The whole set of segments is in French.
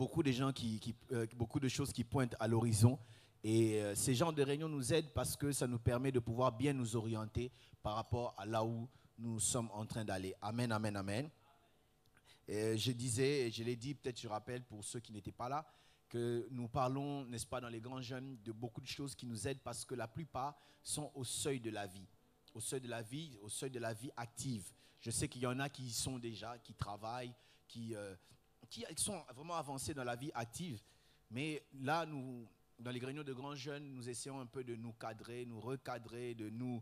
beaucoup de gens beaucoup de choses qui pointent à l'horizon. Et ces genres de réunions nous aident parce que ça nous permet de pouvoir bien nous orienter par rapport à là où nous sommes en train d'aller. Amen, amen, amen. Et je disais, et je l'ai dit, peut-être je rappelle pour ceux qui n'étaient pas là, que nous parlons, n'est-ce pas, dans les grands jeunes, de beaucoup de choses qui nous aident parce que la plupart sont au seuil de la vie. Au seuil de la vie active. Je sais qu'il y en a qui y sont déjà, qui travaillent, qui sont vraiment avancés dans la vie active. Mais là, dans les réunions de grands jeunes, nous essayons un peu de nous cadrer, nous recadrer, de nous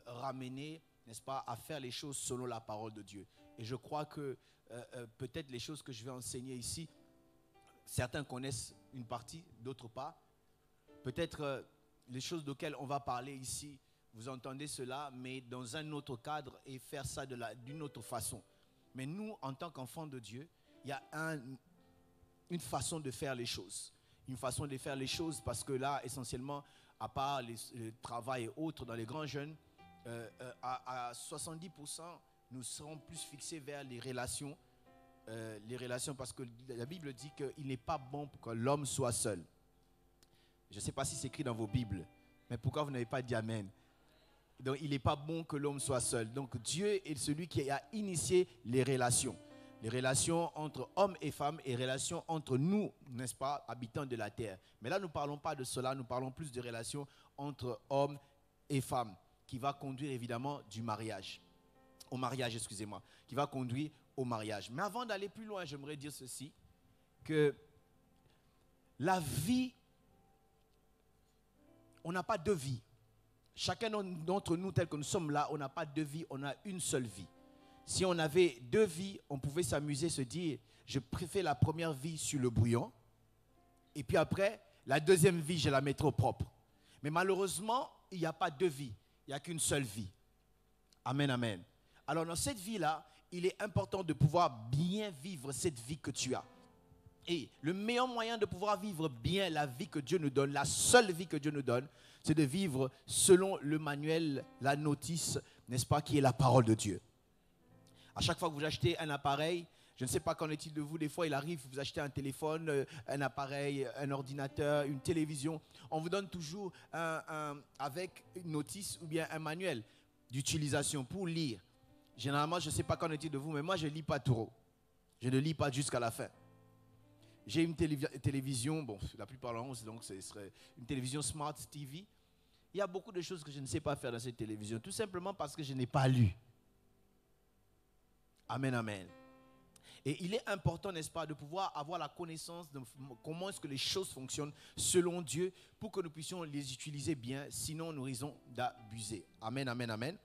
ramener, n'est-ce pas, à faire les choses selon la parole de Dieu. Et je crois que peut-être les choses que je vais enseigner ici, certains connaissent une partie, d'autres pas. Peut-être les choses auxquelles on va parler ici, vous entendez cela, mais dans un autre cadre et faire ça d'une autre façon. Mais nous, en tant qu'enfants de Dieu, il y a une façon de faire les choses. Une façon de faire les choses parce que là, essentiellement, à part le travail et autres dans les grands jeunes, à 70%, nous serons plus fixés vers les relations parce que la Bible dit qu'il n'est pas bon que l'homme soit seul. Je ne sais pas si c'est écrit dans vos Bibles, mais pourquoi vous n'avez pas dit Amen? Donc, il n'est pas bon que l'homme soit seul. Donc, Dieu est celui qui a initié les relations. Les relations entre hommes et femmes et relations entre nous, n'est-ce pas, habitants de la terre. Mais là, nous ne parlons pas de cela, nous parlons plus de relations entre hommes et femmes, qui va conduire évidemment au mariage, qui va conduire au mariage. Mais avant d'aller plus loin, j'aimerais dire ceci, que la vie, on n'a pas deux vies. Chacun d'entre nous, tel que nous sommes là, on n'a pas deux vies, on a une seule vie. Si on avait deux vies, on pouvait s'amuser, se dire, je préfère la première vie sur le bouillon, et puis après, la deuxième vie, je la mettrai au propre. Mais malheureusement, il n'y a pas deux vies, il n'y a qu'une seule vie. Amen, amen. Alors dans cette vie-là, il est important de pouvoir bien vivre cette vie que tu as. Et le meilleur moyen de pouvoir vivre bien la vie que Dieu nous donne, la seule vie que Dieu nous donne, c'est de vivre selon le manuel, la notice, n'est-ce pas, qui est la parole de Dieu. À chaque fois que vous achetez un appareil, je ne sais pas qu'en est-il de vous, des fois il arrive, vous achetez un téléphone, un appareil, un ordinateur, une télévision, on vous donne toujours avec une notice ou bien un manuel d'utilisation pour lire. Généralement, je ne sais pas qu'en est-il de vous, mais moi je ne lis pas trop. Je ne lis pas jusqu'à la fin. J'ai une télévision, bon, la plupart l'ont, donc ce serait une télévision Smart TV. Il y a beaucoup de choses que je ne sais pas faire dans cette télévision, tout simplement parce que je n'ai pas lu. Amen, amen. Et il est important, n'est-ce pas, de pouvoir avoir la connaissance de comment est-ce que les choses fonctionnent selon Dieu pour que nous puissions les utiliser bien, sinon nous risquons d'abuser. Amen, amen, amen.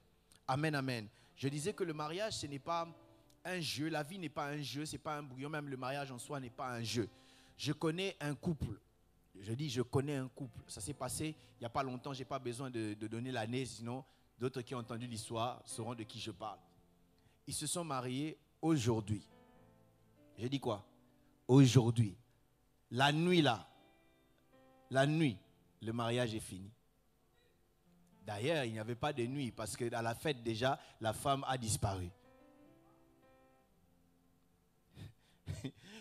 Amen, amen. Je disais que le mariage, ce n'est pas un jeu, la vie n'est pas un jeu, ce n'est pas un brouillon, même le mariage en soi n'est pas un jeu. Je connais un couple. Je dis, je connais un couple. Ça s'est passé il n'y a pas longtemps, je n'ai pas besoin de donner l'année, sinon d'autres qui ont entendu l'histoire sauront de qui je parle. Ils se sont mariés aujourd'hui. J'ai dit quoi? Aujourd'hui. La nuit là. La nuit, le mariage est fini. D'ailleurs, il n'y avait pas de nuit parce qu'à la fête déjà, la femme a disparu.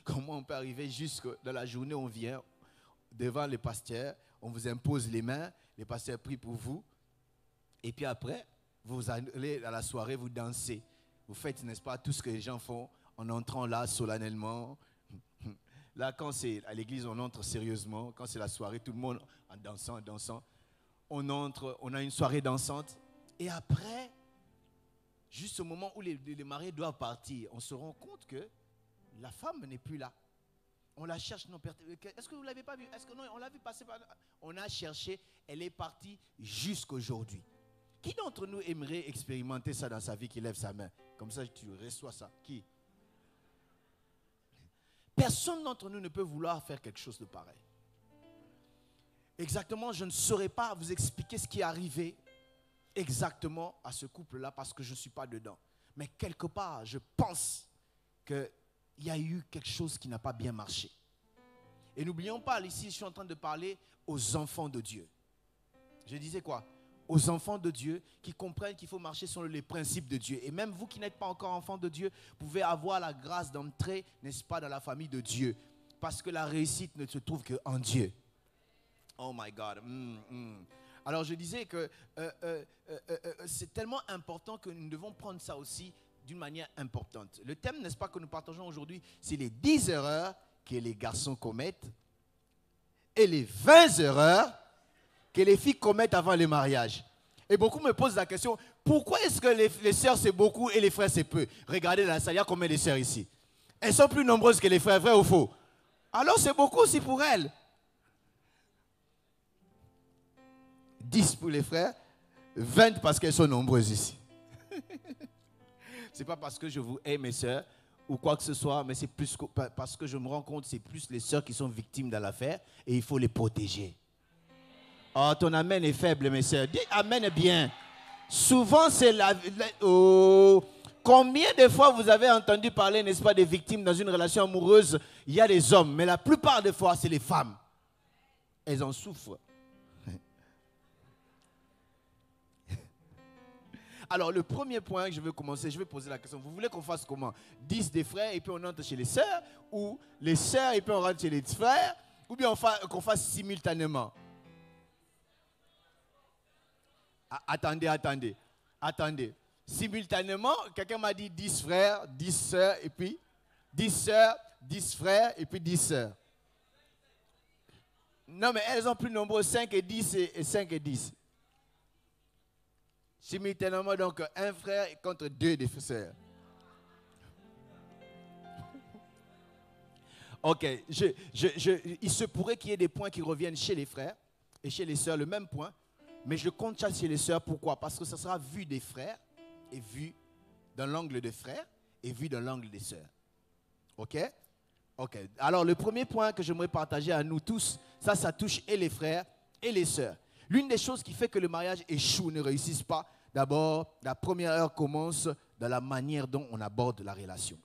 Comment on peut arriver jusque dans la journée, on vient devant le pasteur, on vous impose les mains, les pasteurs prient pour vous, et puis après, vous allez à la soirée, vous dansez. Vous faites, n'est-ce pas, tout ce que les gens font en entrant là solennellement. Là, quand c'est à l'église, on entre sérieusement. Quand c'est la soirée, tout le monde en dansant. On entre, on a une soirée dansante. Et après, juste au moment où les mariés doivent partir, on se rend compte que la femme n'est plus là. On la cherche. Non, est-ce que vous ne l'avez pas vue? Est-ce que non, on l'a vu passer par là? On a cherché, elle est partie jusqu'aujourd'hui. Qui d'entre nous aimerait expérimenter ça dans sa vie, qui lève sa main? Comme ça, tu reçois ça. Qui? Personne d'entre nous ne peut vouloir faire quelque chose de pareil. Exactement, je ne saurais pas vous expliquer ce qui est arrivé exactement à ce couple-là parce que je ne suis pas dedans. Mais quelque part, je pense qu'il y a eu quelque chose qui n'a pas bien marché. Et n'oublions pas, ici, je suis en train de parler aux enfants de Dieu. Je disais quoi? Aux enfants de Dieu qui comprennent qu'il faut marcher selon les principes de Dieu. Et même vous qui n'êtes pas encore enfants de Dieu, pouvez avoir la grâce d'entrer, n'est-ce pas, dans la famille de Dieu. Parce que la réussite ne se trouve qu'en Dieu. Oh my God. Alors je disais que c'est tellement important que nous devons prendre ça aussi d'une manière importante. Le thème, n'est-ce pas, que nous partageons aujourd'hui, c'est les 10 erreurs que les garçons commettent et les 20 erreurs que les filles commettent avant le mariage. Et beaucoup me posent la question, pourquoi est-ce que les sœurs c'est beaucoup et les frères c'est peu? Regardez dans la salle, il y a combien de sœurs ici? Elles sont plus nombreuses que les frères, vrai ou faux? Alors c'est beaucoup aussi pour elles. 10 pour les frères, 20 parce qu'elles sont nombreuses ici. Ce n'est pas parce que je vous hais, mes sœurs, ou quoi que ce soit, mais c'est plus parce que je me rends compte que c'est plus les sœurs qui sont victimes de l'affaire et il faut les protéger. Oh, ton amen est faible, mes sœurs. Dis amen bien. Souvent, c'est oh. Combien de fois vous avez entendu parler, n'est-ce pas, des victimes dans une relation amoureuse? Il y a des hommes, mais la plupart des fois, c'est les femmes. Elles en souffrent. Alors, le premier point que je veux commencer, je vais poser la question. Vous voulez qu'on fasse comment? 10 des frères et puis on entre chez les sœurs? Ou les sœurs et puis on rentre chez les frères? Ou bien qu'on fasse simultanément? Attendez. Simultanément, quelqu'un m'a dit 10 frères, 10 sœurs et puis 10 sœurs, 10 frères et puis 10 sœurs. Non, mais elles ont plus nombreux, 5 et 10 et 5 et 10. Simultanément, donc, un frère contre 2 des sœurs. Ok, il se pourrait qu'il y ait des points qui reviennent chez les frères et chez les sœurs, le même point. Mais je compte ça chez les sœurs, pourquoi? Parce que ça sera vu des frères et vu dans l'angle des frères et vu dans l'angle des sœurs. Ok? Ok. Alors, le premier point que j'aimerais partager à nous tous, ça touche et les frères et les sœurs. L'une des choses qui fait que le mariage échoue, ne réussisse pas, d'abord, la première heure commence dans la manière dont on aborde la relation.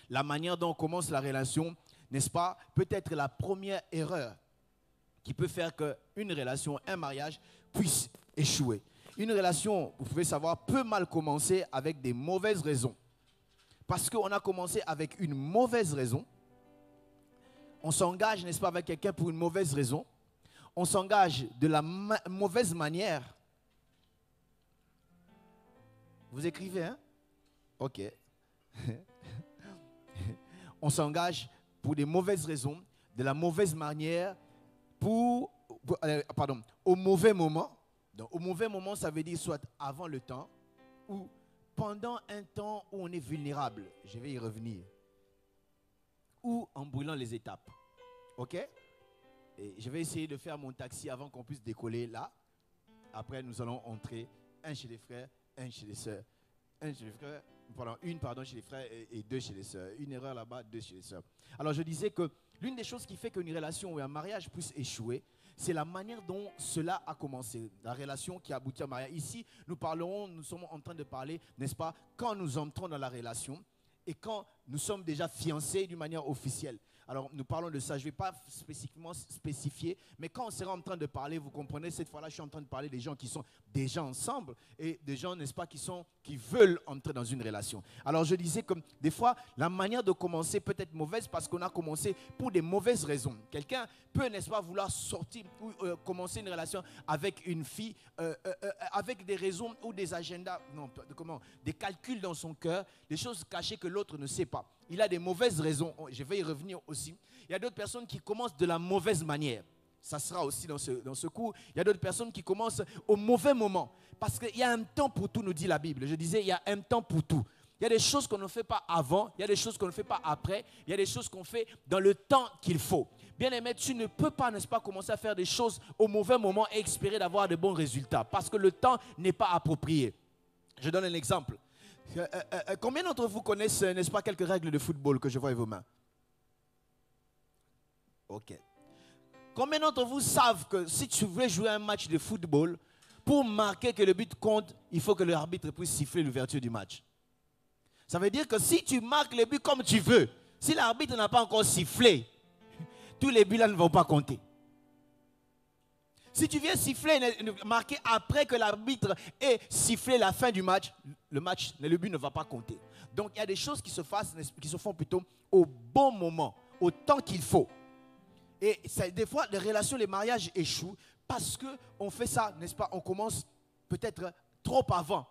La manière dont on commence la relation, n'est-ce pas, peut être la première erreur qui peut faire qu'une relation, un mariage, puisse échouer. Une relation, vous pouvez savoir, peut mal commencer avec des mauvaises raisons. Parce qu'on a commencé avec une mauvaise raison. On s'engage, n'est-ce pas, avec quelqu'un pour une mauvaise raison. On s'engage de la mauvaise manière. Vous écrivez, hein? Ok. On s'engage pour des mauvaises raisons, de la mauvaise manière, au mauvais moment. Donc, au mauvais moment, ça veut dire soit avant le temps ou pendant un temps où on est vulnérable. Je vais y revenir. Ou en brûlant les étapes. Ok? Et je vais essayer de faire mon taxi avant qu'on puisse décoller là. Après, nous allons entrer un chez les frères, un chez les sœurs. Un chez les frères, une chez les frères et 2 chez les sœurs. Une erreur là-bas, 2 chez les sœurs. Alors, je disais que l'une des choses qui fait qu'une relation ou un mariage puisse échouer, c'est la manière dont cela a commencé. La relation qui aboutit au mariage. Ici, nous sommes en train de parler, n'est-ce pas, quand nous entrons dans la relation et quand nous sommes déjà fiancés d'une manière officielle. Alors, nous parlons de ça. Je ne vais pas spécifiquement spécifier, mais quand on sera en train de parler, vous comprenez, cette fois-là, je suis en train de parler des gens qui sont déjà ensemble et des gens, n'est-ce pas, qui veulent entrer dans une relation. Alors, je disais que des fois, la manière de commencer peut être mauvaise parce qu'on a commencé pour des mauvaises raisons. Quelqu'un peut, n'est-ce pas, vouloir sortir ou commencer une relation avec une fille avec des raisons ou des agendas, des calculs dans son cœur, des choses cachées que l'autre ne sait pas. Il a des mauvaises raisons. Je vais y revenir aussi. Il y a d'autres personnes qui commencent de la mauvaise manière. Ça sera aussi dans ce cours. Il y a d'autres personnes qui commencent au mauvais moment. Parce qu'il y a un temps pour tout, nous dit la Bible. Je disais, il y a un temps pour tout. Il y a des choses qu'on ne fait pas avant. Il y a des choses qu'on ne fait pas après. Il y a des choses qu'on fait dans le temps qu'il faut. Bien aimé, tu ne peux pas, n'est-ce pas, commencer à faire des choses au mauvais moment et espérer d'avoir de bons résultats. Parce que le temps n'est pas approprié. Je donne un exemple. Combien d'entre vous connaissent, n'est-ce pas, quelques règles de football que je vois avec vos mains? Ok. Combien d'entre vous savent que si tu veux jouer un match de football, pour marquer que le but compte, il faut que l'arbitre puisse siffler l'ouverture du match? Ça veut dire que si tu marques le but comme tu veux, si l'arbitre n'a pas encore sifflé, tous les buts là ne vont pas compter. Si tu viens siffler, marquer après que l'arbitre ait sifflé la fin du match, le but ne va pas compter. Donc il y a des choses qui se font plutôt au bon moment. au temps qu'il faut. Et des fois, les relations, les mariages échouent parce qu'on fait ça, n'est-ce pas? On commence peut-être trop avant.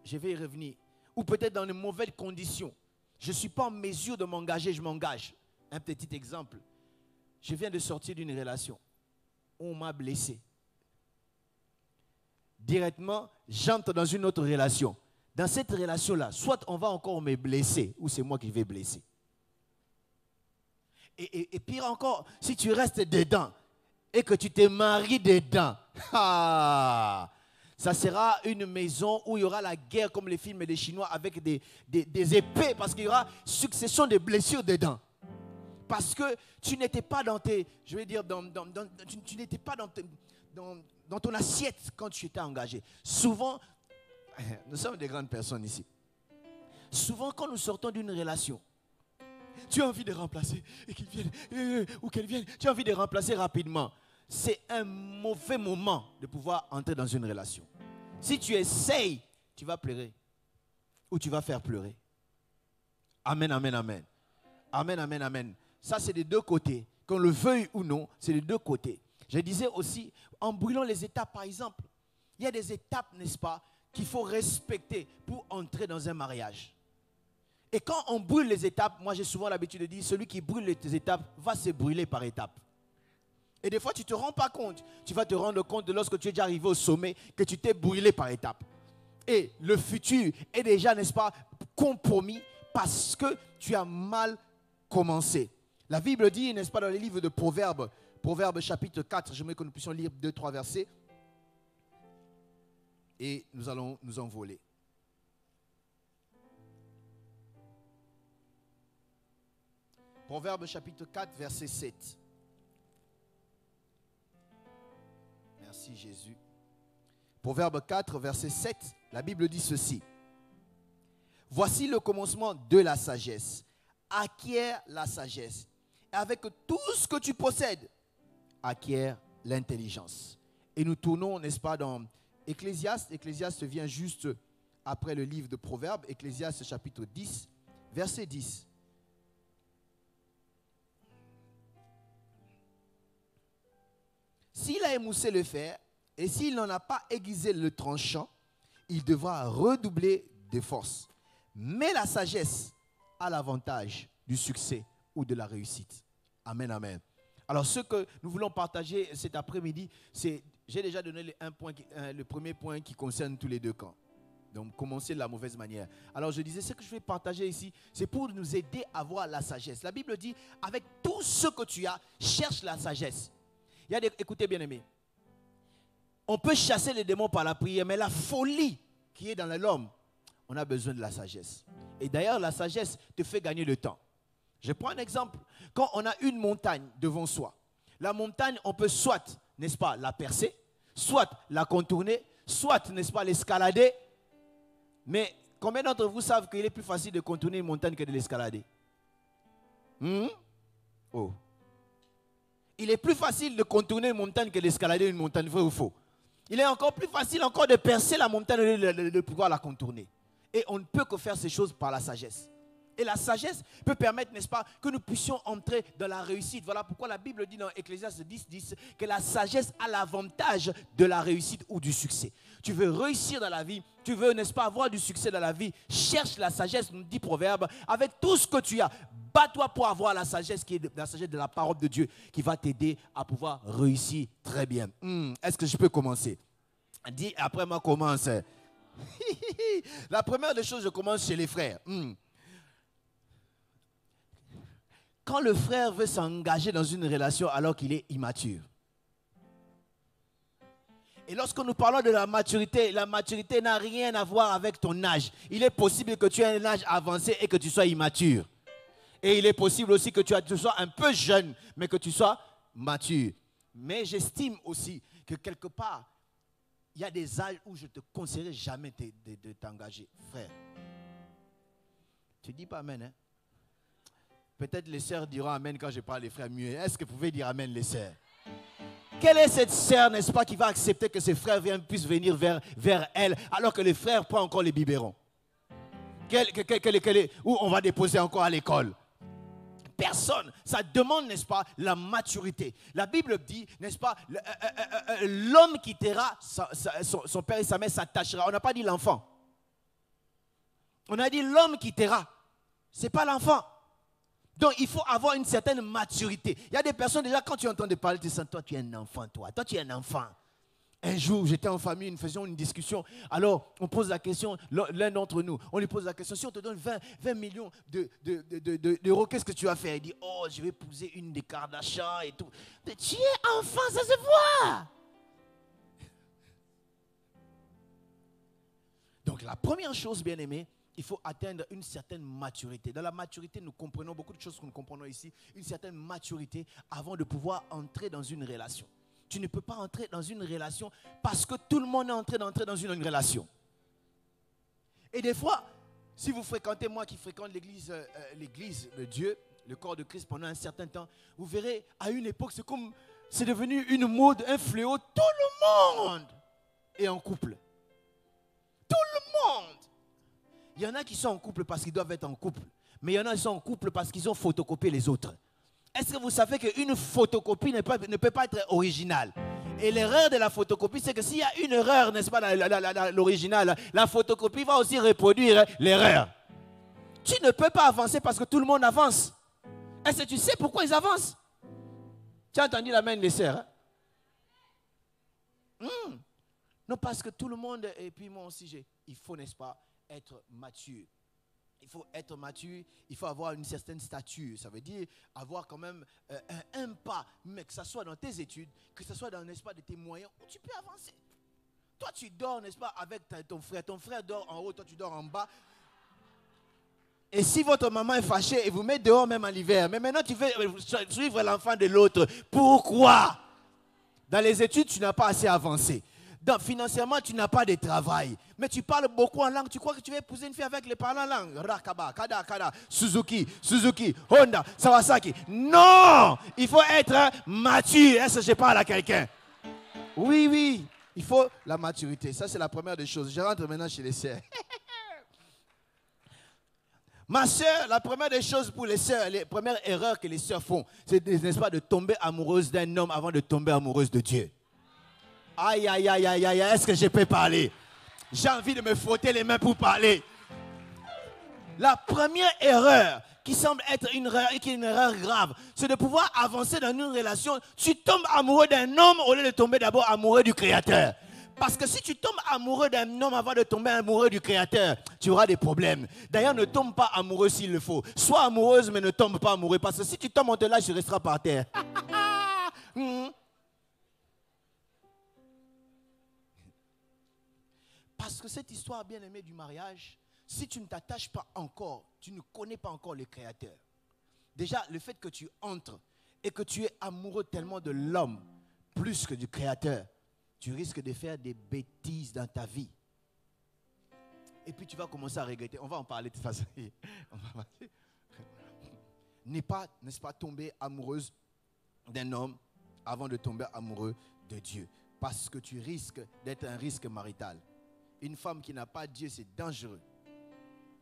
Je vais y revenir. Ou peut-être dans de mauvaises conditions. Je ne suis pas en mesure de m'engager, je m'engage. Un petit exemple. Je viens de sortir d'une relation. On m'a blessé. Directement, j'entre dans une autre relation. Dans cette relation-là, soit on va encore me blesser, ou c'est moi qui vais blesser. Et pire encore, si tu restes dedans et que tu te maries dedans, ça sera une maison où il y aura la guerre comme les films des Chinois avec des épées, parce qu'il y aura succession de blessures dedans. Parce que tu n'étais pas dans tes, je vais dire, tu n'étais pas dans ton assiette quand tu étais engagé. Souvent, nous sommes des grandes personnes ici. Souvent, quand nous sortons d'une relation, tu as envie de remplacer et qu'il vienne ou qu'elle vienne. Tu as envie de remplacer rapidement. C'est un mauvais moment de pouvoir entrer dans une relation. Si tu essayes, tu vas pleurer ou tu vas faire pleurer. Amen, amen, amen. Amen, amen, amen. Ça, c'est des deux côtés. Qu'on le veuille ou non, c'est des deux côtés. Je disais aussi, en brûlant les étapes, par exemple, il y a des étapes, n'est-ce pas, qu'il faut respecter pour entrer dans un mariage. Et quand on brûle les étapes, moi j'ai souvent l'habitude de dire, celui qui brûle les étapes va se brûler par étapes. Et des fois tu ne te rends pas compte. Tu vas te rendre compte de lorsque tu es déjà arrivé au sommet que tu t'es brûlé par étapes. Et le futur est déjà, n'est-ce pas, compromis parce que tu as mal commencé. La Bible dit, n'est-ce pas, dans les livres de Proverbes, Proverbes chapitre 4, j'aimerais que nous puissions lire 2-3 versets. Et nous allons nous envoler. Proverbes chapitre 4, verset 7. Merci Jésus. Proverbe 4, verset 7, la Bible dit ceci. Voici le commencement de la sagesse. Acquiert la sagesse. Et avec tout ce que tu possèdes, acquiert l'intelligence. Et nous tournons, n'est-ce pas, dans Ecclésiaste. Ecclésiaste vient juste après le livre de Proverbes. Ecclésiaste chapitre 10, verset 10. S'il a émoussé le fer et s'il n'en a pas aiguisé le tranchant, il devra redoubler de force. Mais la sagesse a l'avantage du succès ou de la réussite. Amen, amen. Alors, ce que nous voulons partager cet après-midi, c'est, j'ai déjà donné le premier point qui concerne tous les deux camps. Donc, commencer de la mauvaise manière. Alors, je disais, ce que je vais partager ici, c'est pour nous aider à avoir la sagesse. La Bible dit, avec tout ce que tu as, cherche la sagesse. Écoutez bien aimés, on peut chasser les démons par la prière, mais la folie qui est dans l'homme, on a besoin de la sagesse. Et d'ailleurs, la sagesse te fait gagner le temps. Je prends un exemple. Quand on a une montagne devant soi, la montagne, on peut soit, n'est-ce pas, la percer, soit la contourner, soit, n'est-ce pas, l'escalader. Mais combien d'entre vous savent qu'il est plus facile de contourner une montagne que de l'escalader? Oh. Il est plus facile de contourner une montagne que d'escalader une montagne, vrai ou faux? Il est encore plus facile encore de percer la montagne et de pouvoir la contourner. Et on ne peut que faire ces choses par la sagesse. Et la sagesse peut permettre, n'est-ce pas, que nous puissions entrer dans la réussite. Voilà pourquoi la Bible dit dans Ecclésiaste 10, 10 que la sagesse a l'avantage de la réussite ou du succès. Tu veux réussir dans la vie, tu veux, n'est-ce pas, avoir du succès dans la vie, cherche la sagesse, nous dit Proverbe, avec tout ce que tu as. Bats-toi pour avoir la sagesse qui est la sagesse de la parole de Dieu qui va t'aider à pouvoir réussir très bien. Est-ce que je peux commencer? Dis après moi, commence. La première des choses, je commence chez les frères. Quand le frère veut s'engager dans une relation alors qu'il est immature. Et lorsque nous parlons de la maturité n'a rien à voir avec ton âge. Il est possible que tu aies un âge avancé et que tu sois immature. Et il est possible aussi que tu sois un peu jeune, mais que tu sois mature. Mais j'estime aussi que quelque part, il y a des âges où je ne te conseillerais jamais de t'engager. Frère, tu ne dis pas amen, hein? Peut-être les sœurs diront amen quand je parle des frères mieux. Est-ce que vous pouvez dire amen les sœurs? Quelle est cette sœur, n'est-ce pas, qui va accepter que ses frères puissent venir vers elle alors que les frères prennent encore les biberons? Où on va déposer encore à l'école? personne. Ça demande, n'est-ce pas, la maturité. La Bible dit, n'est-ce pas, l'homme qui taira, son père et sa mère s'attachera. On n'a pas dit l'enfant. On a dit l'homme qui taira. Ce n'est pas l'enfant. Donc, il faut avoir une certaine maturité. Il y a des personnes, déjà, quand tu entends parler, tu sens, toi, tu es un enfant, toi. Toi, tu es un enfant. Un jour, j'étais en famille, nous faisions une discussion. Alors, on pose la question, l'un d'entre nous, on lui pose la question, si on te donne 20 millions d'euros, qu'est-ce que tu vas faire? Il dit, oh, je vais épouser une des Kardashian et tout. Mais tu es enfant, ça se voit. Donc, la première chose, bien aimée, il faut atteindre une certaine maturité. Dans la maturité, nous comprenons beaucoup de choses que nous comprenons ici. Une certaine maturité avant de pouvoir entrer dans une relation. Tu ne peux pas entrer dans une relation parce que tout le monde est en train d'entrer dans une relation. Et des fois, si vous fréquentez, moi qui fréquente l'église de Dieu, le corps de Christ pendant un certain temps, vous verrez, à une époque, c'est devenu une mode, un fléau. Tout le monde est en couple. Tout le monde. Il y en a qui sont en couple parce qu'ils doivent être en couple. Mais il y en a qui sont en couple parce qu'ils ont photocopié les autres. Est-ce que vous savez qu'une photocopie ne peut pas être originale? Et l'erreur de la photocopie, c'est que s'il y a une erreur, n'est-ce pas, l'original, la photocopie va aussi reproduire l'erreur. Tu ne peux pas avancer parce que tout le monde avance. Est-ce que tu sais pourquoi ils avancent? Tu as entendu la main des sœurs? Non, parce que tout le monde, et puis moi aussi, il faut, n'est-ce pas, être mature. Il faut être mature, il faut avoir une certaine stature. Ça veut dire avoir quand même un pas, mais que ce soit dans tes études, que ce soit dans, n'est-ce pas, de tes moyens, où tu peux avancer. Toi, tu dors, n'est-ce pas, avec ton frère dort en haut, toi tu dors en bas. Et si votre maman est fâchée et vous met dehors même en hiver, mais maintenant tu veux suivre l'enfant de l'autre, pourquoi? Dans les études, tu n'as pas assez avancé. Donc, financièrement, tu n'as pas de travail. Mais tu parles beaucoup en langue. Tu crois que tu vas épouser une fille avec les parents en langue? Rakaba, Kada, Suzuki, Honda, Sawasaki. Non! Il faut être mature. Est-ce que je parle à quelqu'un? Oui. Il faut la maturité. Ça, c'est la première des choses. Je rentre maintenant chez les sœurs. Ma sœur, la première des choses pour les sœurs, les premières erreurs que les sœurs font, c'est, n'est-ce pas, de tomber amoureuse d'un homme avant de tomber amoureuse de Dieu. Aïe, est-ce que je peux parler? J'ai envie de me frotter les mains pour parler. La première erreur qui semble être une erreur grave, c'est de pouvoir avancer dans une relation. Tu tombes amoureux d'un homme au lieu de tomber d'abord amoureux du Créateur. Parce que si tu tombes amoureux d'un homme avant de tomber amoureux du Créateur, tu auras des problèmes. D'ailleurs, ne tombe pas amoureux s'il le faut. Sois amoureuse, mais ne tombe pas amoureux. Parce que si tu tombes, on te lâche, tu resteras par terre. Parce que cette histoire bien aimée du mariage, si tu ne t'attaches pas encore, tu ne connais pas encore le Créateur. Déjà, le fait que tu entres et que tu es amoureux tellement de l'homme, plus que du Créateur, tu risques de faire des bêtises dans ta vie. Et puis tu vas commencer à regretter. On va en parler de toute façon. N'est pas, n'est-ce pas, tomber amoureuse d'un homme avant de tomber amoureux de Dieu. Parce que tu risques d'être un risque marital. Une femme qui n'a pas Dieu, c'est dangereux.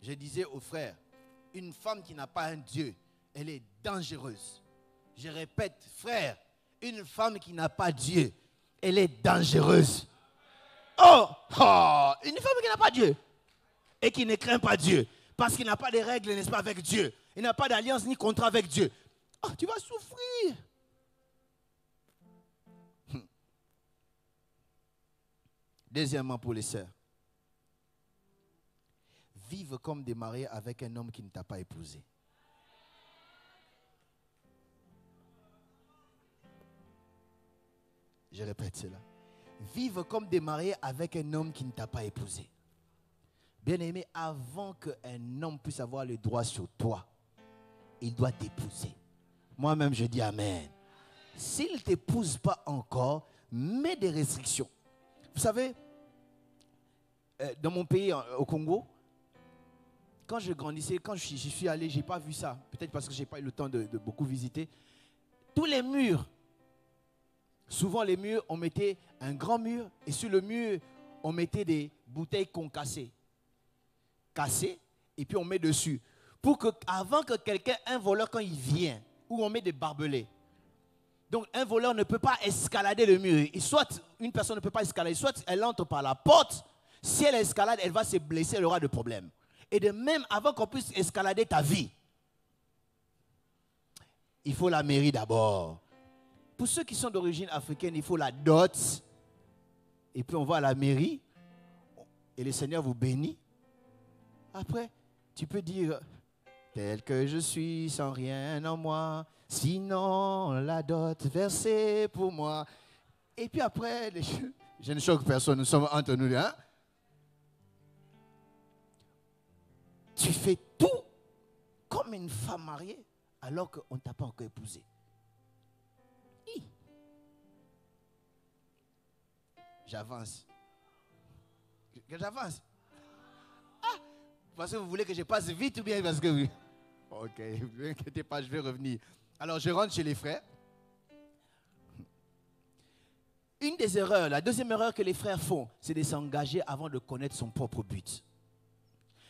Je disais aux frères, une femme qui n'a pas un Dieu, elle est dangereuse. Je répète, frère, une femme qui n'a pas Dieu, elle est dangereuse. Oh, une femme qui n'a pas Dieu et qui ne craint pas Dieu, parce qu'il n'a pas de règles, n'est-ce pas, avec Dieu. Il n'a pas d'alliance ni contrat avec Dieu. Oh, tu vas souffrir. Deuxièmement, pour les sœurs, vivre comme des mariés avec un homme qui ne t'a pas épousé. Je répète cela. Vivre comme des mariés avec un homme qui ne t'a pas épousé. Bien-aimé, avant qu'un homme puisse avoir le droit sur toi, il doit t'épouser. Moi-même, je dis Amen. S'il ne t'épouse pas encore, mets des restrictions. Vous savez, dans mon pays, au Congo, quand je grandissais, quand j'y suis allé, je n'ai pas vu ça. Peut-être parce que je n'ai pas eu le temps de beaucoup visiter. Tous les murs, souvent les murs, on mettait un grand mur et sur le mur, on mettait des bouteilles concassées. Cassées, et puis on met dessus. pour que, avant que quelqu'un, un voleur, quand il vient, où on met des barbelés, donc un voleur ne peut pas escalader le mur. Et soit une personne ne peut pas escalader, soit elle entre par la porte. Si elle escalade, elle va se blesser, elle aura des problèmes. Et de même, avant qu'on puisse escalader ta vie, il faut la mairie d'abord. Pour ceux qui sont d'origine africaine, il faut la dot. Et puis on va à la mairie. Et le Seigneur vous bénit. Après, tu peux dire, tel que je suis, sans rien en moi, sinon la dot versée pour moi. Et puis après, je ne choque personne, nous sommes entre nous. Hein? Tu fais tout comme une femme mariée alors qu'on ne t'a pas encore épousé. J'avance. J'avance. Ah, parce que vous voulez que je passe vite ou bien parce que oui? Ok, ne vous inquiétez pas, je vais revenir. Alors, je rentre chez les frères. Une des erreurs, la deuxième erreur que les frères font, c'est de s'engager avant de connaître son propre but.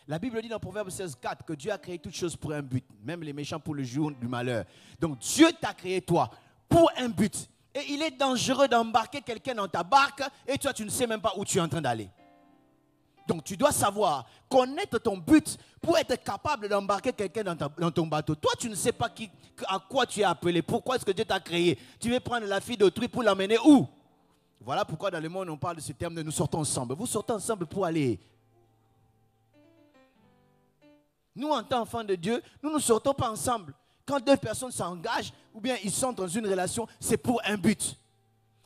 La Bible dit dans Proverbe 16,4 que Dieu a créé toutes choses pour un but, même les méchants pour le jour du malheur. Donc Dieu t'a créé toi pour un but. Et il est dangereux d'embarquer quelqu'un dans ta barque et toi tu ne sais même pas où tu es en train d'aller. Donc tu dois savoir, connaître ton but pour être capable d'embarquer quelqu'un dans ton bateau. Toi tu ne sais pas à quoi tu es appelé, pourquoi est-ce que Dieu t'a créé. Tu veux prendre la fille d'autrui pour l'emmener où? Voilà pourquoi dans le monde on parle de ce terme de nous sortons ensemble. Vous sortez ensemble pour aller. Nous, en tant qu'enfants de Dieu, nous ne sortons pas ensemble. Quand deux personnes s'engagent ou bien ils sont dans une relation, c'est pour un but.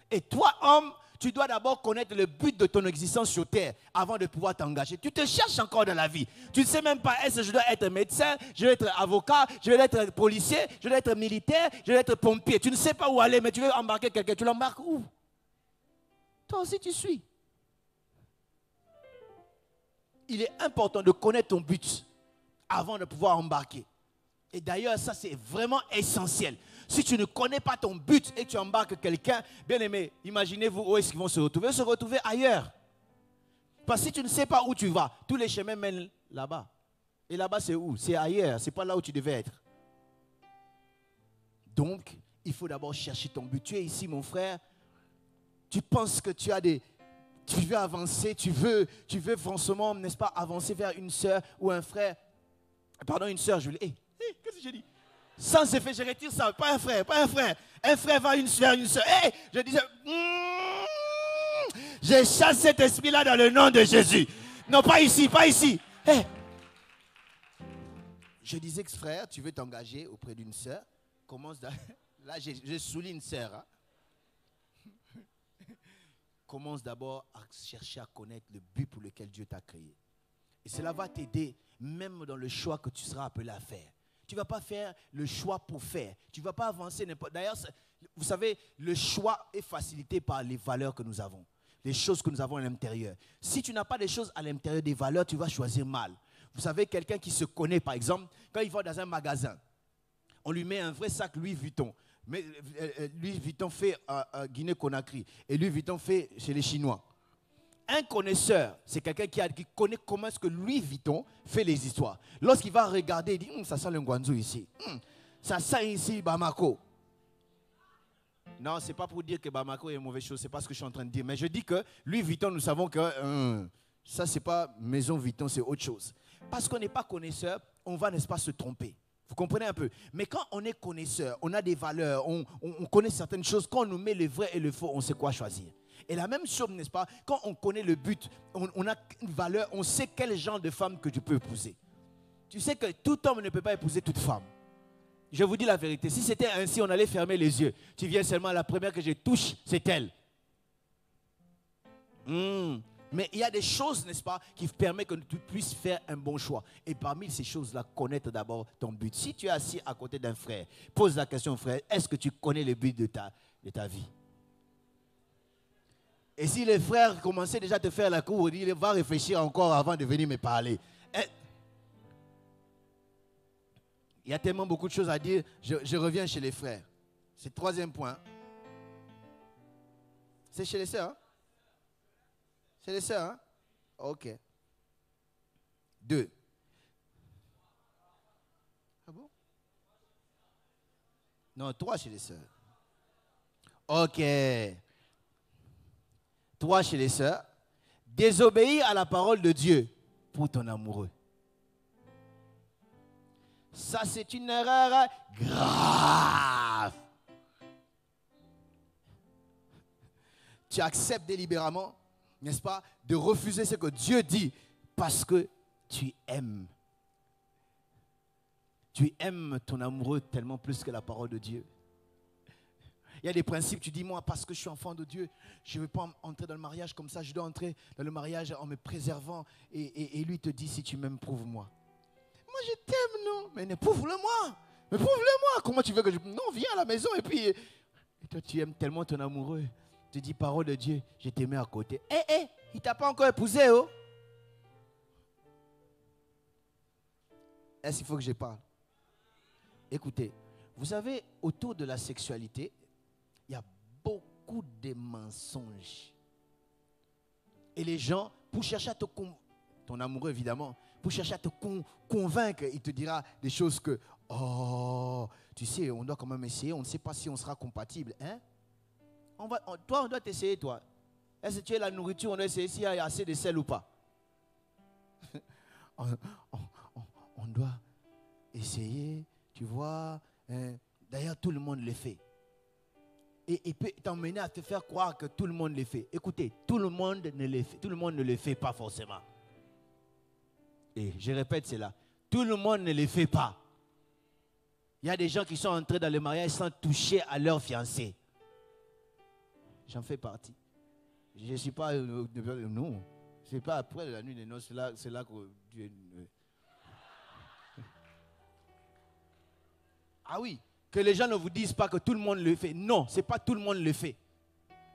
Et toi, homme, tu dois d'abord connaître le but de ton existence sur terre avant de pouvoir t'engager. Tu te cherches encore dans la vie. Tu ne sais même pas, est-ce que je dois être médecin, je dois être avocat, je dois être policier, je dois être militaire, je dois être pompier. Tu ne sais pas où aller, mais tu veux embarquer quelqu'un. Tu l'embarques où? Toi aussi, tu suis. Il est important de connaître ton but avant de pouvoir embarquer. Et d'ailleurs, ça c'est vraiment essentiel. Si tu ne connais pas ton but et tu embarques quelqu'un, bien aimé, imaginez-vous où est-ce qu'ils vont se retrouver? Se retrouver ailleurs. Parce que si tu ne sais pas où tu vas, tous les chemins mènent là-bas. Et là-bas c'est où? C'est ailleurs, c'est pas là où tu devais être. Donc, il faut d'abord chercher ton but. Tu es ici, mon frère, tu penses que tu veux avancer, tu veux forcément, n'est-ce pas, avancer vers une soeur ou un frère. Pardon, une soeur, je voulais. Qu'est-ce que j'ai dit? Sans effet, je retire ça. Pas un frère, pas un frère. Un frère va une soeur, une soeur. Je disais, je chasse cet esprit-là dans le nom de Jésus. Non, pas ici, pas ici. Je disais que frère, tu veux t'engager auprès d'une soeur. Commence là, je souligne sœur. Hein? Commence d'abord à chercher à connaître le but pour lequel Dieu t'a créé. Et cela va t'aider même dans le choix que tu seras appelé à faire. Tu ne vas pas faire le choix pour faire. Tu ne vas pas avancer n'importe. D'ailleurs, vous savez, le choix est facilité par les valeurs que nous avons. Les choses que nous avons à l'intérieur. Si tu n'as pas des choses à l'intérieur des valeurs, tu vas choisir mal. Vous savez, quelqu'un qui se connaît, par exemple, quand il va dans un magasin, on lui met un vrai sac Louis Vuitton. Mais Louis Vuitton fait Guinée-Conakry. Et Louis Vuitton fait chez les Chinois. Un connaisseur, c'est quelqu'un qui connaît comment est-ce que Louis Vuitton fait les histoires. Lorsqu'il va regarder, il dit, ça sent le Guangzhou ici. Ça sent ici Bamako. Non, ce n'est pas pour dire que Bamako est une mauvaise chose, ce n'est pas ce que je suis en train de dire. Mais je dis que Louis Vuitton, nous savons que ça, ce n'est pas Maison Vuitton, c'est autre chose. Parce qu'on n'est pas connaisseur, on va, n'est-ce pas, se tromper. Vous comprenez un peu? Mais quand on est connaisseur, on a des valeurs, on connaît certaines choses. Quand on nous met le vrai et le faux, on sait quoi choisir. Et la même chose, n'est-ce pas? Quand on connaît le but, on a une valeur, on sait quel genre de femme que tu peux épouser. Tu sais que tout homme ne peut pas épouser toute femme. Je vous dis la vérité. Si c'était ainsi, on allait fermer les yeux. Tu viens seulement, la première que je touche, c'est elle. Mais il y a des choses, n'est-ce pas, qui permettent que tu puisses faire un bon choix. Et parmi ces choses-là, connaître d'abord ton but. Si tu es assis à côté d'un frère, pose la question, frère, est-ce que tu connais le but de ta vie? Et si le frère commençait déjà à te faire la cour, il va réfléchir encore avant de venir me parler. Il y a tellement beaucoup de choses à dire. Je reviens chez les frères. C'est le troisième point. C'est chez les sœurs, hein? C'est les sœurs, hein? Ok. 2. Non, 3 chez les sœurs. Ok. 3 chez les sœurs. Désobéir à la parole de Dieu pour ton amoureux. Ça, c'est une erreur grave. Tu acceptes délibérément, n'est-ce pas, de refuser ce que Dieu dit parce que tu aimes. Tu aimes ton amoureux tellement plus que la parole de Dieu. Il y a des principes, tu dis, moi, parce que je suis enfant de Dieu, je ne veux pas entrer dans le mariage comme ça, je dois entrer dans le mariage en me préservant. Et lui te dit, si tu m'aimes, prouve-moi. Moi, je t'aime, non? Mais prouve-le-moi. Mais prouve-le-moi. Comment tu veux que je... Non, viens à la maison et puis... Et toi, tu aimes tellement ton amoureux. Tu dis, parole de Dieu, je t'aimais à côté. Il ne t'a pas encore épousé, oh. Est-ce qu'il faut que je parle? Écoutez, vous savez, autour de la sexualité, il y a beaucoup de mensonges. Et les gens, pour chercher à te convaincre, ton amoureux évidemment, pour chercher à te convaincre, il te dira des choses que, oh, tu sais, on doit quand même essayer, on ne sait pas si on sera compatible. Hein? Toi, on doit t'essayer, toi. Est-ce que tu es la nourriture, on doit essayer s'il y a assez de sel ou pas? On doit essayer, tu vois. D'ailleurs, tout le monde le fait. Et il peut t'emmener à te faire croire que tout le monde le fait. Écoutez, tout le monde ne le fait pas forcément. Et je répète cela, tout le monde ne le fait pas. Il y a des gens qui sont entrés dans le mariage sans toucher à leur fiancé. J'en fais partie. Je ne suis pas... non, ce n'est pas après la nuit des noces, c'est là que Dieu... Ah oui, que les gens ne vous disent pas que tout le monde le fait. Non, ce n'est pas tout le monde le fait.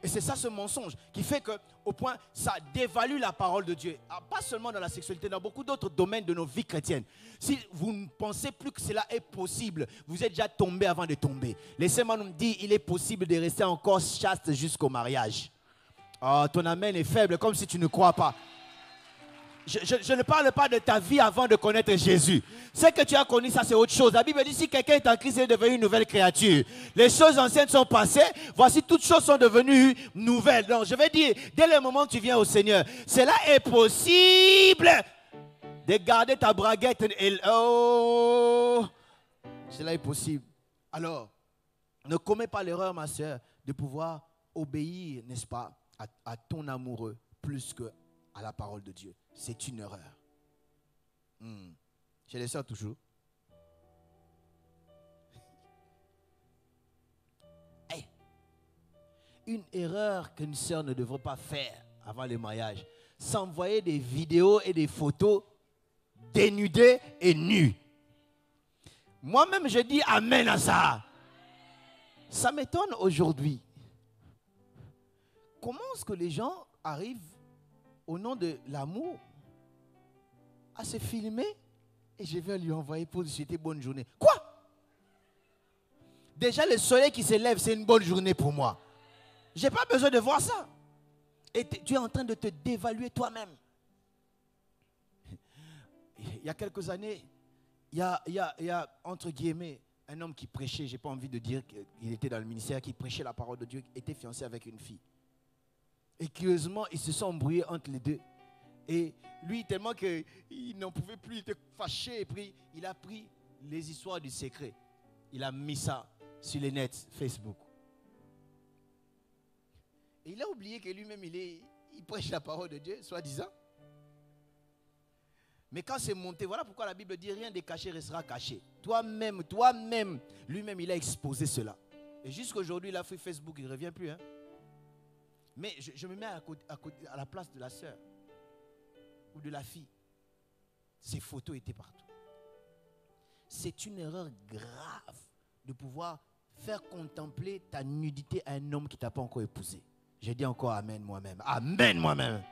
Et c'est ça ce mensonge qui fait qu'au point, ça dévalue la parole de Dieu. Pas seulement dans la sexualité, dans beaucoup d'autres domaines de nos vies chrétiennes. Si vous ne pensez plus que cela est possible, vous êtes déjà tombé avant de tomber. Laissez-moi nous dire, il est possible de rester encore chaste jusqu'au mariage. Oh, ton amen est faible, comme si tu ne crois pas. Je ne parle pas de ta vie avant de connaître Jésus. Ce que tu as connu, ça c'est autre chose. La Bible dit, si quelqu'un est en Christ, il est devenu une nouvelle créature. Les choses anciennes sont passées, voici toutes choses sont devenues nouvelles. Donc je vais dire, dès le moment où tu viens au Seigneur, cela est possible de garder ta braguette. Oh, cela est possible. Alors, ne commets pas l'erreur, ma soeur, de pouvoir obéir, n'est-ce pas, à ton amoureux plus qu'à la parole de Dieu. C'est une erreur. Chez les sœurs toujours. Hey. Une erreur qu'une sœur ne devrait pas faire avant le mariage. S'envoyer des vidéos et des photos dénudées et nues. Moi-même, je dis amen à ça. Ça m'étonne aujourd'hui. Comment est-ce que les gens arrivent au nom de l'amour à se filmer et je vais lui envoyer pour lui souhaiter bonne journée. Quoi? Déjà le soleil qui se lève, c'est une bonne journée pour moi. Je n'ai pas besoin de voir ça. Et tu es en train de te dévaluer toi-même. Il y a quelques années, il y a entre guillemets un homme qui prêchait, je n'ai pas envie de dire qu'il était dans le ministère, qui prêchait la parole de Dieu, était fiancé avec une fille. Et curieusement, ils se sont embrouillés entre les deux. Et lui, tellement qu'il n'en pouvait plus, il était fâché. Et puis, il a pris les histoires du secret. Il a mis ça sur les nets, Facebook. Et il a oublié que lui-même, il prêche la parole de Dieu, soi-disant. Mais quand c'est monté, voilà pourquoi la Bible dit rien de caché restera caché. Toi-même, lui-même, il a exposé cela. Et jusqu'à aujourd'hui, il a fait Facebook, il ne revient plus. Hein. Mais je me mets à la place de la sœur ou de la fille. Ces photos étaient partout. C'est une erreur grave de pouvoir faire contempler ta nudité à un homme qui ne t'a pas encore épousé. Je dis encore amen moi-même. Amen moi-même.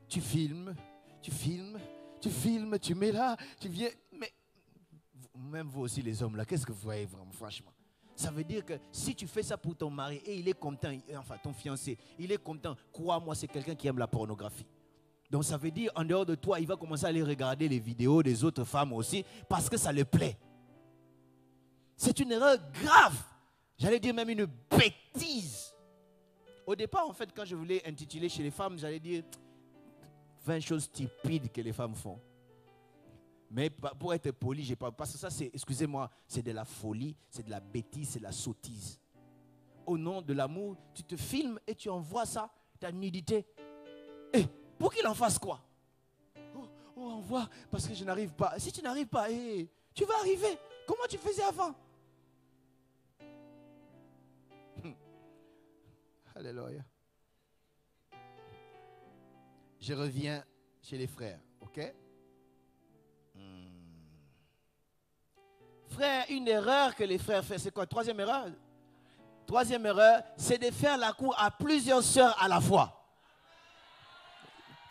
Tu filmes, tu mets là, tu viens. Mais même vous aussi les hommes là, qu'est-ce que vous voyez vraiment franchement? Ça veut dire que si tu fais ça pour ton mari et il est content, enfin ton fiancé, il est content, crois-moi, c'est quelqu'un qui aime la pornographie. Donc ça veut dire, en dehors de toi, il va commencer à aller regarder les vidéos des autres femmes aussi, parce que ça le plaît. C'est une erreur grave. J'allais dire même une bêtise. Au départ, en fait, quand je voulais intituler chez les femmes, j'allais dire 20 choses stupides que les femmes font. Mais pour être poli, j'ai pas. Parce que ça, c'est, excusez-moi, c'est de la folie, c'est de la bêtise, c'est de la sottise. Au nom de l'amour, tu te filmes et tu envoies ça, ta nudité. Et pour qu'il en fasse quoi? Oh, envoie, parce que je n'arrive pas. Si tu n'arrives pas, tu vas arriver. Comment tu faisais avant? Alléluia. Je reviens chez les frères, ok? Frère, une erreur que les frères font, c'est quoi? Troisième erreur? Troisième erreur, c'est de faire la cour à plusieurs sœurs à la fois.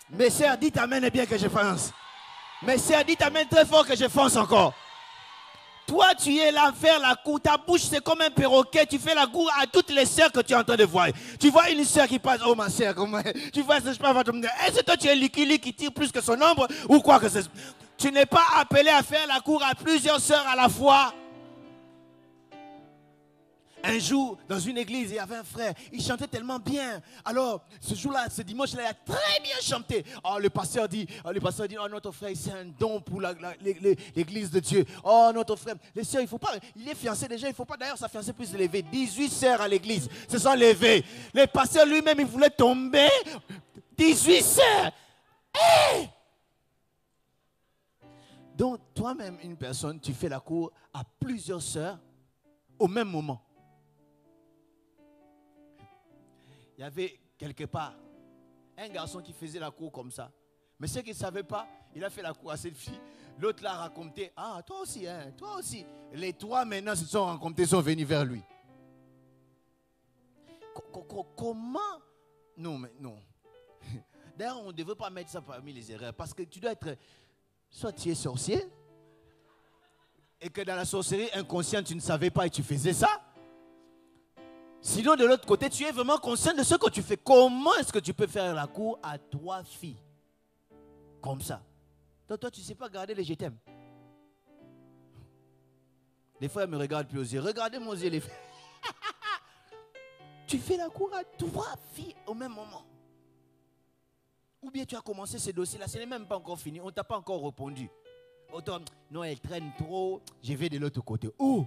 Mes sœurs, dites amen bien que je fonce. Mes sœurs, dites amen très fort que je fonce encore. Toi, tu es là à faire la cour. Ta bouche, c'est comme un perroquet. Tu fais la cour à toutes les sœurs que tu es en train de voir. Tu vois une sœur qui passe. Oh, ma sœur, comment? Tu vois, je sais pas, est-ce que toi, tu es liquide qui tire plus que son ombre ou quoi que ce soit? Tu n'es pas appelé à faire la cour à plusieurs sœurs à la fois. Un jour, dans une église, il y avait un frère, il chantait tellement bien. Alors, ce jour-là, ce dimanche-là, il a très bien chanté. Oh, le pasteur dit, oh, notre frère, c'est un don pour l'église de Dieu. Oh, notre frère, les sœurs, il faut pas, il est fiancé déjà, il ne faut pas, d'ailleurs, sa fiancée puisse se lever. 18 sœurs à l'église se sont levées. Le pasteur lui-même, il voulait tomber. 18 sœurs. Hey! Donc, toi-même, une personne, tu fais la cour à plusieurs sœurs au même moment. Il y avait quelque part un garçon qui faisait la cour comme ça. Mais ce qu'il ne savait pas, il a fait la cour à cette fille. L'autre l'a raconté. Ah, toi aussi, hein, toi aussi. Les trois maintenant se sont rencontrés, sont venus vers lui. Comment? Non, mais non. D'ailleurs, on ne devrait pas mettre ça parmi les erreurs. Parce que tu dois être... Soit tu es sorcier. Et que dans la sorcellerie inconsciente, tu ne savais pas et tu faisais ça. Sinon, de l'autre côté, tu es vraiment conscient de ce que tu fais. Comment est-ce que tu peux faire la cour à 3 filles? Comme ça. Donc, toi, tu ne sais pas garder les je t'aime. Les frères me regardent plus aux yeux. Regardez mon yeux, les frères. Tu fais la cour à 3 filles au même moment. Ou bien tu as commencé ce dossier-là, ce n'est même pas encore fini. On ne t'a pas encore répondu. Autant, non, elle traîne trop, je vais de l'autre côté. Où?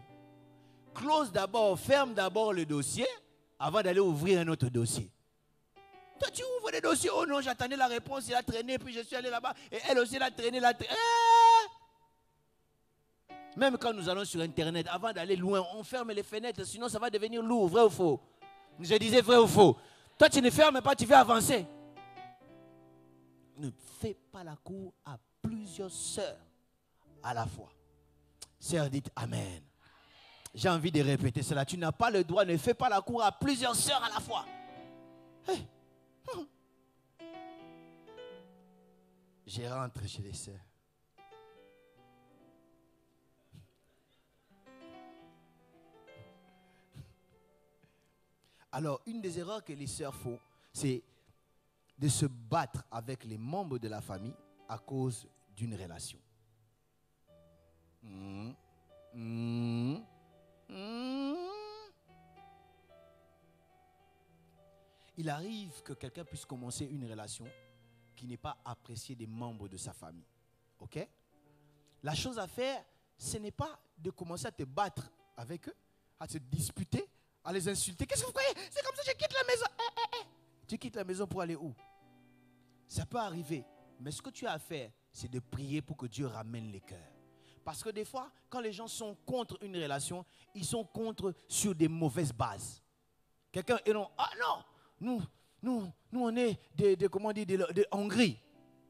Close d'abord, ferme d'abord le dossier avant d'aller ouvrir un autre dossier. Toi, tu ouvres des dossiers. Oh non, j'attendais la réponse, il a traîné, puis je suis allé là-bas. Et elle aussi, elle a traîné, Même quand nous allons sur Internet, avant d'aller loin, on ferme les fenêtres, sinon ça va devenir lourd, vrai ou faux? Je disais vrai ou faux? Toi, tu ne fermes pas, tu veux avancer. Ne fais pas la cour à plusieurs sœurs à la fois. Sœurs, dites Amen. J'ai envie de répéter cela. Tu n'as pas le droit, ne fais pas la cour à plusieurs sœurs à la fois. Hey. Je rentre chez les sœurs. Alors, une des erreurs que les sœurs font, c'est de se battre avec les membres de la famille à cause d'une relation. Il arrive que quelqu'un puisse commencer une relation qui n'est pas appréciée des membres de sa famille. Ok? La chose à faire, ce n'est pas de commencer à te battre avec eux, à te disputer, à les insulter. Qu'est-ce que vous croyez? C'est comme ça que je quitte la maison. Tu quittes la maison pour aller où? Ça peut arriver. Mais ce que tu as à faire, c'est de prier pour que Dieu ramène les cœurs. Parce que des fois, quand les gens sont contre une relation, ils sont contre sur des mauvaises bases. Quelqu'un est non, ah non, nous on est de Hongrie.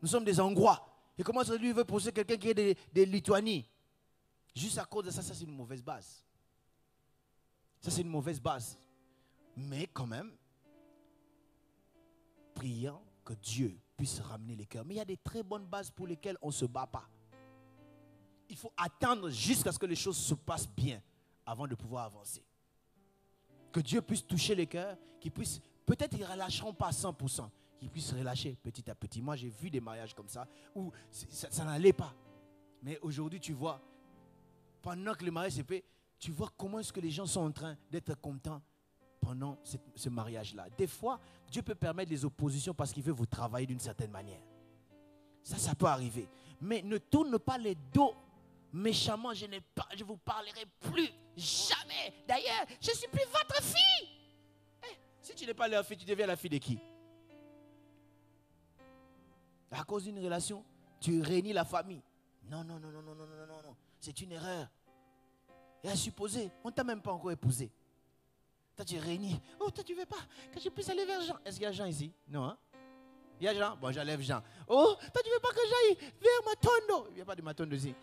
Nous sommes des Hongrois. Et comment ça lui veut pousser quelqu'un qui est de Lituanie? Juste à cause de ça, ça c'est une mauvaise base. Ça c'est une mauvaise base. Mais quand même, prions que Dieu puisse ramener les cœurs. Mais il y a des très bonnes bases pour lesquelles on ne se bat pas. Il faut attendre jusqu'à ce que les choses se passent bien avant de pouvoir avancer. Que Dieu puisse toucher les cœurs, qu'ils puissent, peut-être ils ne relâcheront pas à 100%, qu'ils puissent relâcher petit à petit. Moi, j'ai vu des mariages comme ça où ça n'allait pas. Mais aujourd'hui, tu vois, pendant que le mariage s'est fait, tu vois comment est-ce que les gens sont en train d'être contents pendant ce mariage-là. Des fois, Dieu peut permettre les oppositions parce qu'il veut vous travailler d'une certaine manière. Ça peut arriver. Mais ne tourne pas les dos méchamment. Je ne vous parlerai plus. Jamais. D'ailleurs, je ne suis plus votre fille. Si tu n'es pas leur fille, tu deviens la fille de qui? À cause d'une relation, tu réunis la famille. Non. C'est une erreur. Et à supposer, on ne t'a même pas encore épousé. Toi, tu réunis. Oh, toi, tu ne veux pas que je puisse aller vers Jean. Est-ce qu'il y a Jean ici? Non, hein? Il y a Jean? Bon, j'enlève Jean. Oh, toi, tu ne veux pas que j'aille vers Matondo? Il n'y a pas de Matondo ici.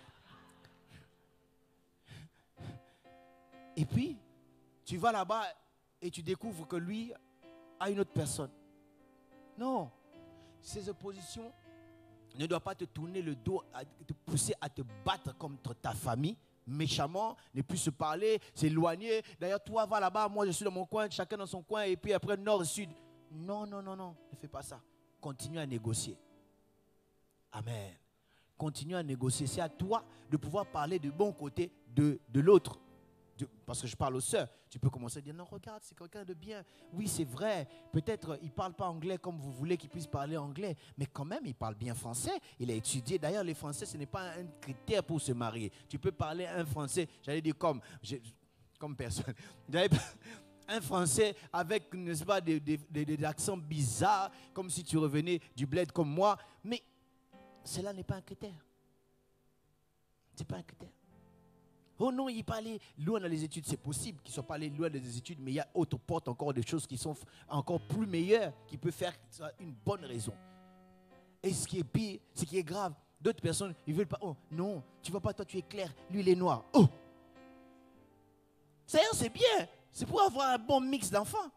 Et puis, tu vas là-bas et tu découvres que lui a une autre personne. Non. Ces oppositions ne doivent pas te tourner le dos, te pousser à te battre contre ta famille, méchamment, ne plus se parler, s'éloigner. D'ailleurs, toi, va là-bas, moi, je suis dans mon coin, chacun dans son coin, et puis après, nord, sud. Non, ne fais pas ça. Continue à négocier. Amen. Continue à négocier. C'est à toi de pouvoir parler du bon côté de l'autre. Parce que je parle aux sœurs, tu peux commencer à dire, non, regarde, c'est quelqu'un de bien. Oui, c'est vrai, peut-être il ne parle pas anglais comme vous voulez qu'il puisse parler anglais, mais quand même, il parle bien français. Il a étudié. D'ailleurs, les Français, ce n'est pas un critère pour se marier. Tu peux parler un français, j'allais dire comme personne. Un français avec, n'est-ce pas, des accents bizarres, comme si tu revenais du bled comme moi. Mais cela n'est pas un critère. Ce n'est pas un critère. Oh non, il parlait loin dans les études. C'est possible qu'il soit pas allé loin des études, mais il y a autre porte encore des choses qui sont encore plus meilleures, qui peuvent faire une bonne raison. Et ce qui est pire, ce qui est grave, d'autres personnes, ils ne veulent pas. Oh non, tu ne vois pas, toi tu es clair, lui il est noir. Oh, c'est bien. C'est pour avoir un bon mix d'enfants.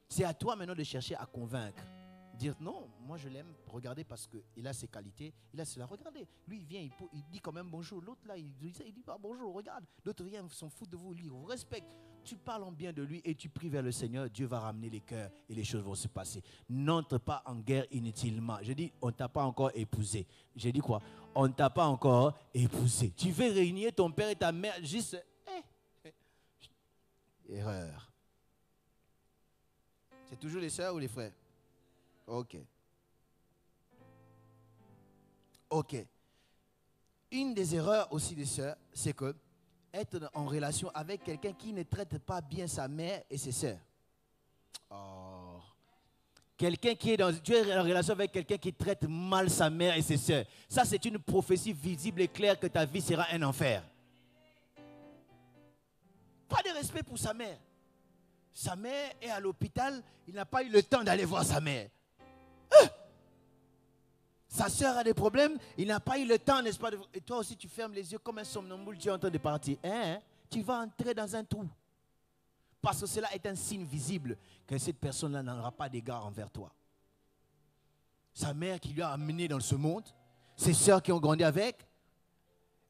C'est à toi maintenant de chercher à convaincre. Dire non, moi je l'aime, regardez parce qu'il a ses qualités, il a cela, regardez. Lui il vient, il dit quand même bonjour, l'autre là il dit pas bonjour, regarde. L'autre vient, s'en fout de vous, lui, vous respecte. Tu parles en bien de lui et tu pries vers le Seigneur, Dieu va ramener les cœurs et les choses vont se passer. N'entre pas en guerre inutilement. Je dis, on ne t'a pas encore épousé. J'ai dit quoi? On ne t'a pas encore épousé. Tu veux réunir ton père et ta mère, juste... Erreur. C'est toujours les sœurs ou les frères? Ok. Une des erreurs aussi des sœurs, c'est que être en relation avec quelqu'un qui ne traite pas bien sa mère et ses sœurs. Oh. Quelqu'un qui est tu es en relation avec quelqu'un qui traite mal sa mère et ses sœurs. Ça, c'est une prophétie visible et claire que ta vie sera un enfer. Pas de respect pour sa mère. Sa mère est à l'hôpital, il n'a pas eu le temps d'aller voir sa mère. Sa sœur a des problèmes, il n'a pas eu le temps, n'est-ce pas? Et toi aussi, tu fermes les yeux comme un somnambule, tu es en train de partir. Tu vas entrer dans un trou. Parce que cela est un signe visible que cette personne-là n'aura pas d'égard envers toi. Sa mère qui lui a amené dans ce monde, ses sœurs qui ont grandi avec,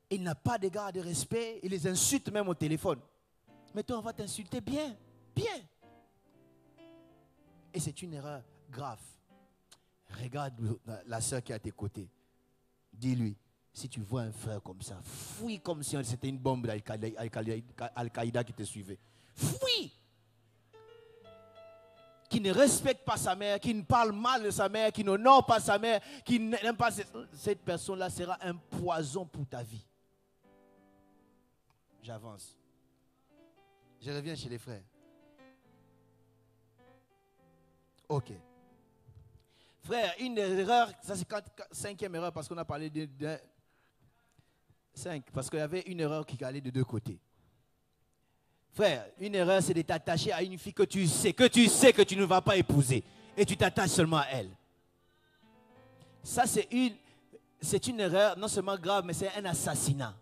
il n'a pas d'égard de respect, il les insulte même au téléphone. Mais toi, on va t'insulter bien. Et c'est une erreur grave. Regarde la sœur qui est à tes côtés. Dis-lui, si tu vois un frère comme ça, fouille comme si c'était une bombe d'Al-Qaïda qui te suivait. Fouille! Qui ne respecte pas sa mère, qui ne parle mal de sa mère, qui n'honore pas sa mère, qui n'aime pas cette personne-là sera un poison pour ta vie. J'avance. Je reviens chez les frères. Ok. Frère, une erreur, ça c'est cinquième erreur parce qu'on a parlé de 5, parce qu'il y avait une erreur qui allait de deux côtés. Frère, une erreur c'est de t'attacher à une fille que tu sais que tu ne vas pas épouser et tu t'attaches seulement à elle. Ça c'est une erreur non seulement grave mais c'est un assassinat.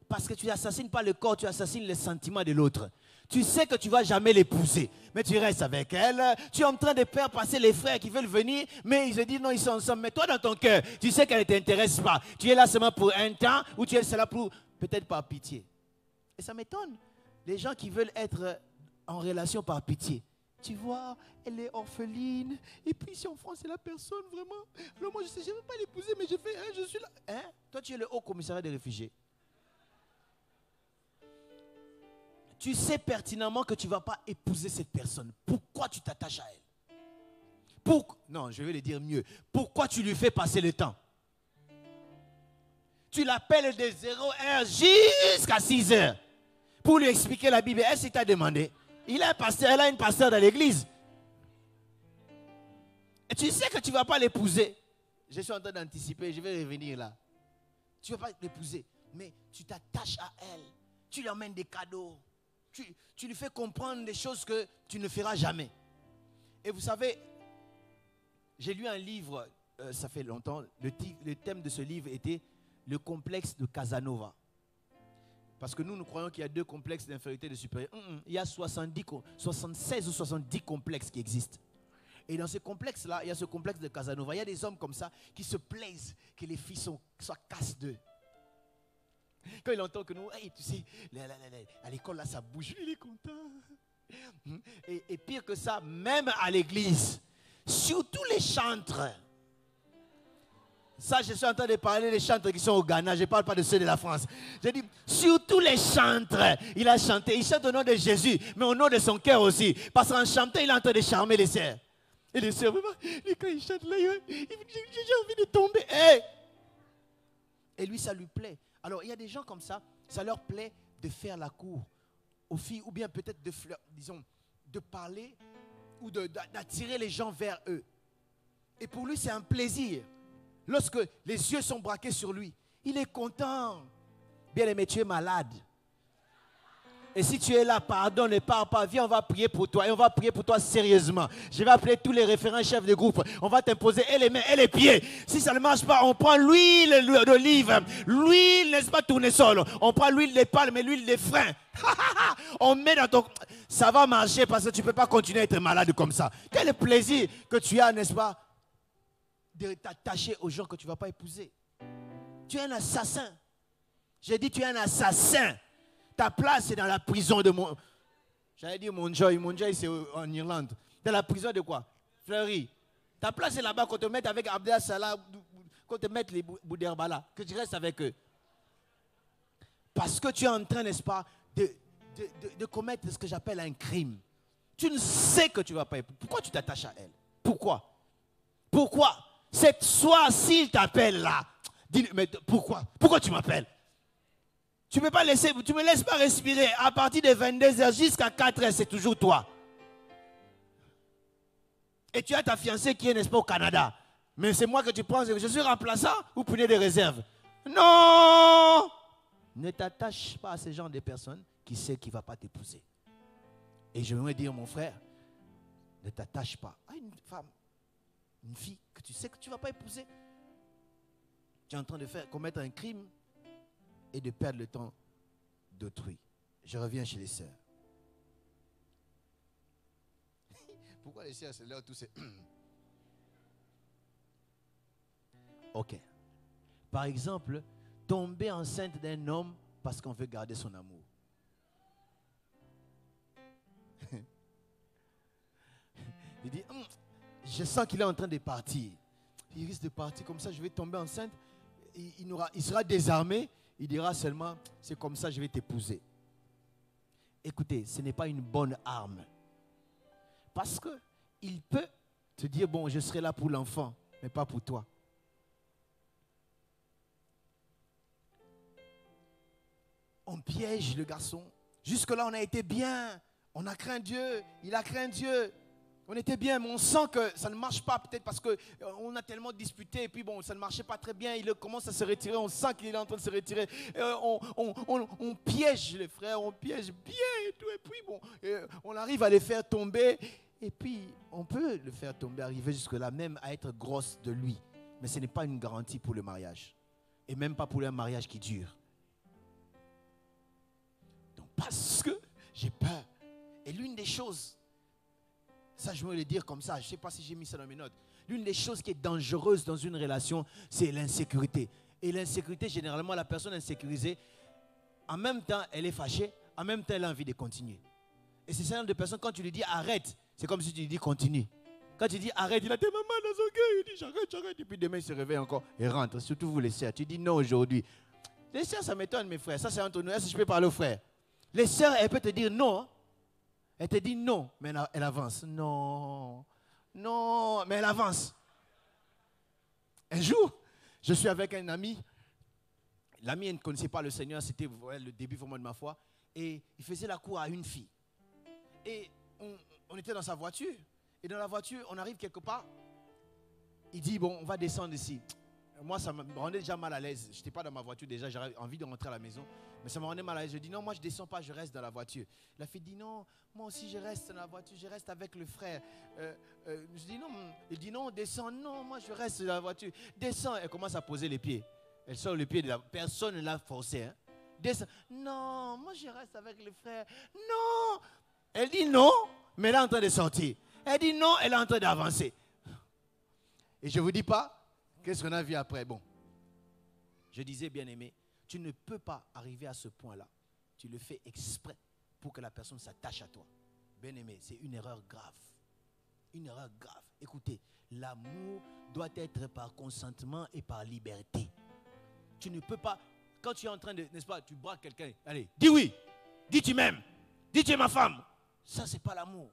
Parce que tu n'assassines pas le corps, tu assassines les sentiments de l'autre. Tu sais que tu ne vas jamais l'épouser, mais tu restes avec elle. Tu es en train de faire passer les frères qui veulent venir, mais ils se disent non, ils sont ensemble. Mais toi, dans ton cœur, tu sais qu'elle ne t'intéresse pas. Tu es là seulement pour un temps ou tu es là pour peut-être par pitié. Et ça m'étonne. Les gens qui veulent être en relation par pitié. Tu vois, elle est orpheline. Et puis ici en France, c'est la personne vraiment. Alors moi, je ne veux pas l'épouser, mais je suis là. Toi, tu es le haut commissariat des réfugiés. tu sais pertinemment que tu ne vas pas épouser cette personne. Pourquoi tu t'attaches à elle? Non, je vais le dire mieux. Pourquoi tu lui fais passer le temps? Tu l'appelles de 0h jusqu'à 6h pour lui expliquer la Bible. Est-ce qu'il t'a demandé? Il a un pasteur, elle a une pasteur dans l'église. Et tu sais que tu ne vas pas l'épouser. Je suis en train d'anticiper, je vais revenir là. Tu ne vas pas l'épouser, mais tu t'attaches à elle. Tu lui emmènes des cadeaux. Tu lui fais comprendre des choses que tu ne feras jamais. Et vous savez, j'ai lu un livre, ça fait longtemps, le thème de ce livre était le complexe de Casanova. Parce que nous croyons qu'il y a 2 complexes d'infériorité et de supériorité. Il y a 76 ou 70 complexes qui existent. Et dans ce complexe-là, il y a ce complexe de Casanova. Il y a des hommes comme ça qui se plaisent que les filles soient casse d'eux. Quand il entend que nous, hey, tu sais, à l'école là, ça bouge, il est content. Et pire que ça, même à l'église, surtout les chantres. Ça, je suis en train de parler des chantres qui sont au Ghana, je ne parle pas de ceux de la France. Je dis, surtout les chantres, il a chanté, il chante au nom de Jésus, mais au nom de son cœur aussi. Parce qu'en chantant, il est en train de charmer les sœurs. Et les sœurs, vraiment, quand il chante là, j'ai envie de tomber. Hey! Et lui, ça lui plaît. Alors, il y a des gens comme ça, ça leur plaît de faire la cour aux filles, ou bien peut-être de parler ou d'attirer les gens vers eux. Et pour lui, c'est un plaisir. Lorsque les yeux sont braqués sur lui, il est content. Bien aimé, tu es malade. Et si tu es là, pardon, ne pars pas, viens, on va prier pour toi. Et on va prier pour toi sérieusement. Je vais appeler tous les référents chefs de groupe. On va t'imposer et les mains et les pieds. Si ça ne marche pas, on prend l'huile d'olive. L'huile, n'est-ce pas, tournesol. On prend l'huile de palme et l'huile de frein. On met dans ton... Ça va marcher parce que tu ne peux pas continuer à être malade comme ça. Quel plaisir que tu as, n'est-ce pas, de t'attacher aux gens que tu ne vas pas épouser. Tu es un assassin. J'ai dit tu es un assassin. Ta place c'est dans la prison de mon... J'allais dire mon joy. Mon joy c'est en Irlande. Dans la prison de quoi? Fleury. Ta place c'est là-bas qu'on te mette avec Abdel Salah, qu'on te mette les Bouderbala, que tu restes avec eux. Parce que tu es en train, n'est-ce pas, de commettre ce que j'appelle un crime. Tu ne sais que tu ne vas pas épouser. Pourquoi tu t'attaches à elle? Pourquoi? Pourquoi? Cette soir, s'il t'appelle là, dis-lui, mais pourquoi? Pourquoi tu m'appelles? Tu ne me laisses pas respirer. À partir de 22h jusqu'à 4h, c'est toujours toi. Et tu as ta fiancée qui est, n'est-ce pas, au Canada. Mais c'est moi que tu penses que je suis remplaçant ou prenez des réserves. Non! Ne t'attache pas à ce genre de personnes qui sait qu'il ne va pas t'épouser. Et je voudrais dire, mon frère, ne t'attache pas à une femme, une fille que tu sais que tu ne vas pas épouser. Tu es en train de commettre un crime et de perdre le temps d'autrui. Je reviens chez les sœurs. Pourquoi les sœurs, c'est là tout c'est... Ok. Par exemple, tomber enceinte d'un homme parce qu'on veut garder son amour. Il dit, je sens qu'il est en train de partir. Il risque de partir comme ça, je vais tomber enceinte. Il sera désarmé. Il dira seulement, c'est comme ça, je vais t'épouser. Écoutez, ce n'est pas une bonne arme. Parce qu'il peut te dire, bon, je serai là pour l'enfant, mais pas pour toi. On piège le garçon. Jusque-là, on a été bien. On a craint Dieu. Il a craint Dieu. On était bien, mais on sent que ça ne marche pas, peut-être parce qu'on a tellement disputé, et puis bon, ça ne marchait pas très bien, il commence à se retirer, on sent qu'il est en train de se retirer. On piège les frères, on piège bien et tout, et puis bon, on arrive à les faire tomber, et puis on peut le faire tomber, arriver jusque-là, même à être grosse de lui. Mais ce n'est pas une garantie pour le mariage, et même pas pour un mariage qui dure. Donc parce que j'ai peur, et l'une des choses, ça, je veux le dire comme ça. Je ne sais pas si j'ai mis ça dans mes notes. L'une des choses qui est dangereuse dans une relation, c'est l'insécurité. Et l'insécurité, généralement, la personne insécurisée, en même temps, elle est fâchée, en même temps, elle a envie de continuer. Et c'est ce genre de personne, quand tu lui dis arrête, c'est comme si tu lui dis continue. Quand tu dis arrête, il a tes mamans dans son cœur, il dit j'arrête. Et puis demain, il se réveille encore et rentre. Surtout vous les sœurs. Tu dis non aujourd'hui. Les sœurs, ça m'étonne, mes frères. Ça, c'est entre nous. Est-ce que je peux parler aux frères? Les sœurs, elles peuvent te dire non. Elle te dit non, mais elle avance. Non, non, mais elle avance. Un jour, je suis avec un ami. L'ami, elle ne connaissait pas le Seigneur, c'était le début vraiment de ma foi. Et il faisait la cour à une fille. Et on était dans sa voiture. Et dans la voiture, on arrive quelque part. Il dit, bon, on va descendre ici. Moi, ça me rendait déjà mal à l'aise. Je n'étais pas dans ma voiture déjà, j'avais envie de rentrer à la maison. Mais ça me rendait mal à l'aise. Je dis, non, moi, je ne descends pas, je reste dans la voiture. La fille dit, non, moi aussi, je reste dans la voiture, je reste avec le frère. Je dis, non. Il dit, non, descends. Non, moi, je reste dans la voiture. Descends. Elle commence à poser les pieds. Elle sort les pieds de la personne ne l'a forcé. Hein. Descends. Non, moi, je reste avec le frère. Non. Elle dit non, mais elle est en train de sortir. Elle dit non, elle est en train d'avancer. Et je ne vous dis pas, qu'est-ce qu'on a vu après? Bon, je disais, bien-aimé, tu ne peux pas arriver à ce point-là. Tu le fais exprès pour que la personne s'attache à toi. Bien-aimé, c'est une erreur grave. Une erreur grave. Écoutez, l'amour doit être par consentement et par liberté. Tu ne peux pas, quand tu es en train de, n'est-ce pas, tu braques quelqu'un, allez, dis oui, dis tu m'aimes, dis tu es ma femme. Ça, ce n'est pas l'amour.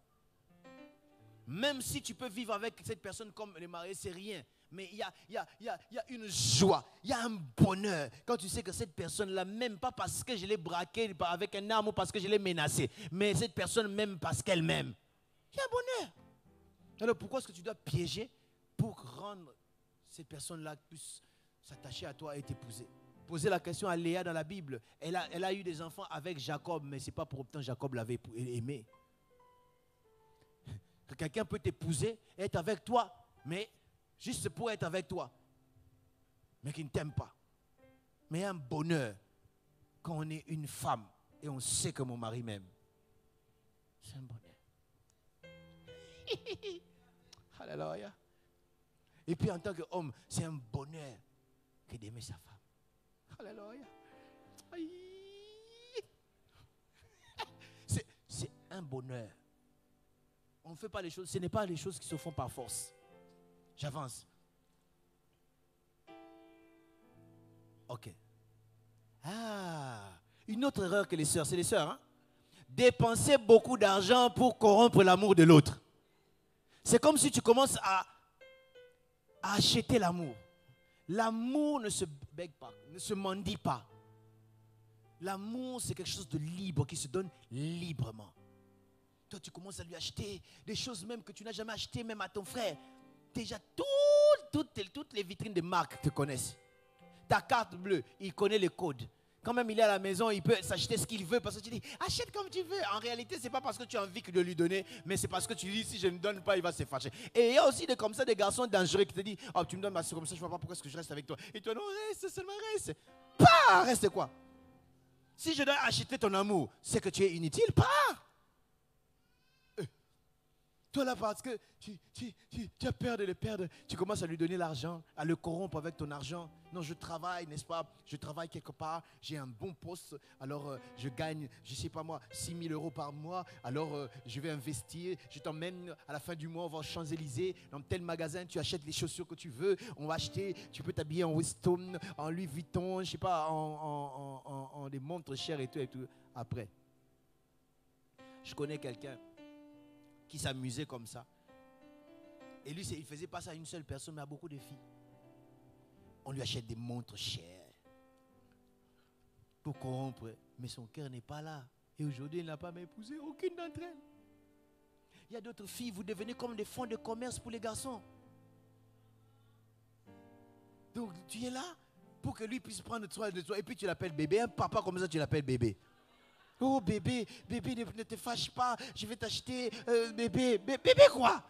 Même si tu peux vivre avec cette personne comme les mariés, c'est rien. Mais il y a une joie, il y a un bonheur. Quand tu sais que cette personne-là m'aime pas parce que je l'ai braqué avec un arme ou parce que je l'ai menacé. Mais cette personne m'aime parce qu'elle m'aime. Il y a un bonheur. Alors pourquoi est-ce que tu dois piéger pour rendre cette personne-là plus s'attacher à toi et t'épouser? Posez la question à Léa dans la Bible. Elle a eu des enfants avec Jacob, mais ce n'est pas pour autant que Jacob l'avait aimé. Que quelqu'un peut t'épouser, être avec toi, mais juste pour être avec toi, mais qui ne t'aime pas. Mais il y a un bonheur quand on est une femme et on sait que mon mari m'aime. C'est un bonheur. Alléluia. Et puis en tant qu'homme, c'est un bonheur que d'aimer sa femme. Alléluia. C'est un bonheur. On ne fait pas les choses, ce n'est pas les choses qui se font par force. J'avance. Ok. Ah, une autre erreur que les sœurs, c'est les sœurs, hein? Dépenser beaucoup d'argent pour corrompre l'amour de l'autre. C'est comme si tu commences à acheter l'amour. L'amour ne se bègue pas, ne se mendie pas. L'amour, c'est quelque chose de libre, qui se donne librement. Toi, tu commences à lui acheter des choses même que tu n'as jamais achetées, même à ton frère. Déjà, toutes les vitrines de marque te connaissent. Ta carte bleue, il connaît les codes. Quand même il est à la maison, il peut s'acheter ce qu'il veut parce que tu dis, achète comme tu veux. En réalité, ce n'est pas parce que tu as envie de lui donner, mais c'est parce que tu dis, si je ne donne pas, il va se fâcher. Et il y a aussi comme ça des garçons dangereux qui te disent, oh, tu me donnes ma soeur comme ça, je ne vois pas pourquoi est-ce que je reste avec toi. Et toi, non, reste, seulement reste. Pas, reste quoi? Si je dois acheter ton amour, c'est que tu es inutile, pas. Toi là, parce que tu as peur de le perdre, tu commences à lui donner l'argent, à le corrompre avec ton argent. Non, je travaille, n'est-ce pas? Je travaille quelque part, j'ai un bon poste, alors je gagne, je ne sais pas moi, 6 000 € par mois, alors je vais investir, je t'emmène à la fin du mois, on va aux Champs-Élysées, dans tel magasin, tu achètes les chaussures que tu veux, on va acheter, tu peux t'habiller en Weston, en Louis Vuitton, je ne sais pas, en des montres chères et tout et tout. Après, je connais quelqu'un qui s'amusait comme ça. Et lui, il ne faisait pas ça à une seule personne, mais à beaucoup de filles. On lui achète des montres chères pour corrompre, mais son cœur n'est pas là. Et aujourd'hui, il n'a pas épousé aucune d'entre elles. Il y a d'autres filles, vous devenez comme des fonds de commerce pour les garçons. Donc, tu es là pour que lui puisse prendre soin de toi. Et puis, tu l'appelles bébé. Un papa comme ça, tu l'appelles bébé. Oh bébé, bébé, ne te fâche pas, je vais t'acheter, bébé, bébé quoi?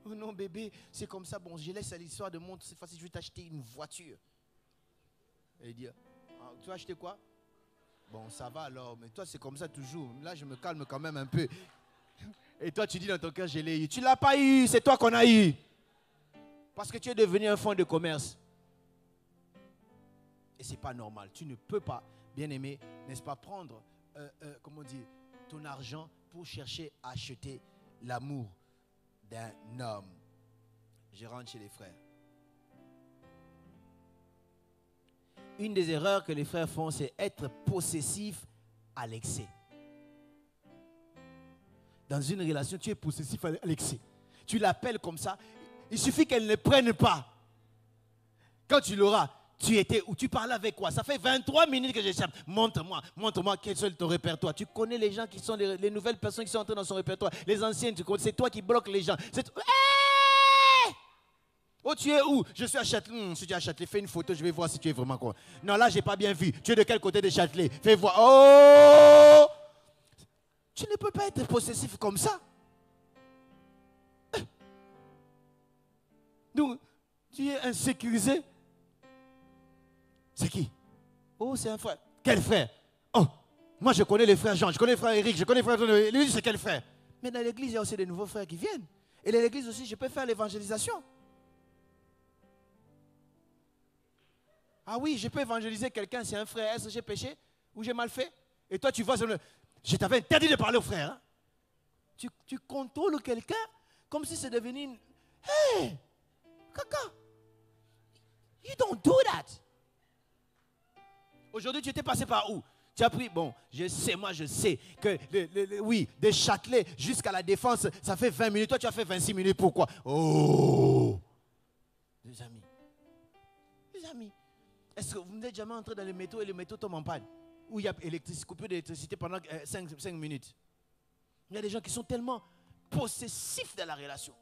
Oh non bébé, c'est comme ça, bon je laisse l'histoire de montre, cette fois-ci je vais t'acheter une voiture. Et il dit, ah, tu vas acheter quoi? Bon ça va alors, mais toi c'est comme ça toujours, là je me calme quand même un peu. Et toi tu dis dans ton cœur je l'ai eu, tu ne l'as pas eu, c'est toi qu'on a eu. Parce que tu es devenu un fonds de commerce. Et ce n'est pas normal. Tu ne peux pas, bien-aimé, n'est-ce pas, prendre, comment dire, ton argent pour chercher à acheter l'amour d'un homme. Je rentre chez les frères. Une des erreurs que les frères font, c'est être possessif à l'excès. Dans une relation, tu es possessif à l'excès. Tu l'appelles comme ça. Il suffit qu'elle ne prenne pas. Quand tu l'auras, tu étais où? Tu parlais avec quoi? Ça fait 23 minutes que j'échappe. Montre-moi quel est ton répertoire. Tu connais les gens qui sont les nouvelles personnes qui sont entrées dans son répertoire. Les anciennes, tu connais. C'est toi qui bloques les gens. Hey! Oh, tu es où? Je suis à Châtelet. Si tu es à Châtelet, fais une photo, je vais voir si tu es vraiment quoi. Non, là, je n'ai pas bien vu. Tu es de quel côté de Châtelet? Fais voir. Oh! Tu ne peux pas être possessif comme ça. Donc, tu es insécurisé. C'est qui? Oh, c'est un frère. Quel frère? Oh, moi je connais les frères Jean, je connais les frères Eric, je connais les frères... Lui, c'est quel frère? Mais dans l'église, il y a aussi des nouveaux frères qui viennent. Et dans l'église aussi, je peux faire l'évangélisation. Ah oui, je peux évangéliser quelqu'un, c'est un frère. Est-ce que j'ai péché ou j'ai mal fait? Et toi, tu vois, je t'avais interdit de parler aux frères. Hein? Tu contrôles quelqu'un comme si c'est devenu une... Hey, caca, you don't do that. Aujourd'hui, tu étais passé par où? Tu as pris, bon, je sais que, oui, de Châtelet jusqu'à la Défense, ça fait 20 minutes. Toi, tu as fait 26 minutes. Pourquoi? Oh! Les amis, est-ce que vous n'êtes jamais entré dans le métro et le métro tombe en panne? Où il y a coupure d'électricité pendant 5 minutes. Il y a des gens qui sont tellement possessifs dans la relation.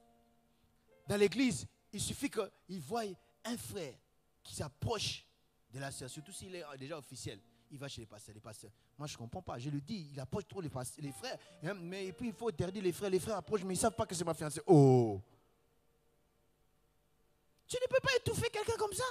Dans l'église, il suffit qu'ils voient un frère qui s'approche de la sœur, surtout s'il est déjà officiel. Il va chez les pasteurs. Moi, je ne comprends pas. Je le dis, il approche trop les frères. Hein, mais puis, il faut interdire les frères. Les frères approchent, mais ils ne savent pas que c'est ma fiancée. Oh! Tu ne peux pas étouffer quelqu'un comme ça.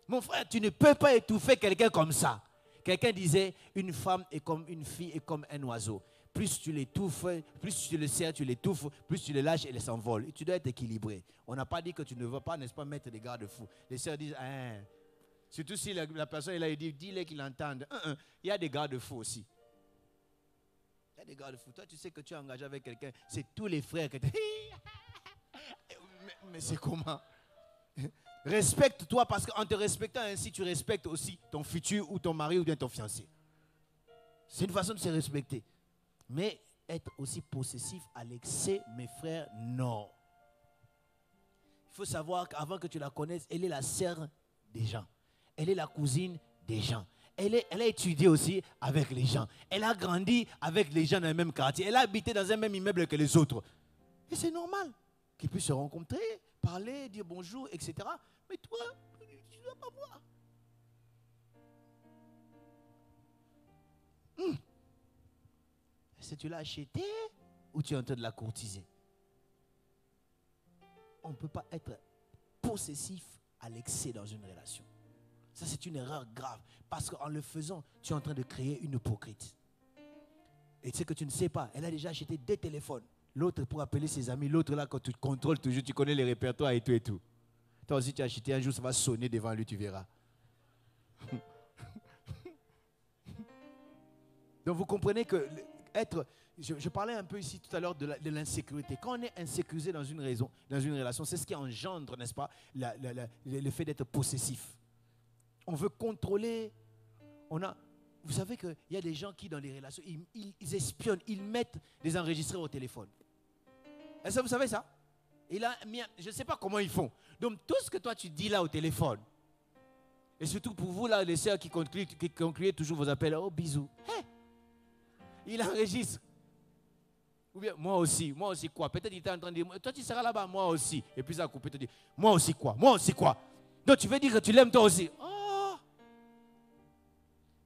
Mon frère, tu ne peux pas étouffer quelqu'un comme ça. Quelqu'un disait, une femme est comme une fille, est comme un oiseau. Plus tu l'étouffes, plus tu le serres, tu l'étouffes, plus tu le lâches, elle s'envole. Et tu dois être équilibré. On n'a pas dit que tu ne veux pas, n'est-ce pas, mettre des garde-fous. Les sœurs disent, hein. Surtout si la personne est là, il dit, dis-le qu'il entende. Il y a des garde-fous aussi. Il y a des garde-fous. Toi, tu sais que tu es engagé avec quelqu'un, c'est tous les frères que tu... mais c'est comment? Respecte-toi parce qu'en te respectant ainsi, tu respectes aussi ton futur ou ton mari ou bien ton fiancé. C'est une façon de se respecter. Mais être aussi possessif à l'excès, mes frères, non. Il faut savoir qu'avant que tu la connaisses, elle est la sœur des gens. Elle est la cousine des gens. Elle a étudié aussi avec les gens. Elle a grandi avec les gens dans le même quartier. Elle a habité dans un même immeuble que les autres. Et c'est normal qu'ils puissent se rencontrer, parler, dire bonjour, etc. Mais toi, tu ne dois pas voir. Est-ce que tu l'as acheté ou tu es en train de la courtiser? On ne peut pas être possessif à l'excès dans une relation. Ça, c'est une erreur grave. Parce qu'en le faisant, tu es en train de créer une hypocrite. Et tu sais que tu ne sais pas, elle a déjà acheté 2 téléphones. L'autre pour appeler ses amis, l'autre là, quand tu contrôles toujours, tu connais les répertoires et tout et tout. Toi aussi, tu as acheté, un jour, ça va sonner devant lui, tu verras. Donc, vous comprenez que je parlais un peu ici tout à l'heure de l'insécurité. Quand on est insécurisé dans une relation, c'est ce qui engendre, n'est-ce pas, le fait d'être possessif. On veut contrôler. Vous savez qu'il y a des gens qui, dans les relations, ils espionnent, ils mettent des enregistreurs au téléphone. Est-ce que vous savez ça? Je ne sais pas comment ils font. Donc, tout ce que toi, tu dis là au téléphone, et surtout pour vous, là, les sœurs qui concluez toujours vos appels, oh, bisous. Hey, il enregistre. Ou bien, moi aussi quoi? Peut-être il était en train de dire, toi, tu seras là-bas, moi aussi. Et puis ça a coupé, te dit, moi aussi quoi? Donc, tu veux dire que tu l'aimes toi aussi? Oh!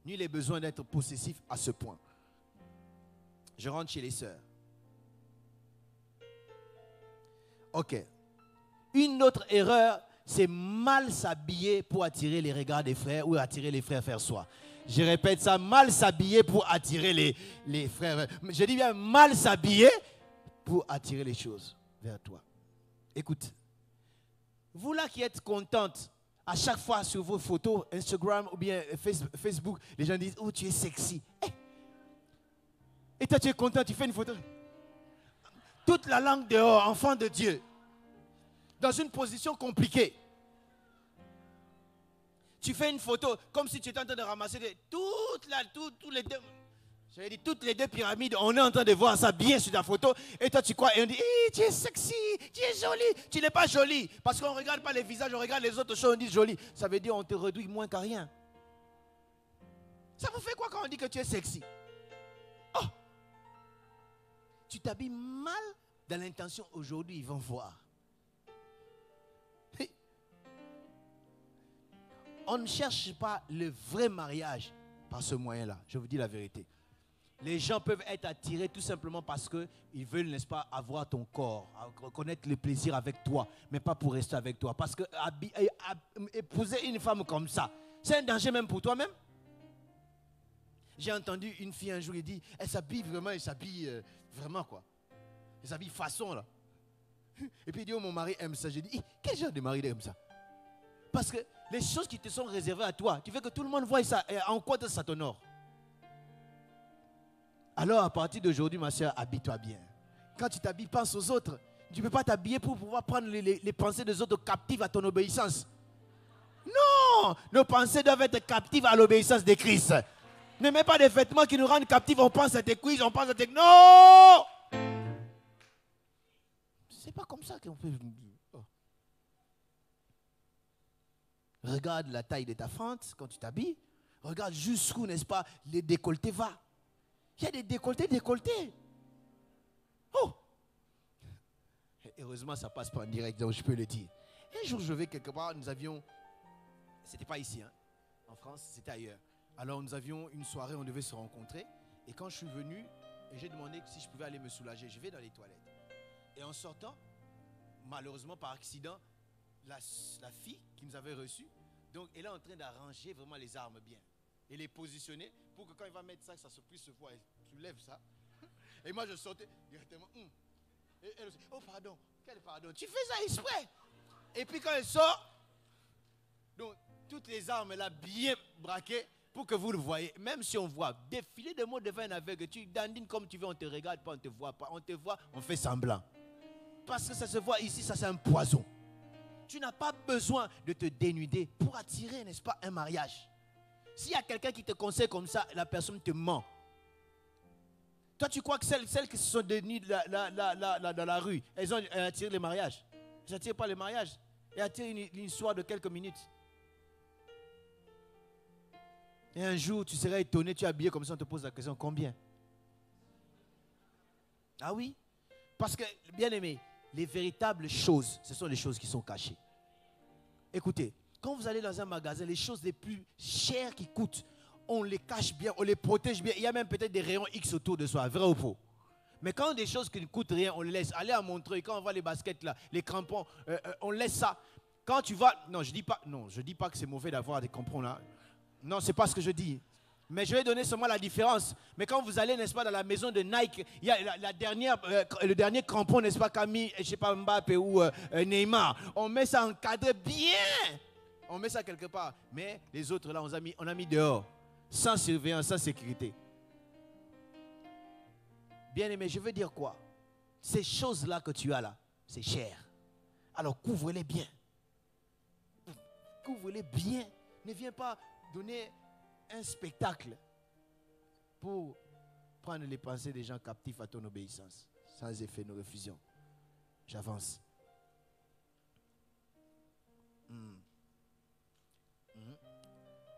Nul n'est besoin d'être possessif à ce point. Je rentre chez les sœurs. Ok. Une autre erreur, c'est mal s'habiller pour attirer les regards des frères ou attirer les frères vers soi. Je répète ça, mal s'habiller pour attirer les frères. Je dis bien mal s'habiller pour attirer les choses vers toi. Écoute, vous là qui êtes contente, à chaque fois sur vos photos, Instagram ou bien Facebook, les gens disent, oh tu es sexy. Hey. Et toi tu es content, tu fais une photo. Toute la langue dehors, enfant de Dieu. Dans une position compliquée. Tu fais une photo comme si tu étais en train de ramasser toutes les deux pyramides. On est en train de voir ça bien sur ta photo. Et toi, tu crois, et on dit, tu es sexy, tu es jolie. Tu n'es pas jolie. Parce qu'on ne regarde pas les visages, on regarde les autres choses, on dit jolie. Ça veut dire on te réduit moins qu'à rien. Ça vous fait quoi quand on dit que tu es sexy? Oh! Tu t'habilles mal dans l'intention, aujourd'hui, ils vont voir. On ne cherche pas le vrai mariage par ce moyen-là. Je vous dis la vérité. Les gens peuvent être attirés tout simplement parce qu'ils veulent, n'est-ce pas, avoir ton corps, connaître le plaisir avec toi, mais pas pour rester avec toi. Parce que épouser une femme comme ça, c'est un danger même pour toi-même. J'ai entendu une fille un jour, elle dit, elle s'habille vraiment quoi. Elle s'habille façon là. Et puis il dit, oh mon mari aime ça. J'ai dit, quel genre de mari aime ça? Parce que les choses qui te sont réservées à toi, tu veux que tout le monde voie ça. Et en quoi ça t'honore? Alors à partir d'aujourd'hui, ma soeur, habille-toi bien. Quand tu t'habilles, pense aux autres. Tu ne peux pas t'habiller pour pouvoir prendre les pensées des autres captives à ton obéissance. Non! Nos pensées doivent être captives à l'obéissance de Christ. Ne mets pas des vêtements qui nous rendent captifs. On pense à tes quiz, on pense à tes... Non! C'est pas comme ça qu'on peut... Oh. Regarde la taille de ta fente quand tu t'habilles. Regarde jusqu'où, n'est-ce pas, les décolletés vont. Il y a des décolletés. Oh! Heureusement, ça passe pas en direct, donc je peux le dire. Un jour, je vais quelque part, nous avions... C'était pas ici, hein. En France, c'était ailleurs. Alors, nous avions une soirée, on devait se rencontrer. Et quand je suis venu, j'ai demandé si je pouvais aller me soulager. Je vais dans les toilettes. Et en sortant, malheureusement, par accident, la fille qui nous avait reçus, donc elle est en train d'arranger vraiment les armes bien. Et les positionner pour que quand il va mettre ça, ça se puisse se voir. Elle soulève ça. Et moi, je sortais directement. Et elle dit, oh pardon, quel pardon? Tu fais ça exprès. Et puis quand elle sort, donc toutes les armes là bien braquées pour que vous le voyez. Même si on voit défiler de mots devant un aveugle, tu dandines comme tu veux, on ne te regarde pas, on ne te voit pas. On te voit, on fait semblant. Parce que ça se voit ici, ça c'est un poison. Tu n'as pas besoin de te dénuder pour attirer, n'est-ce pas, un mariage. S'il y a quelqu'un qui te conseille comme ça, la personne te ment. Toi, tu crois que celles qui se sont dénues dans la rue, elles attirent les mariages? Elles n'attirent pas les mariages. Elles attirent une histoire de quelques minutes. Et un jour, tu serais étonné, tu es habillé comme ça, on te pose la question, combien? Ah oui? Parce que, bien aimé, les véritables choses, ce sont les choses qui sont cachées. Écoutez, quand vous allez dans un magasin, les choses les plus chères qui coûtent, on les cache bien, on les protège bien. Il y a même peut-être des rayons X autour de soi, vrai ou faux? Mais quand des choses qui ne coûtent rien, on les laisse. Allez à Montreuil, quand on voit les baskets là, les crampons, on laisse ça. Quand tu vas, non, je dis pas que c'est mauvais d'avoir des crampons là. Non, c'est pas ce que je dis. Mais je vais donner seulement la différence. Mais quand vous allez, n'est-ce pas, dans la maison de Nike, il y a le dernier crampon, n'est-ce pas, Camille, je sais pas, Mbappé ou Neymar. On met ça encadré bien. On met ça quelque part. Mais les autres là, on a mis dehors. Sans surveillance, sans sécurité. Bien aimé, je veux dire quoi? Ces choses-là que tu as là, c'est cher. Alors couvre-les bien. Couvre-les bien. Ne viens pas donner un spectacle pour prendre les pensées des gens captifs à ton obéissance. Sans effet, nos refusions. J'avance.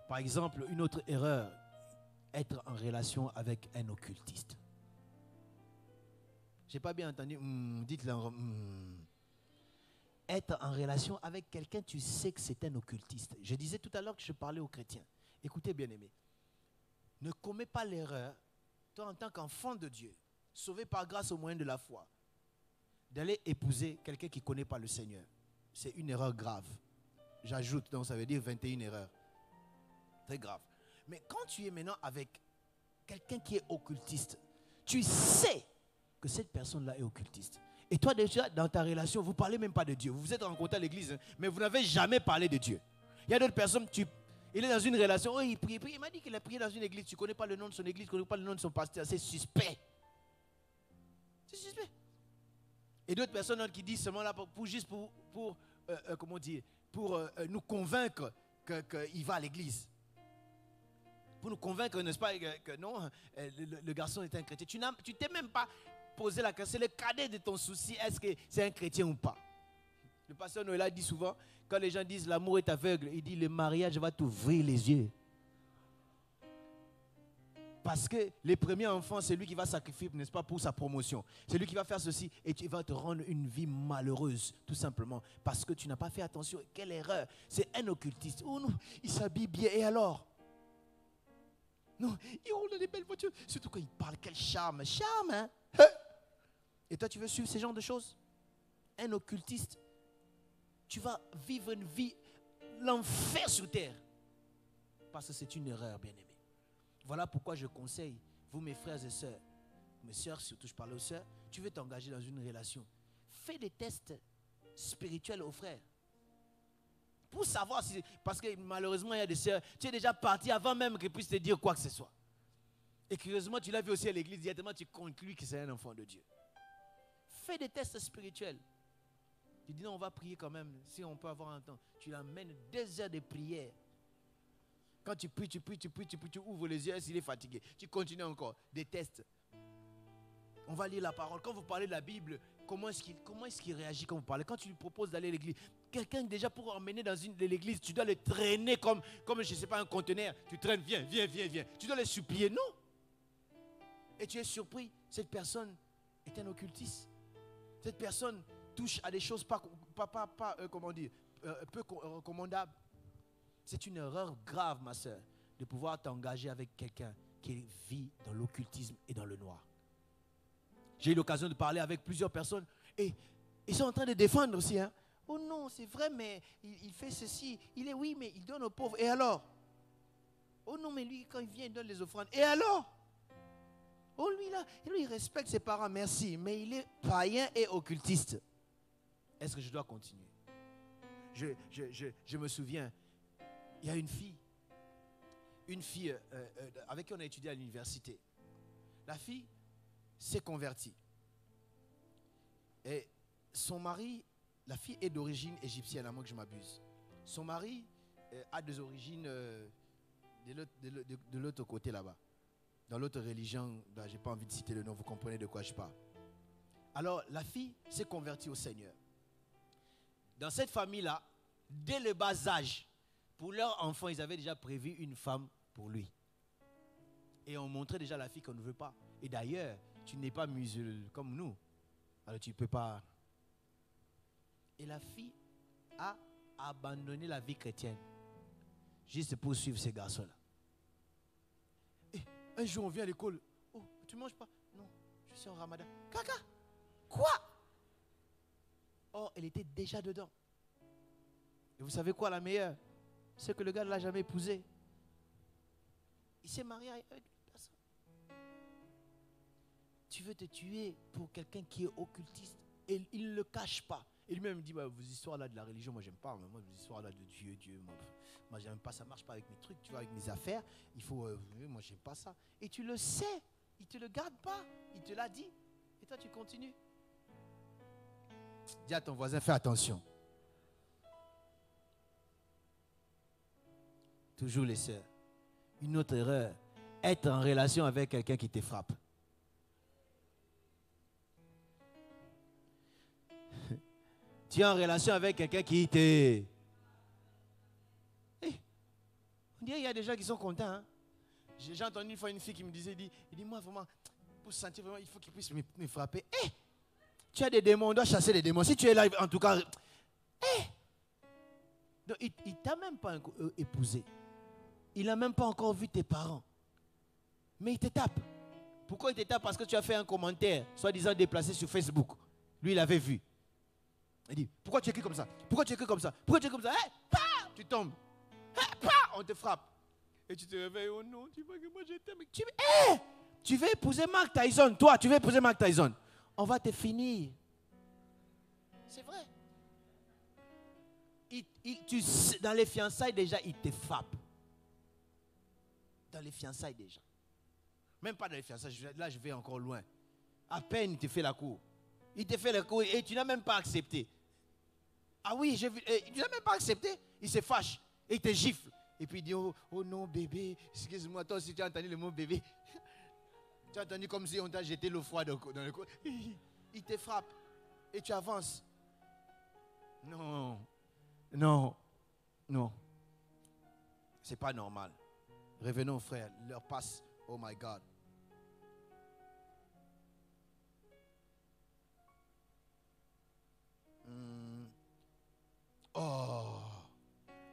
Par exemple, une autre erreur, être en relation avec un occultiste. Je n'ai pas bien entendu. Dites-le. Être en relation avec quelqu'un, tu sais que c'est un occultiste. Je disais tout à l'heure que je parlais aux chrétiens. Écoutez, bien-aimés, ne commets pas l'erreur, toi en tant qu'enfant de Dieu, sauvé par grâce au moyen de la foi, d'aller épouser quelqu'un qui ne connaît pas le Seigneur. C'est une erreur grave. J'ajoute, donc ça veut dire 21 erreurs. Très grave. Mais quand tu es maintenant avec quelqu'un qui est occultiste, tu sais que cette personne-là est occultiste. Et toi déjà, dans ta relation, vous ne parlez même pas de Dieu. Vous vous êtes rencontrés à l'église, hein, mais vous n'avez jamais parlé de Dieu. Il y a d'autres personnes, il est dans une relation, oh, il prie. Il m'a dit qu'il a prié dans une église. Tu ne connais pas le nom de son église, tu ne connais pas le nom de son pasteur. C'est suspect. C'est suspect. Et d'autres personnes qui disent seulement là pour nous convaincre qu'il va à l'église. Pour nous convaincre, n'est-ce pas, que non, le garçon est un chrétien. Tu t'es même pas posé la question. C'est le cadet de ton souci, est-ce que c'est un chrétien ou pas? Le pasteur Noëlla dit souvent, quand les gens disent l'amour est aveugle, il dit le mariage va t'ouvrir les yeux. Parce que les premiers enfants, c'est lui qui va sacrifier, n'est-ce pas, pour sa promotion. C'est lui qui va faire ceci et tu vas te rendre une vie malheureuse, tout simplement. Parce que tu n'as pas fait attention. Quelle erreur. C'est un occultiste. Oh non, il s'habille bien. Et alors? Non, il roule dans des belles voitures. Surtout quand il parle, quel charme. Charme, hein? Et toi, tu veux suivre ce genre de choses? Un occultiste. Tu vas vivre une vie, l'enfer sur terre. Parce que c'est une erreur, bien-aimé. Voilà pourquoi je conseille, vous mes frères et sœurs, mes sœurs surtout, je parle aux sœurs, tu veux t'engager dans une relation, fais des tests spirituels aux frères. Pour savoir si, parce que malheureusement il y a des sœurs, tu es déjà parti avant même qu'ils puissent te dire quoi que ce soit. Et curieusement, tu l'as vu aussi à l'église, directement tu conclus que c'est un enfant de Dieu. Fais des tests spirituels. Tu dis non, on va prier quand même, si on peut avoir un temps. Tu l'emmènes 2 heures de prière. Quand tu pries, tu ouvres les yeux, s'il est fatigué. Tu continues encore, des tests. On va lire la parole. Quand vous parlez de la Bible, comment est-ce qu'il réagit quand vous parlez? Quand tu lui proposes d'aller à l'église, quelqu'un déjà pour emmener dans l'église, tu dois le traîner comme je ne sais pas, un conteneur. Tu traînes, viens. Tu dois le supplier, non? Et tu es surpris, cette personne est un occultiste. Cette personne touche à des choses peu recommandables. C'est une erreur grave, ma soeur, de pouvoir t'engager avec quelqu'un qui vit dans l'occultisme et dans le noir. J'ai eu l'occasion de parler avec plusieurs personnes et ils sont en train de défendre aussi. Hein. Oh non, c'est vrai, mais il fait ceci. Oui, mais il donne aux pauvres. Et alors? Oh non, mais lui, quand il vient, il donne les offrandes. Et alors? Oh, lui, là, il respecte ses parents, merci. Mais il est païen et occultiste. Est-ce que je dois continuer? Je me souviens. Il y a une fille avec qui on a étudié à l'université. La fille s'est convertie. Et son mari, la fille est d'origine égyptienne, à moins que je m'abuse. Son mari a des origines de l'autre côté là-bas. Dans l'autre religion, je n'ai pas envie de citer le nom, vous comprenez de quoi je parle. Alors, la fille s'est convertie au Seigneur. Dans cette famille-là, dès le bas âge, pour leur enfant, ils avaient déjà prévu une femme pour lui. Et on montrait déjà à la fille qu'on ne veut pas. Et d'ailleurs, tu n'es pas musulman comme nous. Alors tu ne peux pas. Et la fille a abandonné la vie chrétienne. Juste pour suivre ces garçons-là. Et un jour, on vient à l'école. Oh, tu ne manges pas? Non, je suis en ramadan. Caca! Quoi? Oh, elle était déjà dedans. Et vous savez quoi la meilleure? C'est que le gars ne l'a jamais épousé. Il s'est marié avec une personne. Tu veux te tuer pour quelqu'un qui est occultiste et il ne le cache pas. Et lui-même dit, vos histoires là de la religion, moi j'aime pas. Moi, vos histoires là de Dieu, moi j'aime pas, ça marche pas avec mes trucs, tu vois, avec mes affaires. Il faut, moi j'aime pas ça. Et tu le sais, il te le garde pas. Il te l'a dit. Et toi tu continues. Dis à ton voisin, fais attention. Toujours les sœurs. Une autre erreur, être en relation avec quelqu'un qui te frappe. Tu es en relation avec quelqu'un qui te... Hey, on dirait qu'il y a des gens qui sont contents. Hein? J'ai entendu une fois une fille qui me disait, il dit moi vraiment, pour se sentir vraiment, il faut qu'il puisse me frapper. Hey, tu as des démons, on doit chasser les démons. Si tu es là, en tout cas... Hey, donc, il ne t'a même pas épousé. Il n'a même pas encore vu tes parents. Mais il te tape. Pourquoi il te tape? Parce que tu as fait un commentaire, soi-disant déplacé sur Facebook. Lui, il avait vu. Il dit, pourquoi tu écris comme ça? Pourquoi tu écris comme ça? Pourquoi tu écris comme ça? Hey, tu tombes. Hey, on te frappe. Et tu te réveilles, oh non, tu vois que moi je t'aime. Tu veux épouser Mike Tyson, toi, tu veux épouser Mike Tyson. On va te finir. C'est vrai. Dans les fiançailles déjà, il te frappe. Dans les fiançailles déjà. Même pas dans les fiançailles, là je vais encore loin. À peine il te fait la cour. Il te fait la cour et tu n'as même pas accepté. Ah oui, tu n'as même pas accepté. Il se fâche. Et il te gifle. Et puis il dit, oh, oh non, bébé, excuse-moi, toi aussi tu as entendu le mot bébé. Tu as entendu comme si on t'a jeté l'eau froide dans le corps. Il te frappe. Et tu avances. Non, non, non. C'est pas normal. Revenons, frère. Leur passe. Oh my God. Oh.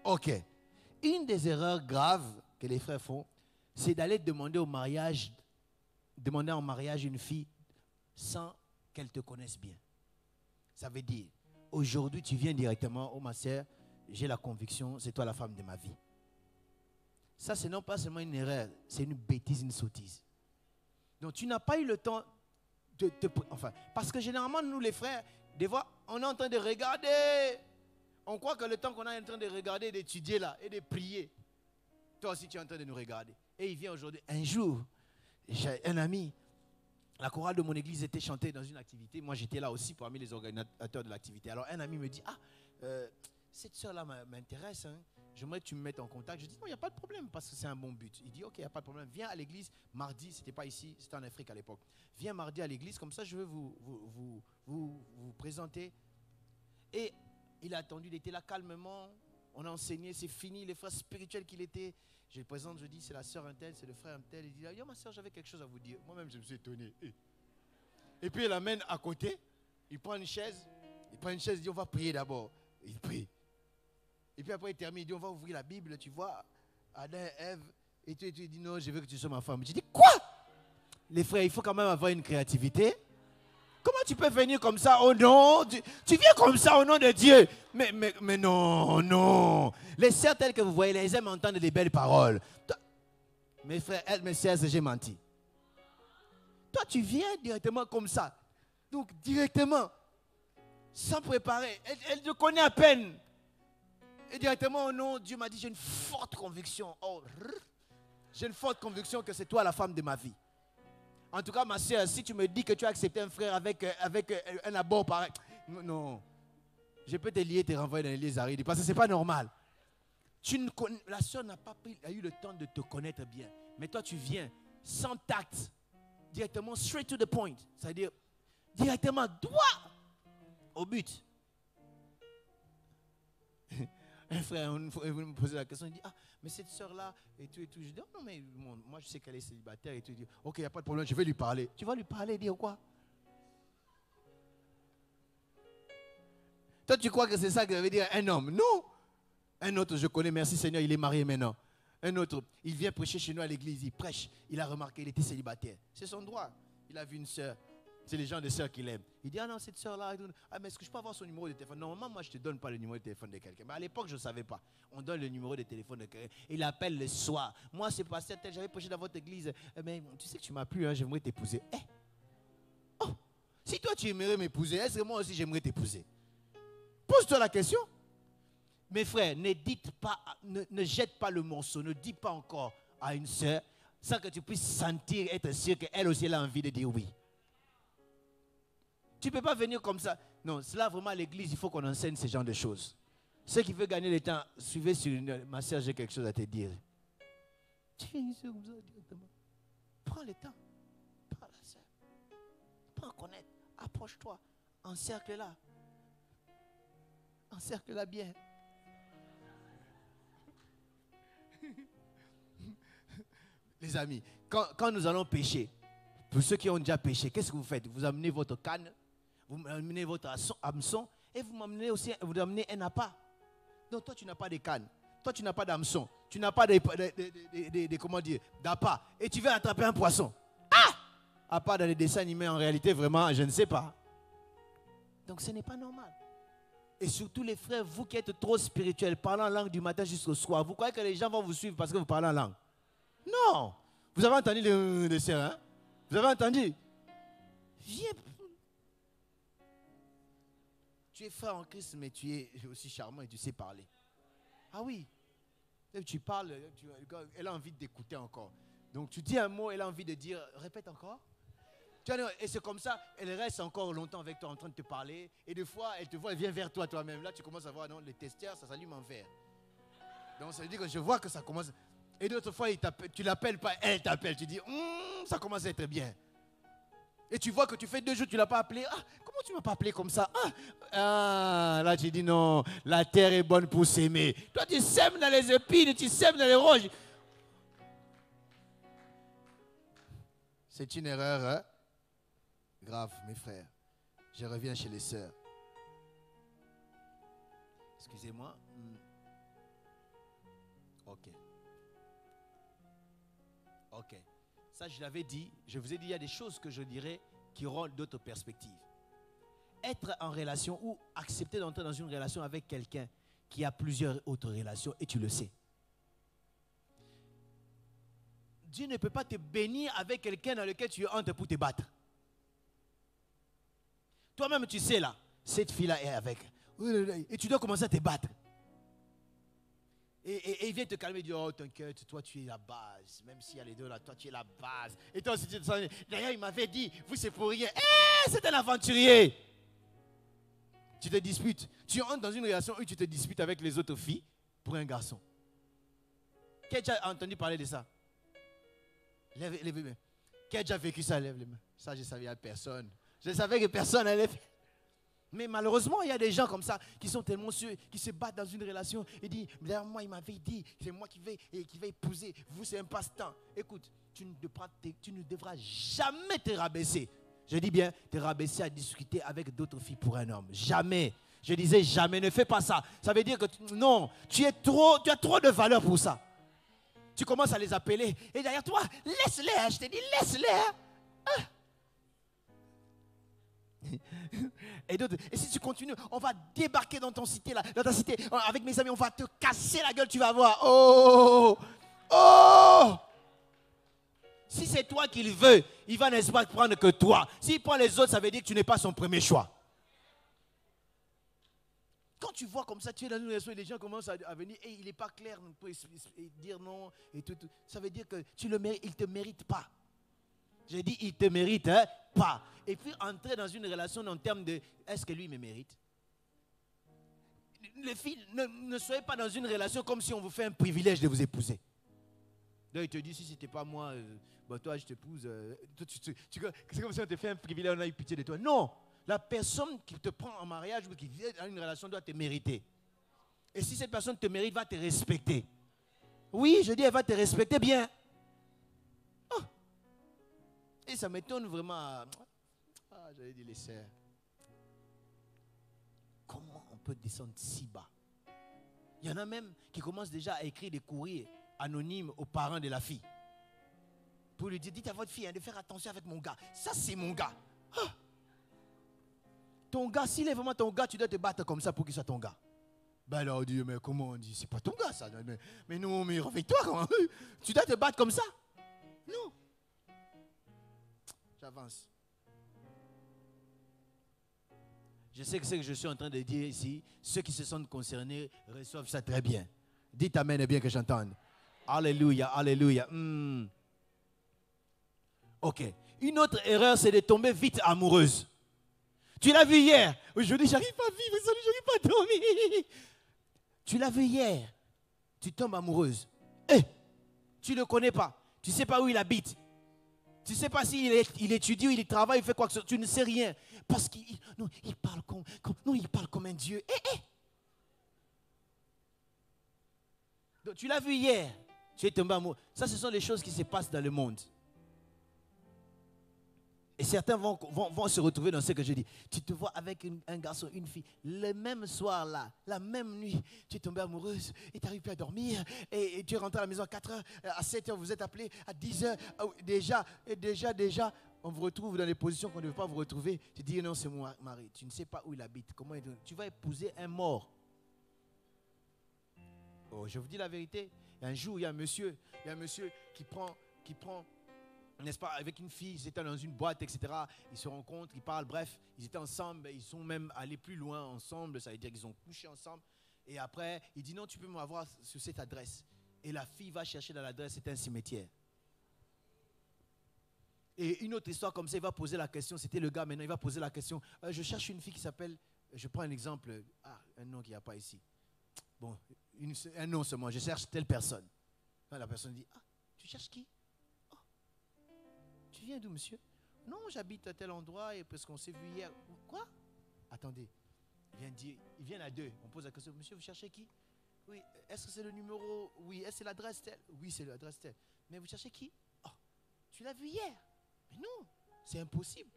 Ok. Une des erreurs graves que les frères font, c'est d'aller demander en mariage une fille sans qu'elle te connaisse bien. Ça veut dire, aujourd'hui tu viens directement, oh ma sœur, j'ai la conviction, c'est toi la femme de ma vie. Ça, c'est non pas seulement une erreur, c'est une bêtise, une sottise. Donc tu n'as pas eu le temps enfin, parce que généralement, nous les frères, des fois, on est en train de regarder. On croit que le temps qu'on est en train de regarder, d'étudier là, et de prier, toi aussi tu es en train de nous regarder. Et il vient aujourd'hui, un jour, j'ai un ami, la chorale de mon église était chantée dans une activité. Moi, j'étais là aussi parmi les organisateurs de l'activité. Alors, un ami me dit, cette soeur-là m'intéresse, hein. J'aimerais que tu me mettes en contact. Je dis, non, il n'y a pas de problème parce que c'est un bon but. Il dit, ok, il n'y a pas de problème. Viens à l'église mardi, c'était pas ici, c'était en Afrique à l'époque. Viens mardi à l'église, comme ça, je veux vous présenter. Et il a attendu, il était là calmement. On a enseigné, c'est fini, les frères spirituels qu'il était. Je le présente, je dis, c'est la sœur Intel, c'est le frère Intel. Il dit, yo, ma sœur, j'avais quelque chose à vous dire. Moi-même, je me suis étonné. Et puis, il l'amène à côté. Il prend une chaise. Il dit, on va prier d'abord. Il prie. Et puis après, il termine, il dit, on va ouvrir la Bible, tu vois, Adam, Ève. Et tu dis, non, je veux que tu sois ma femme. Je dis, quoi? Les frères, il faut quand même avoir une créativité. Comment tu peux venir comme ça au nom? Tu viens comme ça au nom de Dieu. Mais non, non. Les sœurs telles que vous voyez, elles aiment entendre des belles paroles. Mes frères, mes sœurs, j'ai menti. Toi, tu viens directement comme ça. Donc, directement, sans préparer. Elle te connaît à peine. Et directement, au nom, Dieu m'a dit, j'ai une forte conviction. Oh, j'ai une forte conviction que c'est toi la femme de ma vie. En tout cas, ma soeur, si tu me dis que tu as accepté un frère avec un abord pareil, non, je peux te lier, te renvoyer dans l'église aride, parce que ce n'est pas normal. La soeur n'a pas eu le temps de te connaître bien. Mais toi, tu viens sans tact, directement, straight to the point. C'est-à-dire, directement, droit au but. Un frère, vous me posez la question, il dit, mais cette soeur-là, et tout. Je dis, non, mais moi je sais qu'elle est célibataire, et tout. Il dit, ok, il n'y a pas de problème, je vais lui parler. Tu vas lui parler, dire quoi? Toi, tu crois que c'est ça que veut dire un homme? Non. Un autre, je connais, merci Seigneur, il est marié maintenant. Un autre, il vient prêcher chez nous à l'église, il prêche, il a remarqué, il était célibataire. C'est son droit. Il a vu une soeur. C'est les gens de sœurs qu'il aime. Il dit, non, cette sœur-là, mais est-ce que je peux avoir son numéro de téléphone? Normalement, moi, je ne te donne pas le numéro de téléphone de quelqu'un. Mais à l'époque, je ne savais pas. On donne le numéro de téléphone de quelqu'un. Il appelle le soir. Moi, c'est pasteur tel, j'avais prêché dans votre église. Mais tu sais que tu m'as plu, hein, j'aimerais t'épouser. Oh, si toi, tu aimerais m'épouser, est-ce que moi aussi, j'aimerais t'épouser? Pose-toi la question. Mes frères, ne jette pas le morceau. Ne dis pas encore à une sœur sans que tu puisses sentir, être sûr qu'elle aussi elle a envie de dire oui. Tu ne peux pas venir comme ça. Non, cela vraiment à l'église, il faut qu'on enseigne ce genre de choses. Ceux qui veulent gagner le temps, suivez sur ma soeur, j'ai quelque chose à te dire. Tu viens ici comme ça directement. Prends le temps. Prends la soeur. Prends connaître. Approche-toi. Encercle-la. Encercle-la bien. Les amis, quand nous allons pêcher, pour ceux qui ont déjà pêché, qu'est-ce que vous faites? Vous amenez votre canne, vous amenez votre hameçon et vous amenez un appât. Donc toi, tu n'as pas de canne, toi, tu n'as pas d'hameçon, tu n'as pas d'appât et tu veux attraper un poisson. À part dans les dessins animés, en réalité, vraiment, je ne sais pas. Donc ce n'est pas normal. Et surtout les frères, vous qui êtes trop spirituels, parlant en langue du matin jusqu'au soir, vous croyez que les gens vont vous suivre parce que vous parlez en langue? Non. Vous avez entendu le sœur, hein? Vous avez entendu? Viens. Tu es frère en Christ, mais tu es aussi charmant et tu sais parler. Ah oui. Et tu parles, elle a envie d'écouter encore. Donc tu dis un mot, elle a envie de dire, répète encore. Et c'est comme ça, elle reste encore longtemps avec toi en train de te parler. Et des fois, elle te voit, elle vient vers toi toi-même. Là, tu commences à voir, non, le testeur, ça s'allume en vert. Donc ça veut dire que je vois que ça commence. Et d'autres fois, tu l'appelles pas, elle t'appelle. Tu dis, ça commence à être bien. Et tu vois que tu fais 2 jours, tu ne l'as pas appelé. Ah, comment tu ne m'as pas appelé comme ça? Là tu dis non, la terre est bonne pour s'aimer. Toi tu sèmes dans les épines, tu sèmes dans les roches. C'est une erreur grave, mes frères. Je reviens chez les sœurs. Excusez-moi. Ok. Ça, je l'avais dit. Je vous ai dit, il y a des choses que je dirais qui auront d'autres perspectives. Être en relation ou accepter d'entrer dans une relation avec quelqu'un qui a plusieurs autres relations et tu le sais. Dieu ne peut pas te bénir avec quelqu'un dans lequel tu entres pour te battre. Toi-même, tu sais là, cette fille-là est avec. Et tu dois commencer à te battre. Et il vient te calmer et dire, oh t'inquiète, toi tu es la base. Même s'il y a les deux là, toi tu es la base. Et toi aussi tu te sens, d'ailleurs il m'avait dit, vous c'est pour rien. C'est un aventurier. Tu te disputes. Tu entres dans une relation où tu te disputes avec les autres filles pour un garçon. Qui a déjà entendu parler de ça? Lève les mains. Qui a déjà vécu ça? Lève les mains. Ça je savais à personne. Je savais que personne n'allait faire. Mais malheureusement, il y a des gens comme ça qui sont tellement sûrs, qui se battent dans une relation et disent, moi, il m'avait dit, c'est moi qui vais épouser. Vous, c'est un passe-temps. Écoute, tu ne devras jamais te rabaisser. Je dis bien, te rabaisser à discuter avec d'autres filles pour un homme. Jamais. Je disais jamais, ne fais pas ça. Ça veut dire que non, tu as trop de valeur pour ça. Tu commences à les appeler. Et derrière toi, laisse-les, hein, je te dis, laisse-les. Hein. Et si tu continues, on va débarquer dans ton cité là, dans ta cité, avec mes amis, on va te casser la gueule, tu vas voir. Oh, oh. Si c'est toi qu'il veut, il va n'est-ce pas prendre que toi. S'il prend les autres, ça veut dire que tu n'es pas son premier choix. Quand tu vois comme ça, tu es dans une relation et les gens commencent à venir et il n'est pas clair pour dire non et tout, ça veut dire que tu le mérites, il ne te mérite pas. J'ai dit, il te mérite pas. Et puis entrer dans une relation en termes de, est-ce que lui me mérite? Les filles, ne soyez pas dans une relation comme si on vous fait un privilège de vous épouser. Là, il te dit, si ce n'était pas moi, toi je t'épouse. C'est comme si on te fait un privilège, on a eu pitié de toi. Non, la personne qui te prend en mariage ou qui vient dans une relation doit te mériter. Et si cette personne te mérite, va te respecter. Oui, je dis, elle va te respecter bien. Oh. Et ça m'étonne vraiment. J'allais dire les sœurs. Comment on peut descendre si bas? Il y en a même qui commencent déjà à écrire des courriers anonymes aux parents de la fille. Pour lui dire, dites à votre fille de faire attention avec mon gars. Ça, c'est mon gars. Ah. Ton gars, s'il est vraiment ton gars, tu dois te battre comme ça pour qu'il soit ton gars. Ben là, on dit, mais comment on dit? C'est pas ton gars, ça. Mais non, mais réveille-toi. Comment? Tu dois te battre comme ça? Non. J'avance. Je sais que ce que je suis en train de dire ici, ceux qui se sentent concernés reçoivent ça très bien. Dites amen et bien que j'entende. Alléluia, alléluia. Ok. Une autre erreur, c'est de tomber vite amoureuse. Tu l'as vu hier. Aujourd'hui, j'arrive pas à vivre, j'arrive pas à dormir. Tu l'as vu hier. Tu tombes amoureuse. Tu ne le connais pas. Tu ne sais pas où il habite. Tu ne sais pas s'il étudie ou il travaille, il fait quoi que ce soit. Tu ne sais rien. Parce qu'il parle comme un Dieu. Donc, tu l'as vu hier. Tu es tombé amoureux. Ça, ce sont les choses qui se passent dans le monde. Et certains vont se retrouver dans ce que je dis. Tu te vois avec un garçon, une fille, le même soir là, la même nuit, tu es tombée amoureuse et tu n'arrives plus à dormir. Et tu es rentré à la maison à 4h, à 7h, vous êtes appelé à 10h. Déjà, on vous retrouve dans des positions qu'on ne veut pas vous retrouver. Tu dis non, c'est mon mari. Tu ne sais pas où il habite. Comment tu vas épouser un mort. Oh, je vous dis la vérité. Un jour, il y a un monsieur qui prend n'est-ce pas, avec une fille, ils étaient dans une boîte, etc. Ils se rencontrent, ils parlent, bref, ils étaient ensemble, ils sont même allés plus loin ensemble, ça veut dire qu'ils ont couché ensemble. Et après, il dit non, tu peux m'avoir sur cette adresse. Et la fille va chercher dans l'adresse, c'est un cimetière. Et une autre histoire comme ça, il va poser la question, c'était le gars maintenant, il va poser la question, je cherche une fille qui s'appelle, je prends un exemple, un nom qu'il n'y a pas ici. Bon, un nom seulement, je cherche telle personne. Quand la personne dit, ah, tu cherches qui? Oh, tu viens d'où, monsieur? Non, j'habite à tel endroit et parce qu'on s'est vu hier. Quoi? Attendez, il vient à deux. On pose la question, monsieur, vous cherchez qui? Oui, est-ce que c'est le numéro? Oui, est-ce que c'est l'adresse telle? Oui, c'est l'adresse telle. Mais vous cherchez qui? Oh, tu l'as vu hier? Mais non, c'est impossible.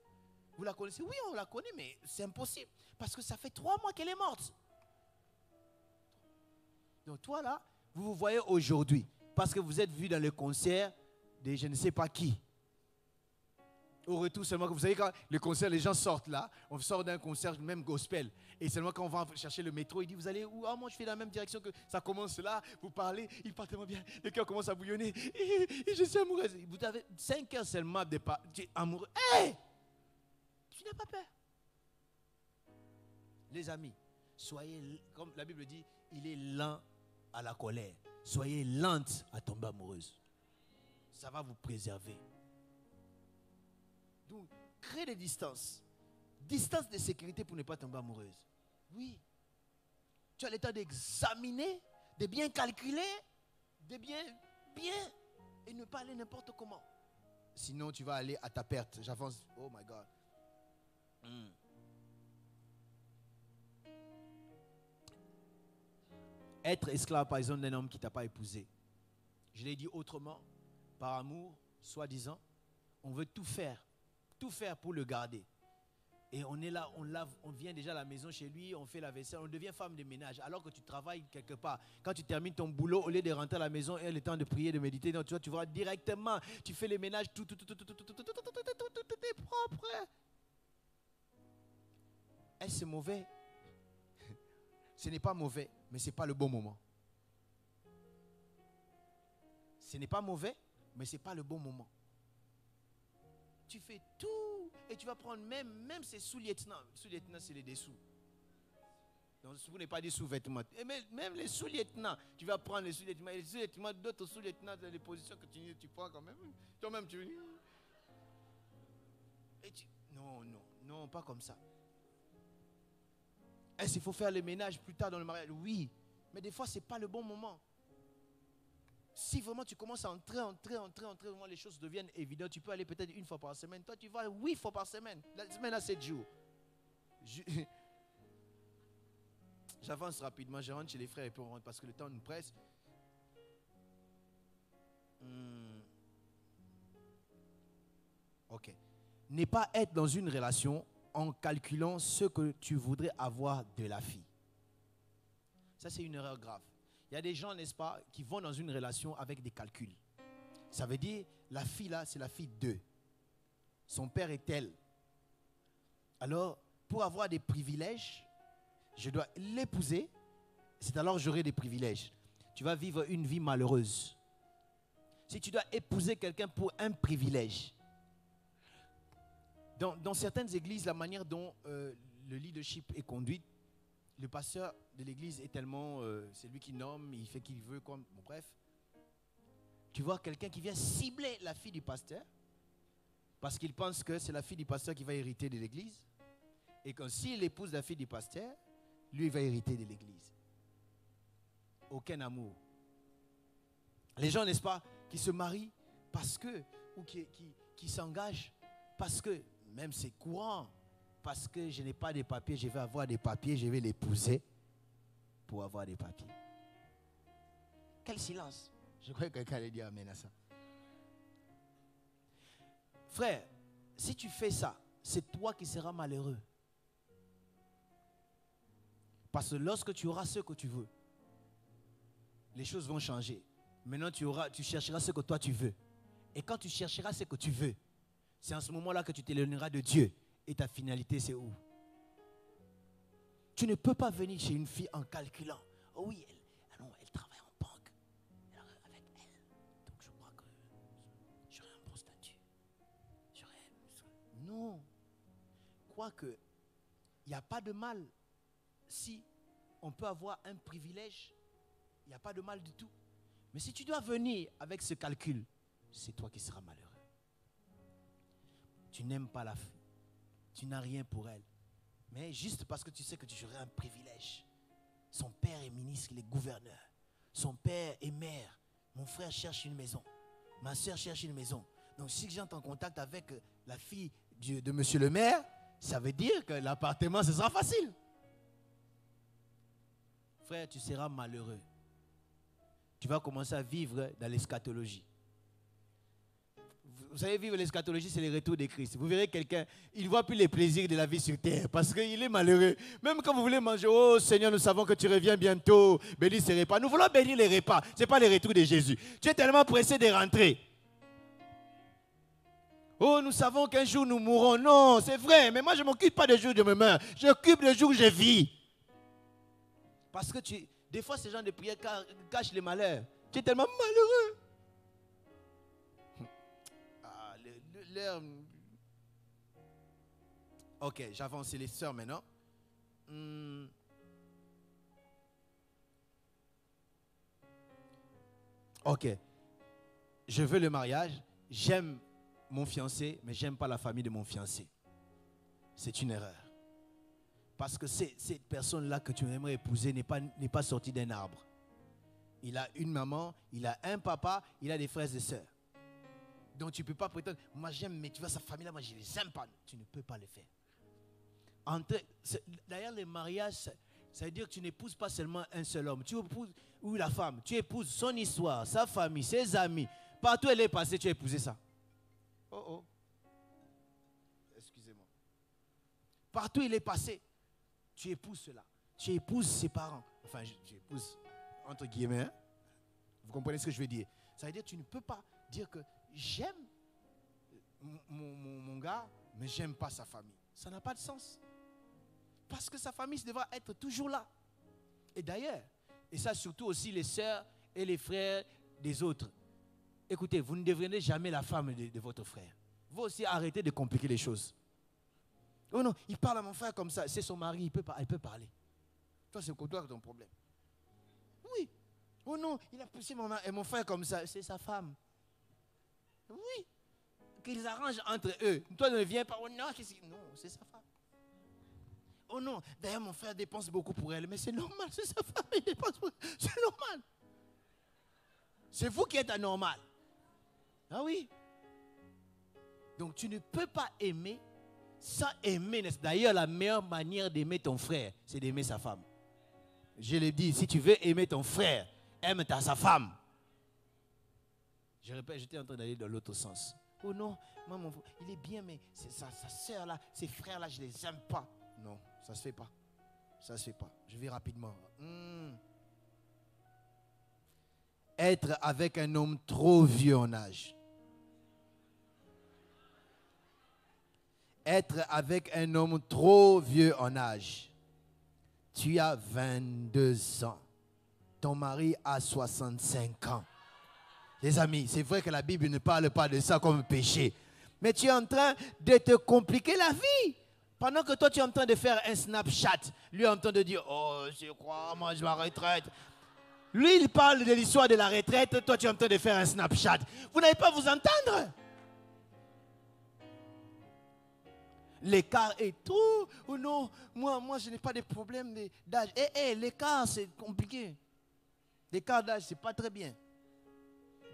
Vous la connaissez? Oui, on la connaît, mais c'est impossible. Parce que ça fait 3 mois qu'elle est morte. Donc toi là, vous vous voyez aujourd'hui. Parce que vous êtes vu dans le concert de je ne sais pas qui. Au retour seulement, que vous savez quand le concert, les gens sortent là. On sort d'un concert, même gospel. Et seulement quand on va chercher le métro, il dit, vous allez où? Ah, moi je fais dans la même direction que ça commence là. Vous parlez, il parle tellement bien. Le cœur commence à bouillonner. Et je suis amoureuse. Vous avez 5 heures seulement de pas. Tu es amoureux. Hé! Tu n'as pas peur. Les amis, soyez, comme la Bible dit, il est lent à la colère. Soyez lente à tomber amoureuse. Ça va vous préserver. Donc, créez des distances. Distance de sécurité pour ne pas tomber amoureuse. Oui. Tu as le temps d'examiner, de bien calculer, de bien, et ne pas aller n'importe comment. Sinon, tu vas aller à ta perte. J'avance. Oh my God. Être esclave, par exemple, d'un homme qui ne t'a pas épousé. Je l'ai dit autrement, par amour, soi-disant, on veut tout faire pour le garder. Et on est là, on vient déjà à la maison chez lui, on fait la vaisselle, on devient femme de ménage. Alors que tu travailles quelque part, quand tu termines ton boulot, au lieu de rentrer à la maison et le temps de prier, de méditer, donc tu vas directement, tu fais les ménages, tout est propre. Est-ce mauvais? Ce n'est pas mauvais, mais ce n'est pas le bon moment. Ce n'est pas mauvais, mais ce n'est pas le bon moment. Tu fais tout et tu vas prendre même ces sous-lieutenants. Sous-lieutenants, c'est les dessous. Donc, vous n'avez pas des sous-vêtements. Et même les sous-lieutenants, tu vas prendre les sous-lieutenants. Et les sous-lieutenants, d'autres sous-lieutenants, dans les positions que tu prends quand même. Toi-même, tu... Non, pas comme ça. Est-ce qu'il faut faire le ménage plus tard dans le mariage? Oui. Mais des fois, ce n'est pas le bon moment. Si vraiment tu commences à entrer, vraiment les choses deviennent évidentes, tu peux aller peut-être 1 fois par semaine. Toi, tu vas 8 fois par semaine. La semaine a 7 jours. J'avance rapidement, je rentre chez les frères et puis on rentre parce que le temps nous presse. Ok. Ne pas être dans une relation en calculant ce que tu voudrais avoir de la fille. Ça, c'est une erreur grave. Il y a des gens, n'est-ce pas, qui vont dans une relation avec des calculs. Ça veut dire, la fille là, c'est la fille d'eux. Son père est tel. Alors, pour avoir des privilèges, je dois l'épouser. C'est alors que j'aurai des privilèges. Tu vas vivre une vie malheureuse. Si tu dois épouser quelqu'un pour un privilège. Dans certaines églises, la manière dont le leadership est conduit, le pasteur de l'église est tellement, c'est lui qui nomme, il fait qu'il veut, bon, bref. Tu vois quelqu'un qui vient cibler la fille du pasteur parce qu'il pense que c'est la fille du pasteur qui va hériter de l'église et que s'il épouse la fille du pasteur, lui il va hériter de l'église. Aucun amour. Les gens, n'est-ce pas, qui se marient parce que, ou qui s'engagent parce que, même c'est courant, parce que je n'ai pas de papiers, je vais avoir des papiers, je vais l'épouser pour avoir des papiers. Quel silence. Je crois que quelqu'un allait dire amen à ça. Frère, si tu fais ça, c'est toi qui seras malheureux. Parce que lorsque tu auras ce que tu veux, les choses vont changer. Maintenant, tu chercheras ce que toi tu veux. Et quand tu chercheras ce que tu veux, c'est en ce moment-là que tu t'éloigneras de Dieu. Et ta finalité, c'est où? Tu ne peux pas venir chez une fille en calculant. Oh oui, elle travaille en banque. Avec elle. Donc je crois que j'aurai un bon statut. Non. Quoique, il n'y a pas de mal. Si on peut avoir un privilège, il n'y a pas de mal du tout. Mais si tu dois venir avec ce calcul, c'est toi qui seras malheureux. Tu n'aimes pas la fille. Tu n'as rien pour elle. Mais juste parce que tu sais que tu aurais un privilège. Son père est ministre, il est gouverneur. Son père est maire. Mon frère cherche une maison. Ma soeur cherche une maison. Donc si j'entre en contact avec la fille de monsieur le maire, ça veut dire que l'appartement, ce sera facile. Frère, tu seras malheureux. Tu vas commencer à vivre dans l'eschatologie. Vous savez, vivre l'eschatologie, c'est le retour de Christ. Vous verrez quelqu'un, il ne voit plus les plaisirs de la vie sur terre parce qu'il est malheureux. Même quand vous voulez manger, oh Seigneur, nous savons que tu reviens bientôt, bénis ces repas. Nous voulons bénir les repas, ce n'est pas le retour de Jésus. Tu es tellement pressé de rentrer. Oh, nous savons qu'un jour nous mourrons. Non, c'est vrai, mais moi je ne m'occupe pas des jours où je me meurs. Je m'occupe des jours où je vis. Parce que des fois, ces gens de prière cachent les malheurs. Tu es tellement malheureux. Ok, j'avance, les sœurs maintenant. Ok, je veux le mariage, j'aime mon fiancé, mais j'aime pas la famille de mon fiancé. C'est une erreur. Parce que cette personne-là que tu aimerais épouser n'est pas sortie d'un arbre. Il a une maman, il a un papa, il a des frères et sœurs. Donc tu ne peux pas prétendre, moi j'aime, mais tu vois sa famille là, moi je ne les aime pas. Tu ne peux pas le faire. D'ailleurs, le mariage, ça veut dire que tu n'épouses pas seulement un seul homme. Tu épouses, ou la femme, tu épouses son histoire, sa famille, ses amis. Partout où elle est passée, tu as épousé ça. Oh oh. Excusez-moi. Partout où il est passé, tu épouses cela. Tu épouses ses parents. Enfin, tu épouses, entre guillemets. Hein? Vous comprenez ce que je veux dire? Ça veut dire que tu ne peux pas dire que j'aime mon gars, mais j'aime pas sa famille. Ça n'a pas de sens. Parce que sa famille devra être toujours là. Et d'ailleurs, et ça surtout aussi les sœurs et les frères des autres. Écoutez, vous ne deviendrez jamais la femme de votre frère. Vous aussi arrêtez de compliquer les choses. Oh non, il parle à mon frère comme ça. C'est son mari, elle peut parler. Toi, c'est toi ton problème. Oui. Oh non, il a poussé mon frère comme ça. C'est sa femme. Oui. Qu'ils arrangent entre eux. Toi, ne viens pas. Oh non, non, c'est sa femme. Oh non, d'ailleurs, mon frère dépense beaucoup pour elle. Mais c'est normal, c'est sa femme, il dépense pour elle. C'est normal. C'est vous qui êtes anormal. Ah oui. Donc, tu ne peux pas aimer sans aimer. D'ailleurs, la meilleure manière d'aimer ton frère, c'est d'aimer sa femme. Je l'ai dit, si tu veux aimer ton frère, aime sa femme. Je répète, j'étais en train d'aller dans l'autre sens. Oh non, moi, il est bien, mais sa soeur là, ses frères là, je ne les aime pas. Non, ça ne se fait pas. Ça ne se fait pas. Je vais rapidement. Être avec un homme trop vieux en âge. Être avec un homme trop vieux en âge. Tu as 22 ans. Ton mari a 65 ans. Les amis, c'est vrai que la Bible ne parle pas de ça comme péché. Mais tu es en train de te compliquer la vie. Pendant que toi, tu es en train de faire un Snapchat. Lui est en train de dire, oh, je crois, moi, je ma retraite. Lui, il parle de l'histoire de la retraite. Toi, tu es en train de faire un Snapchat. Vous n'allez pas vous entendre. L'écart est trop. Oh non, moi je n'ai pas de problème d'âge. L'écart, c'est compliqué. L'écart d'âge, c'est pas très bien.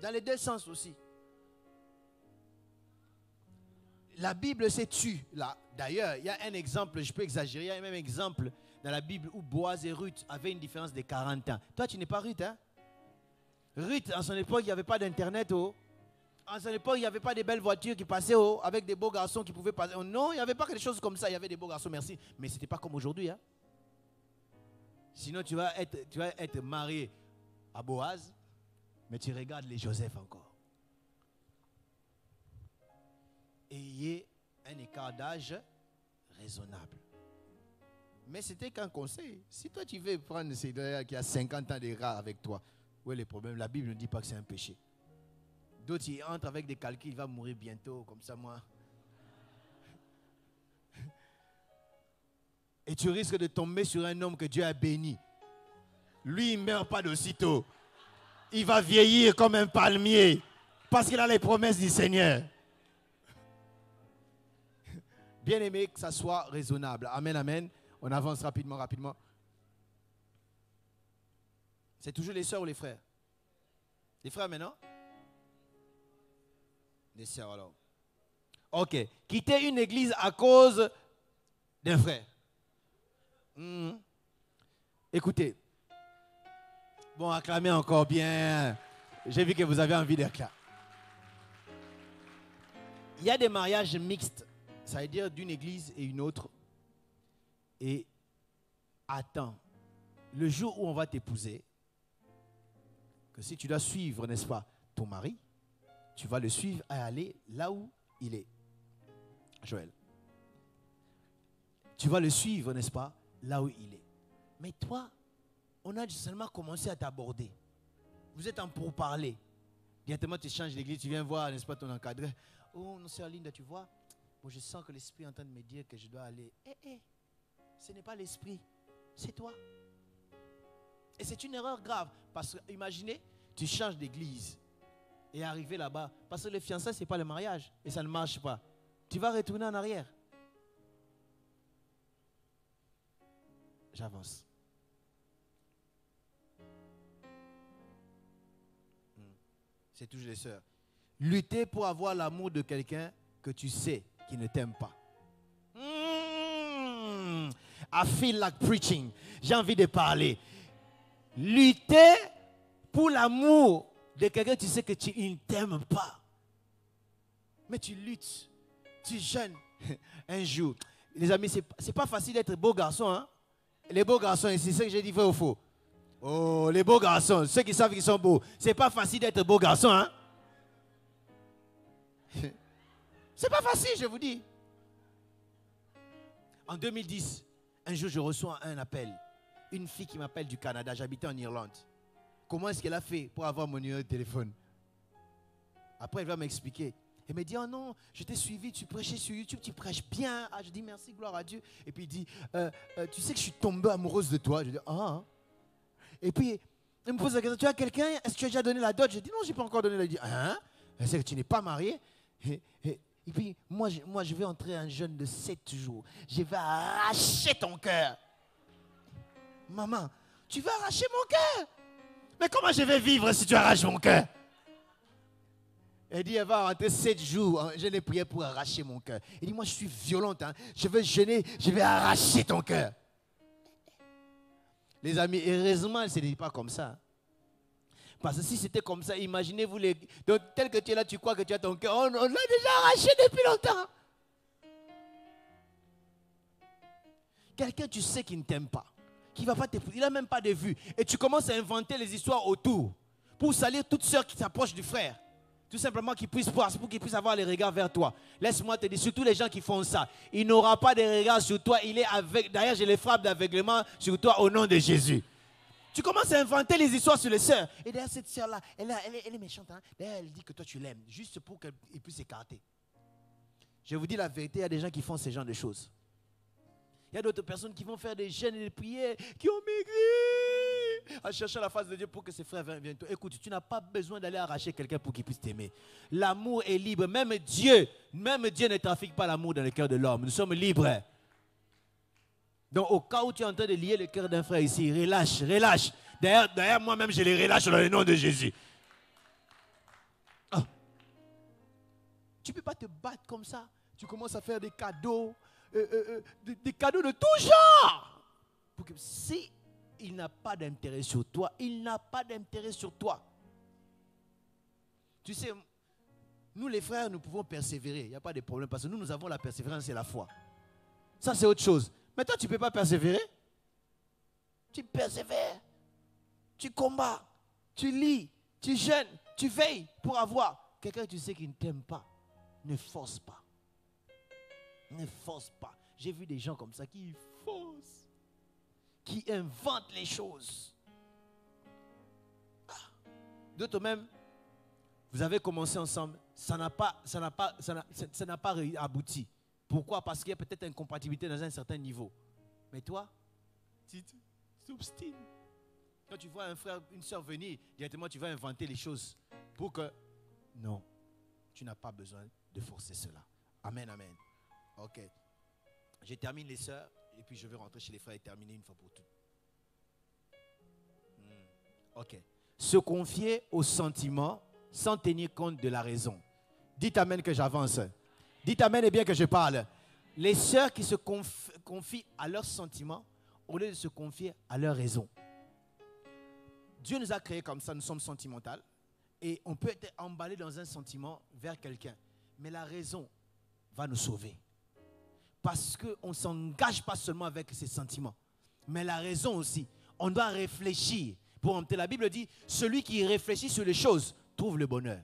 Dans les deux sens aussi. La Bible s'est tue là. D'ailleurs, il y a un exemple, je peux exagérer, il y a un même exemple dans la Bible où Boaz et Ruth avaient une différence de 40 ans. Toi, tu n'es pas Ruth, hein? Ruth, en son époque, il n'y avait pas d'internet, oh. En son époque, il n'y avait pas de belles voitures qui passaient avec des beaux garçons qui pouvaient passer. Non, il n'y avait pas quelque chose comme ça. Il y avait des beaux garçons, merci. Mais ce n'était pas comme aujourd'hui. Hein? Sinon, tu vas être marié à Boaz, mais tu regardes les Joseph encore. Ayez un écart d'âge raisonnable. Mais c'était qu'un conseil. Si toi, tu veux prendre celui qui a 50 ans d'écart avec toi, où est le problème? La Bible ne dit pas que c'est un péché. D'autres, ils entrent avec des calculs, il va mourir bientôt, comme ça, moi. Et tu risques de tomber sur un homme que Dieu a béni. Lui, il ne meurt pas d'aussitôt. Il va vieillir comme un palmier, parce qu'il a les promesses du Seigneur. Bien aimé, que ça soit raisonnable. Amen, amen. On avance rapidement. C'est toujours les sœurs ou les frères? Les frères maintenant? Les sœurs alors. Ok. Quitter une église à cause d'un frère. Écoutez. Bon, acclamez encore bien. J'ai vu que vous avez envie d'acclamer. Il y a des mariages mixtes. Ça veut dire d'une église et une autre. Et attends. Le jour où on va t'épouser, que si tu dois suivre, n'est-ce pas, ton mari, tu vas le suivre à aller là où il est. Joël. Tu vas le suivre, n'est-ce pas, là où il est. Mais toi, on a seulement commencé à t'aborder. Vous êtes en pourparler. Directement, tu changes l'église, tu viens voir, n'est-ce pas, ton encadré. Oh, non, sœur Linda, tu vois, bon, je sens que l'esprit est en train de me dire que je dois aller. Ce n'est pas l'esprit, c'est toi. Et c'est une erreur grave. Parce que, imaginez, tu changes d'église et arriver là-bas. Parce que le fiançailles, ce n'est pas le mariage. Et ça ne marche pas. Tu vas retourner en arrière. J'avance. C'est toujours les sœurs. Lutter pour avoir l'amour de quelqu'un que tu sais qui ne t'aime pas. I feel like preaching. J'ai envie de parler. Lutter pour l'amour de quelqu'un que tu sais que il ne t'aime pas. Mais tu luttes. Tu jeûnes. Un jour. Les amis, c'est pas facile d'être beau garçon. Hein? Les beaux garçons, c'est ce que j'ai dit, vrai ou faux? Oh, les beaux garçons, ceux qui savent qu'ils sont beaux. C'est pas facile d'être beau garçon. Hein? C'est pas facile, je vous dis. En 2010, un jour, je reçois un appel. Une fille qui m'appelle du Canada. J'habitais en Irlande. Comment est-ce qu'elle a fait pour avoir mon numéro de téléphone? Après, elle va m'expliquer. Elle me dit, oh non, je t'ai suivi, tu prêchais sur YouTube, tu prêches bien. Ah, je dis merci, gloire à Dieu. Et puis il dit, tu sais que je suis tombée amoureuse de toi. Je dis, ah. Et puis, elle me pose la question, tu as quelqu'un? Est-ce que tu as déjà donné la dot? Je dis, non, je n'ai pas encore donné la dot. Hein? Elle sait que tu n'es pas marié. Et puis, moi, je vais entrer en jeûne de 7 jours. Je vais arracher ton cœur. Maman, tu vas arracher mon cœur? Mais comment je vais vivre si tu arraches mon cœur? Elle dit, elle va rentrer 7 jours. Je l'ai prié pour arracher mon cœur. Elle dit, moi, je suis violente. Hein. Je vais jeûner, je vais arracher ton cœur. Les amis, heureusement, elle ne dit pas comme ça. Parce que si c'était comme ça, imaginez-vous, donc, tel que tu es là, tu crois que tu as ton cœur. On l'a déjà arraché depuis longtemps. Quelqu'un, tu sais, qui ne t'aime pas, qui ne va pas t'épouser, il n'a même pas de vue. Et tu commences à inventer les histoires autour pour salir toute sœur qui s'approche du frère. Tout simplement pour qu'il puisse avoir les regards vers toi. Laisse-moi te dire, surtout les gens qui font ça, il n'aura pas de regards sur toi. Il est avec. D'ailleurs, je les frappe d'aveuglement sur toi au nom de Jésus. Tu commences à inventer les histoires sur les sœurs. Et d'ailleurs, cette sœur-là, elle est méchante. Hein? D'ailleurs, elle dit que toi, tu l'aimes, juste pour qu'elle puisse s'écarter. Je vous dis la vérité, il y a des gens qui font ce genre de choses. Il y a d'autres personnes qui vont faire des jeûnes et des prières, qui ont maigri, à chercher la face de Dieu pour que ses frères viennent. Écoute, tu n'as pas besoin d'aller arracher quelqu'un pour qu'il puisse t'aimer. L'amour est libre. Même Dieu ne trafique pas l'amour dans le cœur de l'homme. Nous sommes libres. Donc, au cas où tu es en train de lier le cœur d'un frère ici, relâche. D'ailleurs, moi-même, je les relâche dans le nom de Jésus. Oh. Tu ne peux pas te battre comme ça. Tu commences à faire des cadeaux, des cadeaux de tout genre. Pour que si il n'a pas d'intérêt sur toi, il n'a pas d'intérêt sur toi. Tu sais, nous les frères, nous pouvons persévérer. Il n'y a pas de problème parce que nous avons la persévérance et la foi. Ça, c'est autre chose. Mais toi, tu ne peux pas persévérer. Tu persévères. Tu combats. Tu lis. Tu jeûnes. Tu veilles pour avoir quelqu'un que tu sais qui ne t'aime pas. Ne force pas. Ne force pas. J'ai vu des gens comme ça qui forcent. Qui inventent les choses. D'autres même, vous avez commencé ensemble. Ça n'a pas abouti. Pourquoi? Parce qu'il y a peut-être une incompatibilité dans un certain niveau. Mais toi, tu t'obstines. Quand tu vois un frère, une soeur venir, directement tu vas inventer les choses pour que... Non, tu n'as pas besoin de forcer cela. Amen, amen. Ok. Je termine les sœurs et puis je vais rentrer chez les frères et terminer une fois pour toutes. Ok. Se confier aux sentiments sans tenir compte de la raison. Dites amen que j'avance. Dites amen et bien que je parle. Les sœurs qui se confient à leurs sentiments au lieu de se confier à leur raison. Dieu nous a créés comme ça, nous sommes sentimentaux. Et on peut être emballé dans un sentiment vers quelqu'un. Mais la raison va nous sauver. Parce qu'on ne s'engage pas seulement avec ses sentiments. Mais la raison aussi. On doit réfléchir. La Bible dit, celui qui réfléchit sur les choses trouve le bonheur.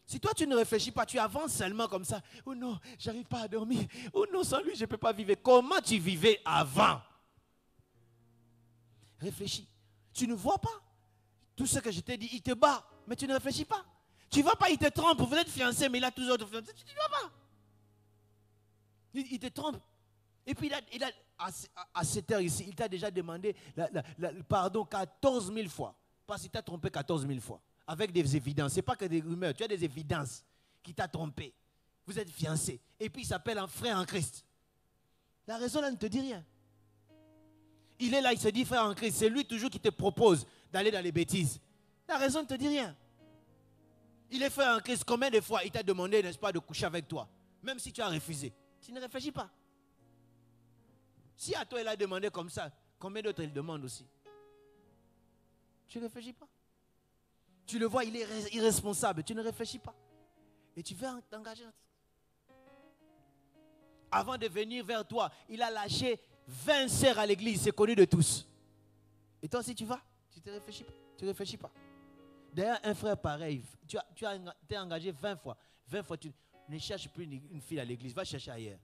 Si toi tu ne réfléchis pas, tu avances seulement comme ça. Oh non, j'arrive pas à dormir. Oh non, sans lui je ne peux pas vivre. Comment tu vivais avant? Réfléchis. Tu ne vois pas. Tout ce que je t'ai dit, il te bat. Mais tu ne réfléchis pas. Tu ne vois pas, il te trompe. Vous êtes fiancé, mais il a toujours de fiancé. Tu ne vois pas. Il te trompe. Et puis, à cette heure ici, il t'a déjà demandé pardon 14 000 fois. Parce qu'il t'a trompé 14 000 fois. Avec des évidences. Ce n'est pas que des rumeurs. Tu as des évidences qui t'a trompé. Vous êtes fiancés. Et puis, il s'appelle un frère en Christ. La raison, là, ne te dit rien. Il est là, il se dit frère en Christ. C'est lui toujours qui te propose d'aller dans les bêtises. La raison ne te dit rien. Il est frère en Christ. Combien de fois il t'a demandé, n'est-ce pas, de coucher avec toi? Même si tu as refusé. Tu ne réfléchis pas. Si à toi il a demandé comme ça, combien d'autres il demande aussi? Tu ne réfléchis pas. Tu le vois, il est irresponsable. Tu ne réfléchis pas. Et tu veux t'engager. Avant de venir vers toi, il a lâché 20 sœurs à l'église. C'est connu de tous. Et toi, si tu vas, tu ne réfléchis pas. Tu ne réfléchis pas. D'ailleurs, un frère pareil, tu t'es engagé 20 fois. 20 fois, tu ne cherches plus une fille à l'église. Va chercher ailleurs.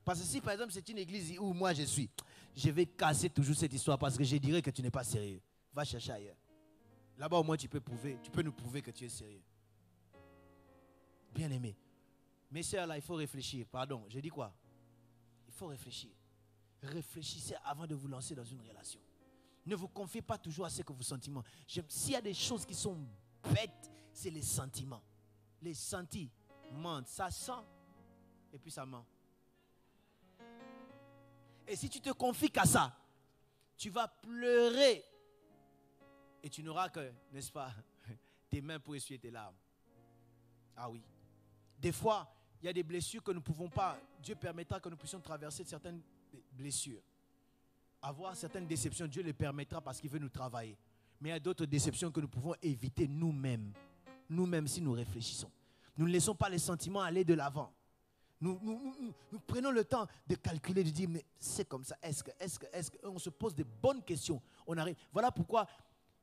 Parce que si, par exemple, c'est une église où moi je suis, je vais casser toujours cette histoire parce que je dirais que tu n'es pas sérieux. Va chercher ailleurs. Là-bas, au moins, tu peux nous prouver que tu es sérieux. Bien aimé. Mes sœurs, là, il faut réfléchir. Pardon, j'ai dit quoi? Il faut réfléchir. Réfléchissez avant de vous lancer dans une relation. Ne vous confiez pas toujours à ce que vos sentiments. S'il y a des choses qui sont bêtes, c'est les sentiments. Les sentiments, ça sent et puis ça ment. Et si tu te confies qu'à ça, tu vas pleurer et tu n'auras que, n'est-ce pas, tes mains pour essuyer tes larmes. Ah oui. Des fois, il y a des blessures que nous ne pouvons pas, Dieu permettra que nous puissions traverser certaines blessures. Avoir certaines déceptions, Dieu les permettra parce qu'il veut nous travailler. Mais il y a d'autres déceptions que nous pouvons éviter nous-mêmes. Nous-mêmes si nous réfléchissons. Nous ne laissons pas les sentiments aller de l'avant. Nous prenons le temps de calculer, de dire, mais c'est comme ça, est-ce que, on se pose des bonnes questions. On arrive. Voilà pourquoi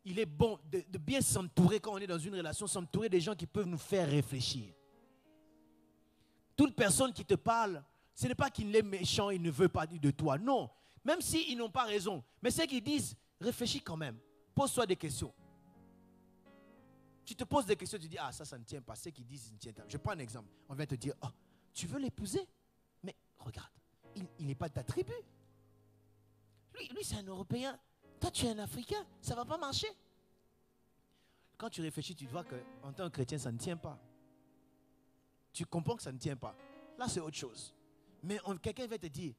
il est bon de bien s'entourer quand on est dans une relation, s'entourer des gens qui peuvent nous faire réfléchir. Toute personne qui te parle, ce n'est pas qu'il est méchant, il ne veut pas dire de toi. Non, même s'ils n'ont pas raison. Mais ceux qui disent, réfléchis quand même. Pose-toi des questions. Tu te poses des questions, tu dis, ah ça ne tient pas. Ceux qui disent, ça ne tient pas. Je prends un exemple. On vient te dire, oh, tu veux l'épouser? Mais regarde, il n'est pas de ta tribu. Lui c'est un Européen. Toi, tu es un Africain. Ça ne va pas marcher. Quand tu réfléchis, tu vois qu'en tant que chrétien, ça ne tient pas. Tu comprends que ça ne tient pas. Là, c'est autre chose. Mais quelqu'un va te dire,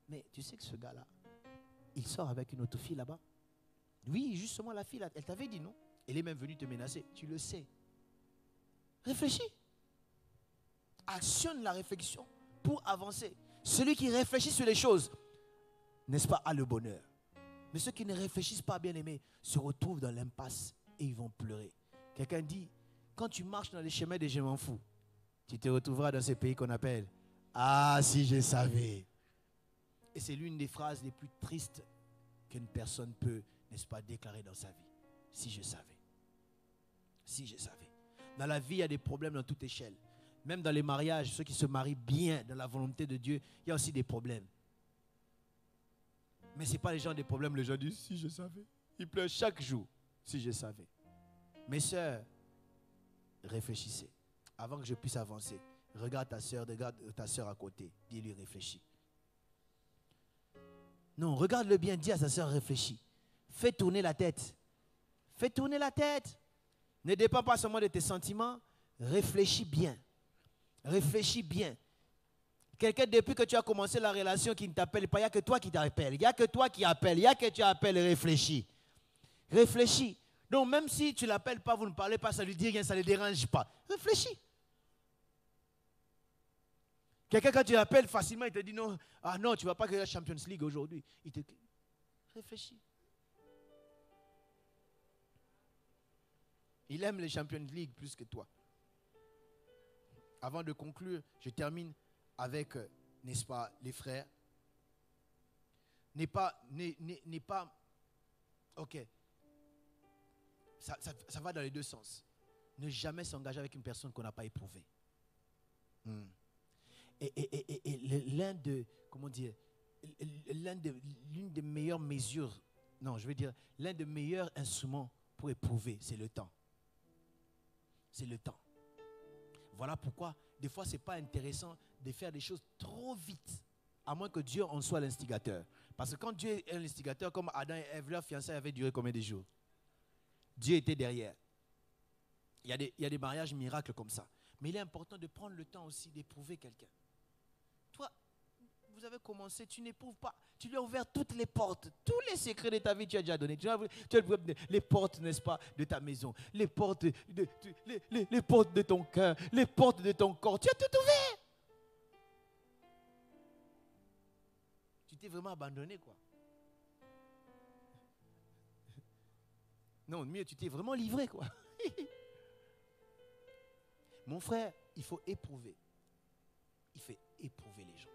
mais tu sais que ce gars-là, il sort avec une autre fille là-bas. Oui, justement, la fille, là, elle t'avait dit non. Elle est même venue te menacer. Tu le sais. Réfléchis. Actionne la réflexion pour avancer. Celui qui réfléchit sur les choses, n'est-ce pas, a le bonheur. Mais ceux qui ne réfléchissent pas, bien aimés, se retrouvent dans l'impasse et ils vont pleurer. Quelqu'un dit, quand tu marches dans les chemins des je m'en fous, tu te retrouveras dans ce pays qu'on appelle « Ah, si je savais ». Et c'est l'une des phrases les plus tristes qu'une personne peut, n'est-ce pas, déclarer dans sa vie. Si je savais. Si je savais. Dans la vie, il y a des problèmes dans toute échelle. Même dans les mariages, ceux qui se marient bien dans la volonté de Dieu, il y a aussi des problèmes. Mais ce n'est pas les gens des problèmes. Les gens disent, si je savais. Ils pleurent chaque jour. Si je savais. Mes sœurs, réfléchissez. Avant que je puisse avancer, regarde ta sœur à côté. Dis-lui, réfléchis. Non, regarde-le bien, dis à sa sœur, réfléchis. Fais tourner la tête. Fais tourner la tête. Ne dépend pas seulement de tes sentiments. Réfléchis bien. Réfléchis bien. Quelqu'un, depuis que tu as commencé la relation, qui ne t'appelle pas, il n'y a que toi qui t'appelle. Il n'y a que toi qui appelles. Il n'y a que tu appelles, réfléchis. Réfléchis. Donc même si tu ne l'appelles pas, vous ne parlez pas, ça ne lui dit rien, ça ne le dérange pas. Réfléchis. Quelqu'un, quand tu l'appelles facilement, il te dit non, ah non, tu ne vas pas gagner la Champions League aujourd'hui. Il te réfléchis. Il aime les Champions League plus que toi. Avant de conclure, je termine avec, n'est-ce pas, les frères. N'est pas, ok, ça va dans les deux sens. Ne jamais s'engager avec une personne qu'on n'a pas éprouvée. Et l'un de, comment dire, l'une des meilleures mesures, non, je veux dire, l'un des meilleurs instruments pour éprouver, c'est le temps. C'est le temps. Voilà pourquoi, des fois, ce n'est pas intéressant de faire des choses trop vite, à moins que Dieu en soit l'instigateur. Parce que quand Dieu est l'instigateur, comme Adam et Ève, leur fiançailles avait duré combien de jours? Dieu était derrière. Il y a des mariages miracles comme ça. Mais il est important de prendre le temps aussi d'éprouver quelqu'un. Toi, vous avez commencé, tu n'éprouves pas. Tu lui as ouvert toutes les portes. Tous les secrets de ta vie, tu as déjà donné. Tu as les portes, n'est-ce pas, de ta maison. Les portes les portes de ton cœur. Les portes de ton corps. Tu as tout ouvert. Tu t'es vraiment abandonné, quoi. Non, mieux, tu t'es vraiment livré, quoi. Mon frère, il faut éprouver. Il faut éprouver les gens.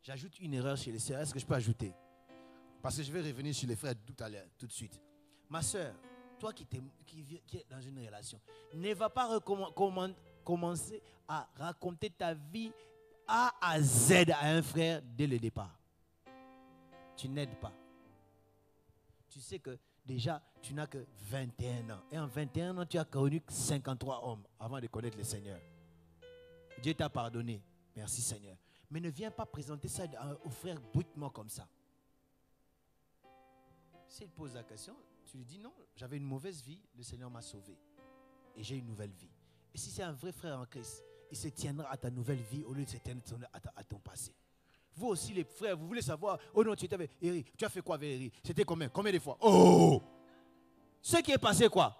J'ajoute une erreur chez les sœurs. Est-ce que je peux ajouter? Parce que je vais revenir sur les frères tout à l'heure, tout de suite. Ma sœur, toi qui es dans une relation, ne va pas commencer à raconter ta vie A à Z à un frère dès le départ. Tu n'aides pas. Tu sais que déjà, tu n'as que 21 ans. Et en 21 ans, tu as connu 53 hommes avant de connaître le Seigneur. Dieu t'a pardonné. Merci Seigneur. Mais ne viens pas présenter ça au frère brutement comme ça. S'il pose la question, tu lui dis non, j'avais une mauvaise vie, le Seigneur m'a sauvé. Et j'ai une nouvelle vie. Et si c'est un vrai frère en Christ, il se tiendra à ta nouvelle vie au lieu de se tenir à ton passé. Vous aussi les frères, vous voulez savoir, oh non, tu étais avec Eric, tu as fait quoi avec Eric? C'était combien de fois? Oh! Ce qui est passé quoi?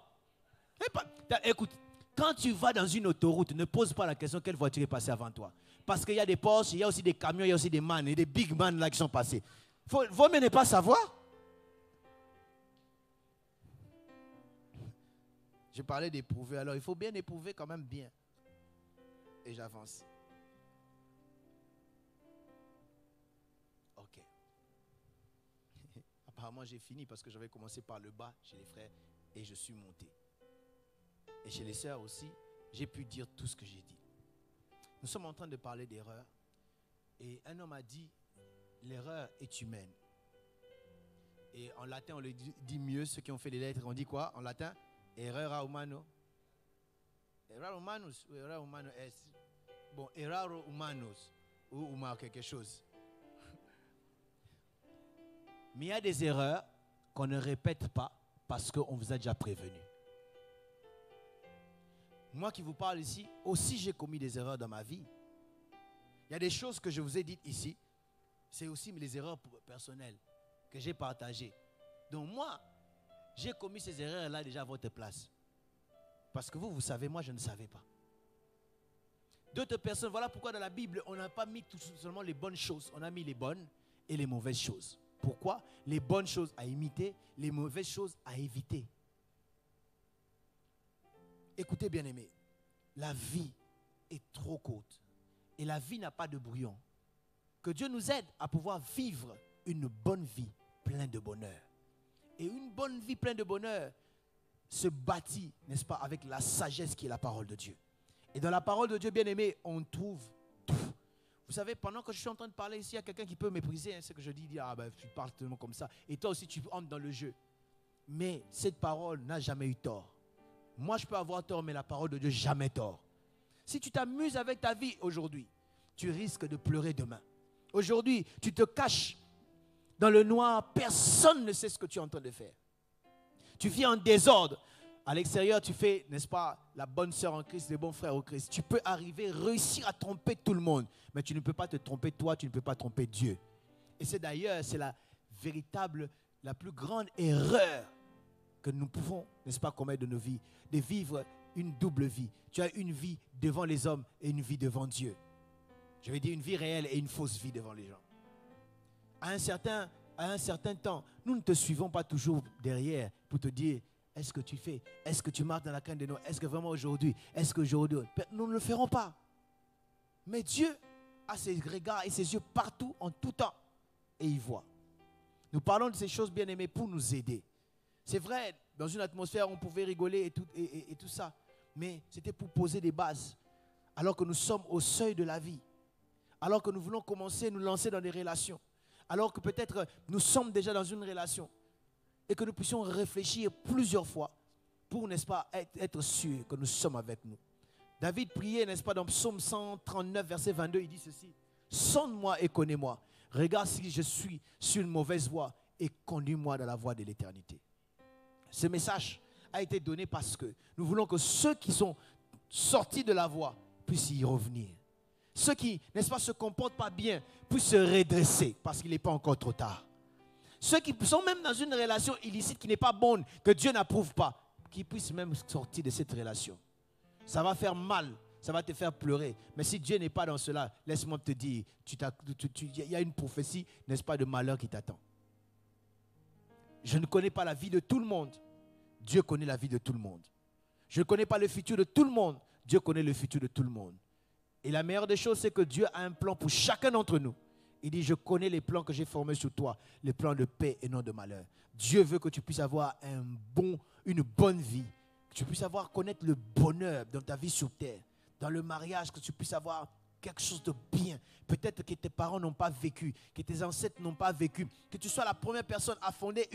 Écoute, quand tu vas dans une autoroute, ne pose pas la question quelle voiture est passée avant toi. Parce qu'il y a des Porsche, il y a aussi des camions, il y a aussi des man et des big man là qui sont passés. Vaut mieux ne pas savoir. Je parlais d'éprouver, alors il faut bien éprouver quand même bien. Et j'avance. Ok. Apparemment j'ai fini parce que j'avais commencé par le bas chez les frères et je suis monté. Et chez les sœurs aussi, j'ai pu dire tout ce que j'ai dit. Nous sommes en train de parler d'erreur. Et un homme a dit, l'erreur est humaine. Et en latin, on le dit mieux, ceux qui ont fait les lettres, on dit quoi en latin? Errora humano. Error humanus ou error humano est. Bon, error humanus ou huma quelque chose. Mais il y a des erreurs qu'on ne répète pas parce qu'on vous a déjà prévenu. Moi qui vous parle ici, aussi j'ai commis des erreurs dans ma vie. Il y a des choses que je vous ai dites ici. C'est aussi les erreurs personnelles que j'ai partagées. Donc moi, j'ai commis ces erreurs-là déjà à votre place. Parce que vous savez, moi je ne savais pas. D'autres personnes, voilà pourquoi dans la Bible, on n'a pas mis tout seulement les bonnes choses. On a mis les bonnes et les mauvaises choses. Pourquoi? Les bonnes choses à imiter, les mauvaises choses à éviter. Écoutez bien aimés, la vie est trop courte et la vie n'a pas de brouillon. Que Dieu nous aide à pouvoir vivre une bonne vie pleine de bonheur. Et une bonne vie pleine de bonheur se bâtit, n'est-ce pas, avec la sagesse qui est la parole de Dieu. Et dans la parole de Dieu, bien aimé, on trouve tout. Vous savez, pendant que je suis en train de parler ici, il y a quelqu'un qui peut mépriser ce que je dis, dire, ah ben, tu parles tellement comme ça. Et toi aussi, tu entres dans le jeu. Mais cette parole n'a jamais eu tort. Moi, je peux avoir tort, mais la parole de Dieu, jamais tort. Si tu t'amuses avec ta vie aujourd'hui, tu risques de pleurer demain. Aujourd'hui, tu te caches dans le noir, personne ne sait ce que tu es en train de faire. Tu vis en désordre. À l'extérieur, tu fais, n'est-ce pas, la bonne sœur en Christ, les bons frères au Christ. Tu peux arriver, réussir à tromper tout le monde. Mais tu ne peux pas te tromper toi, tu ne peux pas tromper Dieu. Et c'est d'ailleurs, c'est la véritable, la plus grande erreur que nous pouvons, n'est-ce pas, commettre de nos vies, de vivre une double vie. Tu as une vie devant les hommes et une vie devant Dieu. Je vais dire une vie réelle et une fausse vie devant les gens. À un certain temps, nous ne te suivons pas toujours derrière pour te dire, est-ce que tu fais? Est-ce que tu marches dans la crainte de nous? Est-ce que vraiment aujourd'hui? Est-ce qu'aujourd'hui? Nous ne le ferons pas. Mais Dieu a ses regards et ses yeux partout, en tout temps. Et il voit. Nous parlons de ces choses, bien aimées, pour nous aider. C'est vrai, dans une atmosphère, on pouvait rigoler et tout ça. Mais c'était pour poser des bases. Alors que nous sommes au seuil de la vie. Alors que nous voulons commencer à nous lancer dans des relations. Alors que peut-être nous sommes déjà dans une relation. Et que nous puissions réfléchir plusieurs fois pour, n'est-ce pas, être sûrs que nous sommes avec nous. David priait, n'est-ce pas, dans Psaume 139, verset 22, il dit ceci. Sonde-moi et connais-moi. Regarde si je suis sur une mauvaise voie et conduis-moi dans la voie de l'éternité. Ce message a été donné parce que nous voulons que ceux qui sont sortis de la voie puissent y revenir. Ceux qui, n'est-ce pas, se comportent pas bien puissent se redresser parce qu'il n'est pas encore trop tard. Ceux qui sont même dans une relation illicite qui n'est pas bonne, que Dieu n'approuve pas, qu'ils puissent même sortir de cette relation. Ça va faire mal, ça va te faire pleurer. Mais si Dieu n'est pas dans cela, laisse-moi te dire, il y a une prophétie, n'est-ce pas, de malheur qui t'attend. Je ne connais pas la vie de tout le monde. Dieu connaît la vie de tout le monde. Je ne connais pas le futur de tout le monde. Dieu connaît le futur de tout le monde. Et la meilleure des choses, c'est que Dieu a un plan pour chacun d'entre nous. Il dit, je connais les plans que j'ai formés sur toi, les plans de paix et non de malheur. Dieu veut que tu puisses avoir une bonne vie, que tu puisses connaître le bonheur dans ta vie sur terre, dans le mariage, que tu puisses avoir quelque chose de bien. Peut-être que tes parents n'ont pas vécu, que tes ancêtres n'ont pas vécu, que tu sois la première personne à fonder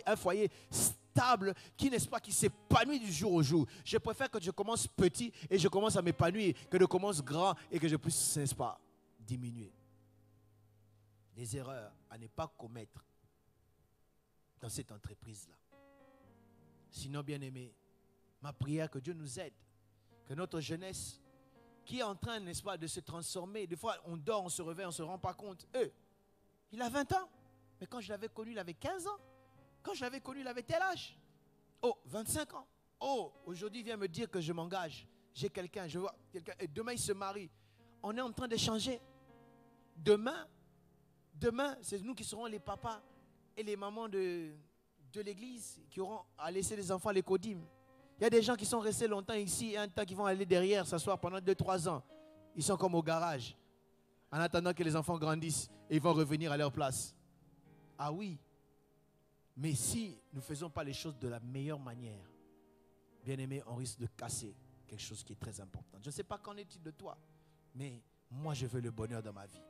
un foyer stable qui, n'est-ce pas, qui s'épanouit du jour au jour. Je préfère que je commence petit et je commence à m'épanouir que de commencer grand et que je puisse, n'est-ce pas, diminuer. Des erreurs à ne pas commettre dans cette entreprise-là. Sinon, bien aimé, ma prière que Dieu nous aide, que notre jeunesse qui est en train, n'est-ce pas, de se transformer. Des fois, on dort, on se réveille, on ne se rend pas compte. Il a 20 ans. Mais quand je l'avais connu, il avait 15 ans. Quand je l'avais connu, il avait tel âge. 25 ans. Aujourd'hui, il vient me dire que je m'engage. J'ai quelqu'un, je vois quelqu'un. Et demain, il se marie. On est en train de changer. Demain, c'est nous qui serons les papas et les mamans de l'église qui auront à laisser les enfants à l'écodim. Il y a des gens qui sont restés longtemps ici et un temps qui vont aller derrière s'asseoir pendant 2-3 ans. Ils sont comme au garage en attendant que les enfants grandissent et ils vont revenir à leur place. Ah oui, mais si nous ne faisons pas les choses de la meilleure manière, bien aimé, on risque de casser quelque chose qui est très important. Je ne sais pas qu'en est-il de toi, mais moi je veux le bonheur dans ma vie.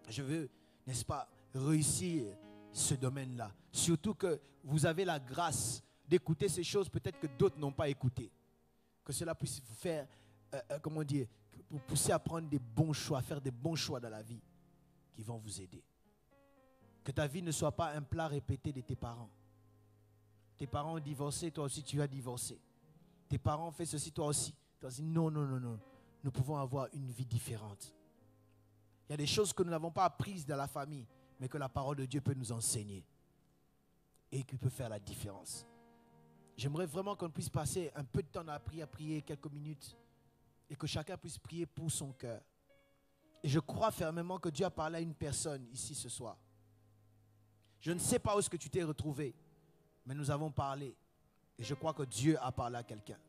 Je veux, n'est-ce pas, réussir ce domaine-là. Surtout que vous avez la grâce d'écouter ces choses peut-être que d'autres n'ont pas écoutées. Que cela puisse vous faire, vous pousser à prendre des bons choix, à faire des bons choix dans la vie qui vont vous aider. Que ta vie ne soit pas un plat répété de tes parents. Tes parents ont divorcé, toi aussi tu as divorcé. Tes parents ont fait ceci, toi aussi. Tu as dit non. Nous pouvons avoir une vie différente. Il y a des choses que nous n'avons pas apprises dans la famille, mais que la parole de Dieu peut nous enseigner et qui peut faire la différence. J'aimerais vraiment qu'on puisse passer un peu de temps à prier quelques minutes et que chacun puisse prier pour son cœur. Et je crois fermement que Dieu a parlé à une personne ici ce soir. Je ne sais pas où est-ce que tu t'es retrouvé, mais nous avons parlé et je crois que Dieu a parlé à quelqu'un.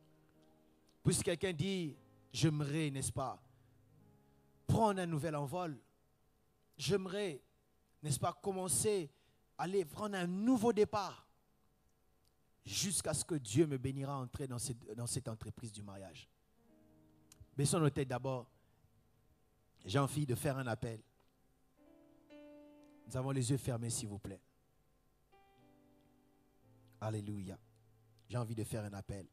Puisque quelqu'un dit, j'aimerais, n'est-ce pas, prendre un nouvel envol. J'aimerais, n'est-ce pas, commencer à aller prendre un nouveau départ jusqu'à ce que Dieu me bénira à entrer dans cette entreprise du mariage. Baissons nos têtes d'abord. J'ai envie de faire un appel. Nous avons les yeux fermés, s'il vous plaît. Alléluia. J'ai envie de faire un appel.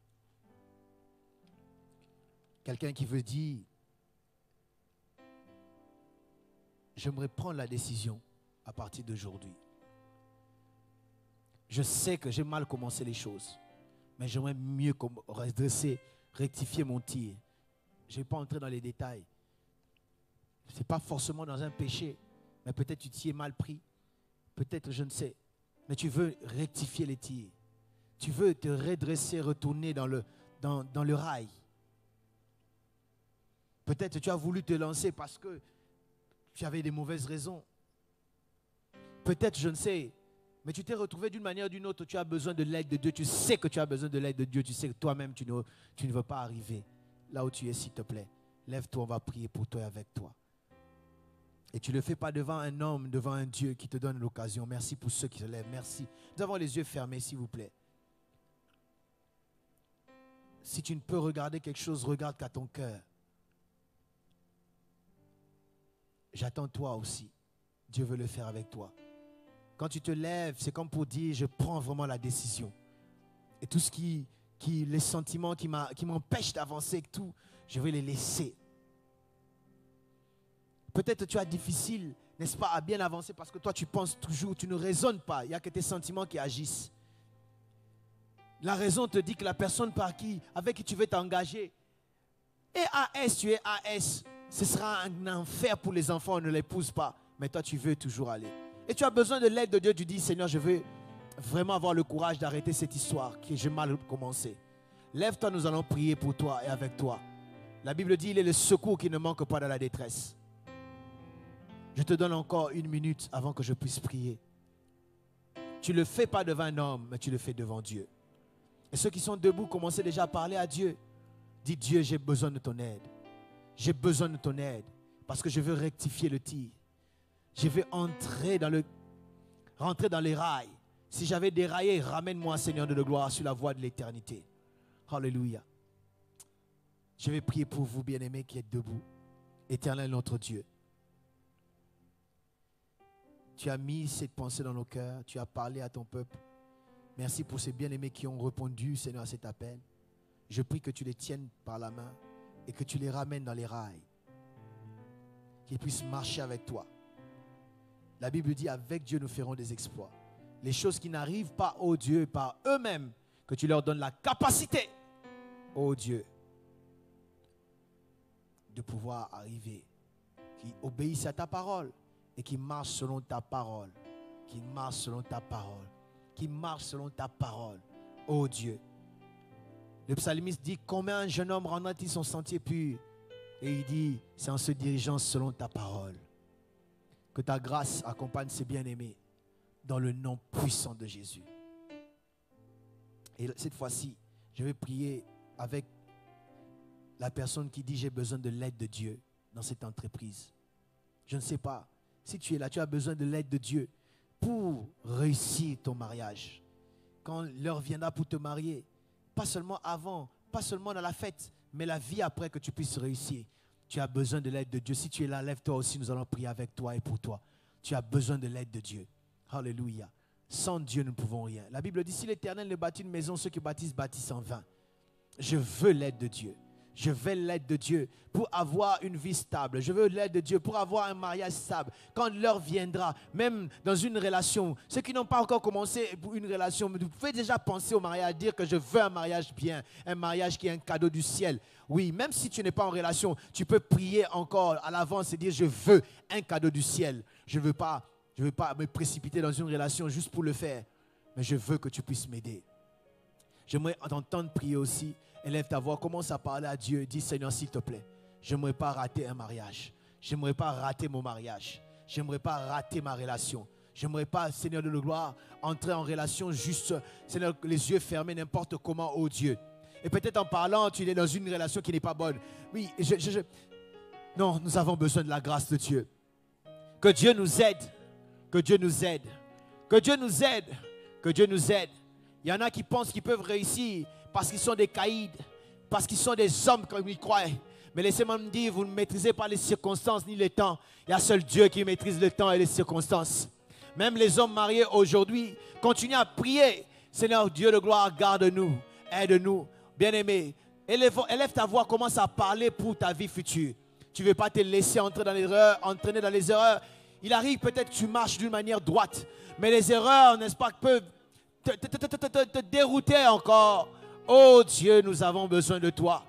Quelqu'un qui veut dire, j'aimerais prendre la décision à partir d'aujourd'hui. Je sais que j'ai mal commencé les choses, mais j'aimerais mieux redresser, rectifier mon tir. Je ne vais pas entrer dans les détails. Ce n'est pas forcément dans un péché, mais peut-être tu t'y es mal pris. Peut-être, je ne sais. Mais tu veux rectifier les tirs. Tu veux te redresser, retourner dans le rail. Peut-être tu as voulu te lancer parce que tu avais des mauvaises raisons. Peut-être, je ne sais, mais tu t'es retrouvé d'une manière ou d'une autre, tu as besoin de l'aide de Dieu. Tu sais que tu as besoin de l'aide de Dieu. Tu sais que toi-même, tu ne veux pas arriver là où tu es, s'il te plaît. Lève-toi, on va prier pour toi et avec toi. Et tu ne le fais pas devant un homme, devant un Dieu qui te donne l'occasion. Merci pour ceux qui se lèvent. Merci. Nous avons les yeux fermés, s'il vous plaît. Si tu ne peux regarder quelque chose, regarde qu'à ton cœur. J'attends toi aussi. Dieu veut le faire avec toi. Quand tu te lèves, c'est comme pour dire, je prends vraiment la décision. Et tout ce les sentiments qui m'empêchent d'avancer, tout, je vais les laisser. Peut-être tu as difficile, n'est-ce pas, à bien avancer parce que toi tu penses toujours, tu ne raisonnes pas. Il n'y a que tes sentiments qui agissent. La raison te dit que la personne avec qui tu veux t'engager est AS, tu es AS. Ce sera un enfer pour les enfants, on ne l'épouse pas. Mais toi tu veux toujours aller. Et tu as besoin de l'aide de Dieu, tu dis, Seigneur, je veux vraiment avoir le courage d'arrêter cette histoire que j'ai mal commencé. Lève-toi, nous allons prier pour toi et avec toi. La Bible dit, il est le secours qui ne manque pas dans la détresse. Je te donne encore 1 minute avant que je puisse prier. Tu ne le fais pas devant un homme, mais tu le fais devant Dieu. Et ceux qui sont debout, commencez déjà à parler à Dieu. Dis, Dieu, j'ai besoin de ton aide. J'ai besoin de ton aide parce que je veux rectifier le tir. Je veux rentrer dans les rails. Si j'avais déraillé, ramène-moi, Seigneur de gloire, sur la voie de l'éternité. Alléluia. Je vais prier pour vous, bien-aimés, qui êtes debout. Éternel notre Dieu. Tu as mis cette pensée dans nos cœurs. Tu as parlé à ton peuple. Merci pour ces bien-aimés qui ont répondu, Seigneur, à cet appel. Je prie que tu les tiennes par la main et que tu les ramènes dans les rails. Qu'ils puissent marcher avec toi. La Bible dit, avec Dieu, nous ferons des exploits. Les choses qui n'arrivent pas, ô Dieu, par eux-mêmes, que tu leur donnes la capacité, ô Dieu, de pouvoir arriver, qui obéissent à ta parole et qui marchent selon ta parole, qui marchent selon ta parole, qui marchent selon ta parole, ô Dieu. Le psalmiste dit, combien un jeune homme rendra-t-il son sentier pur? Et il dit, c'est en se dirigeant selon ta parole. Que ta grâce accompagne ces bien-aimés dans le nom puissant de Jésus. Et cette fois-ci, je vais prier avec la personne qui dit j'ai besoin de l'aide de Dieu dans cette entreprise. Je ne sais pas, si tu es là, tu as besoin de l'aide de Dieu pour réussir ton mariage. Quand l'heure viendra pour te marier, pas seulement avant, pas seulement dans la fête, mais la vie après que tu puisses réussir. Tu as besoin de l'aide de Dieu. Si tu es là, lève-toi aussi, nous allons prier avec toi et pour toi. Tu as besoin de l'aide de Dieu. Alléluia. Sans Dieu, nous ne pouvons rien. La Bible dit, si l'Éternel ne bâtit une maison, ceux qui bâtissent en vain. Je veux l'aide de Dieu. Je veux l'aide de Dieu pour avoir une vie stable. Je veux l'aide de Dieu pour avoir un mariage stable. Quand l'heure viendra, même dans une relation, ceux qui n'ont pas encore commencé pour une relation, vous pouvez déjà penser au mariage, dire que je veux un mariage bien, un mariage qui est un cadeau du ciel. Oui, même si tu n'es pas en relation, tu peux prier encore à l'avance et dire je veux un cadeau du ciel. Je ne veux pas me précipiter dans une relation juste pour le faire, mais je veux que tu puisses m'aider. J'aimerais t'entendre prier aussi. Élève ta voix, commence à parler à Dieu. Dis, Seigneur, s'il te plaît, je n'aimerais pas rater un mariage. Je n'aimerais pas rater mon mariage. Je n'aimerais pas rater ma relation. Je n'aimerais pas, Seigneur de la gloire, entrer en relation juste, Seigneur, les yeux fermés n'importe comment, oh Dieu. Et peut-être en parlant, tu es dans une relation qui n'est pas bonne. Oui, non, nous avons besoin de la grâce de Dieu. Que Dieu nous aide. Que Dieu nous aide. Que Dieu nous aide. Que Dieu nous aide. Il y en a qui pensent qu'ils peuvent réussir parce qu'ils sont des caïds, parce qu'ils sont des hommes comme ils croient. Mais laissez-moi me dire, vous ne maîtrisez pas les circonstances ni le temps. Il y a seul Dieu qui maîtrise le temps et les circonstances. Même les hommes mariés aujourd'hui, continuez à prier. Seigneur Dieu de gloire, garde-nous, aide-nous. Bien-aimé, élève ta voix, commence à parler pour ta vie future. Tu ne veux pas te laisser entraîner dans les erreurs. Il arrive peut-être que tu marches d'une manière droite, mais les erreurs, n'est-ce pas, peuvent te dérouter encore. Oh Dieu, nous avons besoin de toi.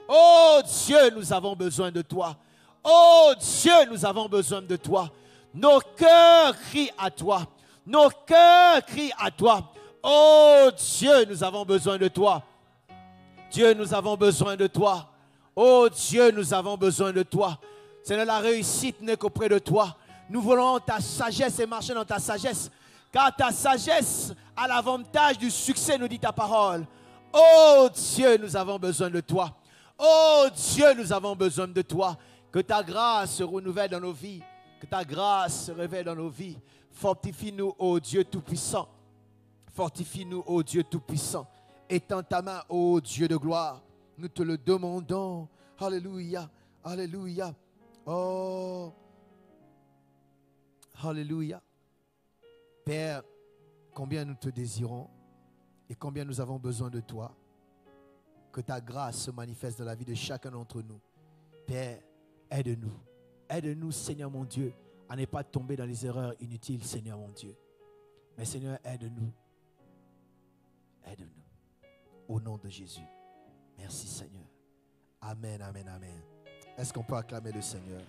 Oh Dieu, nous avons besoin de toi. Oh Dieu, nous avons besoin de toi. Nos cœurs crient à toi. Nos cœurs crient à toi. Oh Dieu, nous avons besoin de toi. Dieu, nous avons besoin de toi. Oh Dieu, nous avons besoin de toi. Seigneur, la réussite n'est qu'auprès de toi. Nous voulons ta sagesse et marcher dans ta sagesse. Car ta sagesse a l'avantage du succès, nous dit ta parole. Oh Dieu, nous avons besoin de toi. Oh Dieu, nous avons besoin de toi. Que ta grâce se renouvelle dans nos vies. Que ta grâce se révèle dans nos vies. Fortifie-nous, ô Dieu Tout-Puissant. Fortifie-nous, ô Dieu Tout-Puissant. Étends ta main, ô Dieu de gloire. Nous te le demandons. Alléluia. Alléluia. Oh. Alléluia. Père, combien nous te désirons et combien nous avons besoin de toi. Que ta grâce se manifeste dans la vie de chacun d'entre nous. Père, aide-nous. Aide-nous, Seigneur mon Dieu, à ne pas tomber dans les erreurs inutiles, Seigneur mon Dieu. Mais Seigneur, aide-nous. Aide-nous. Au nom de Jésus. Merci, Seigneur. Amen, amen, amen. Est-ce qu'on peut acclamer le Seigneur?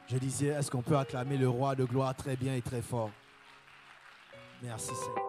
Je disais, est-ce qu'on peut acclamer le roi de gloire très bien et très fort? Merci, Seigneur.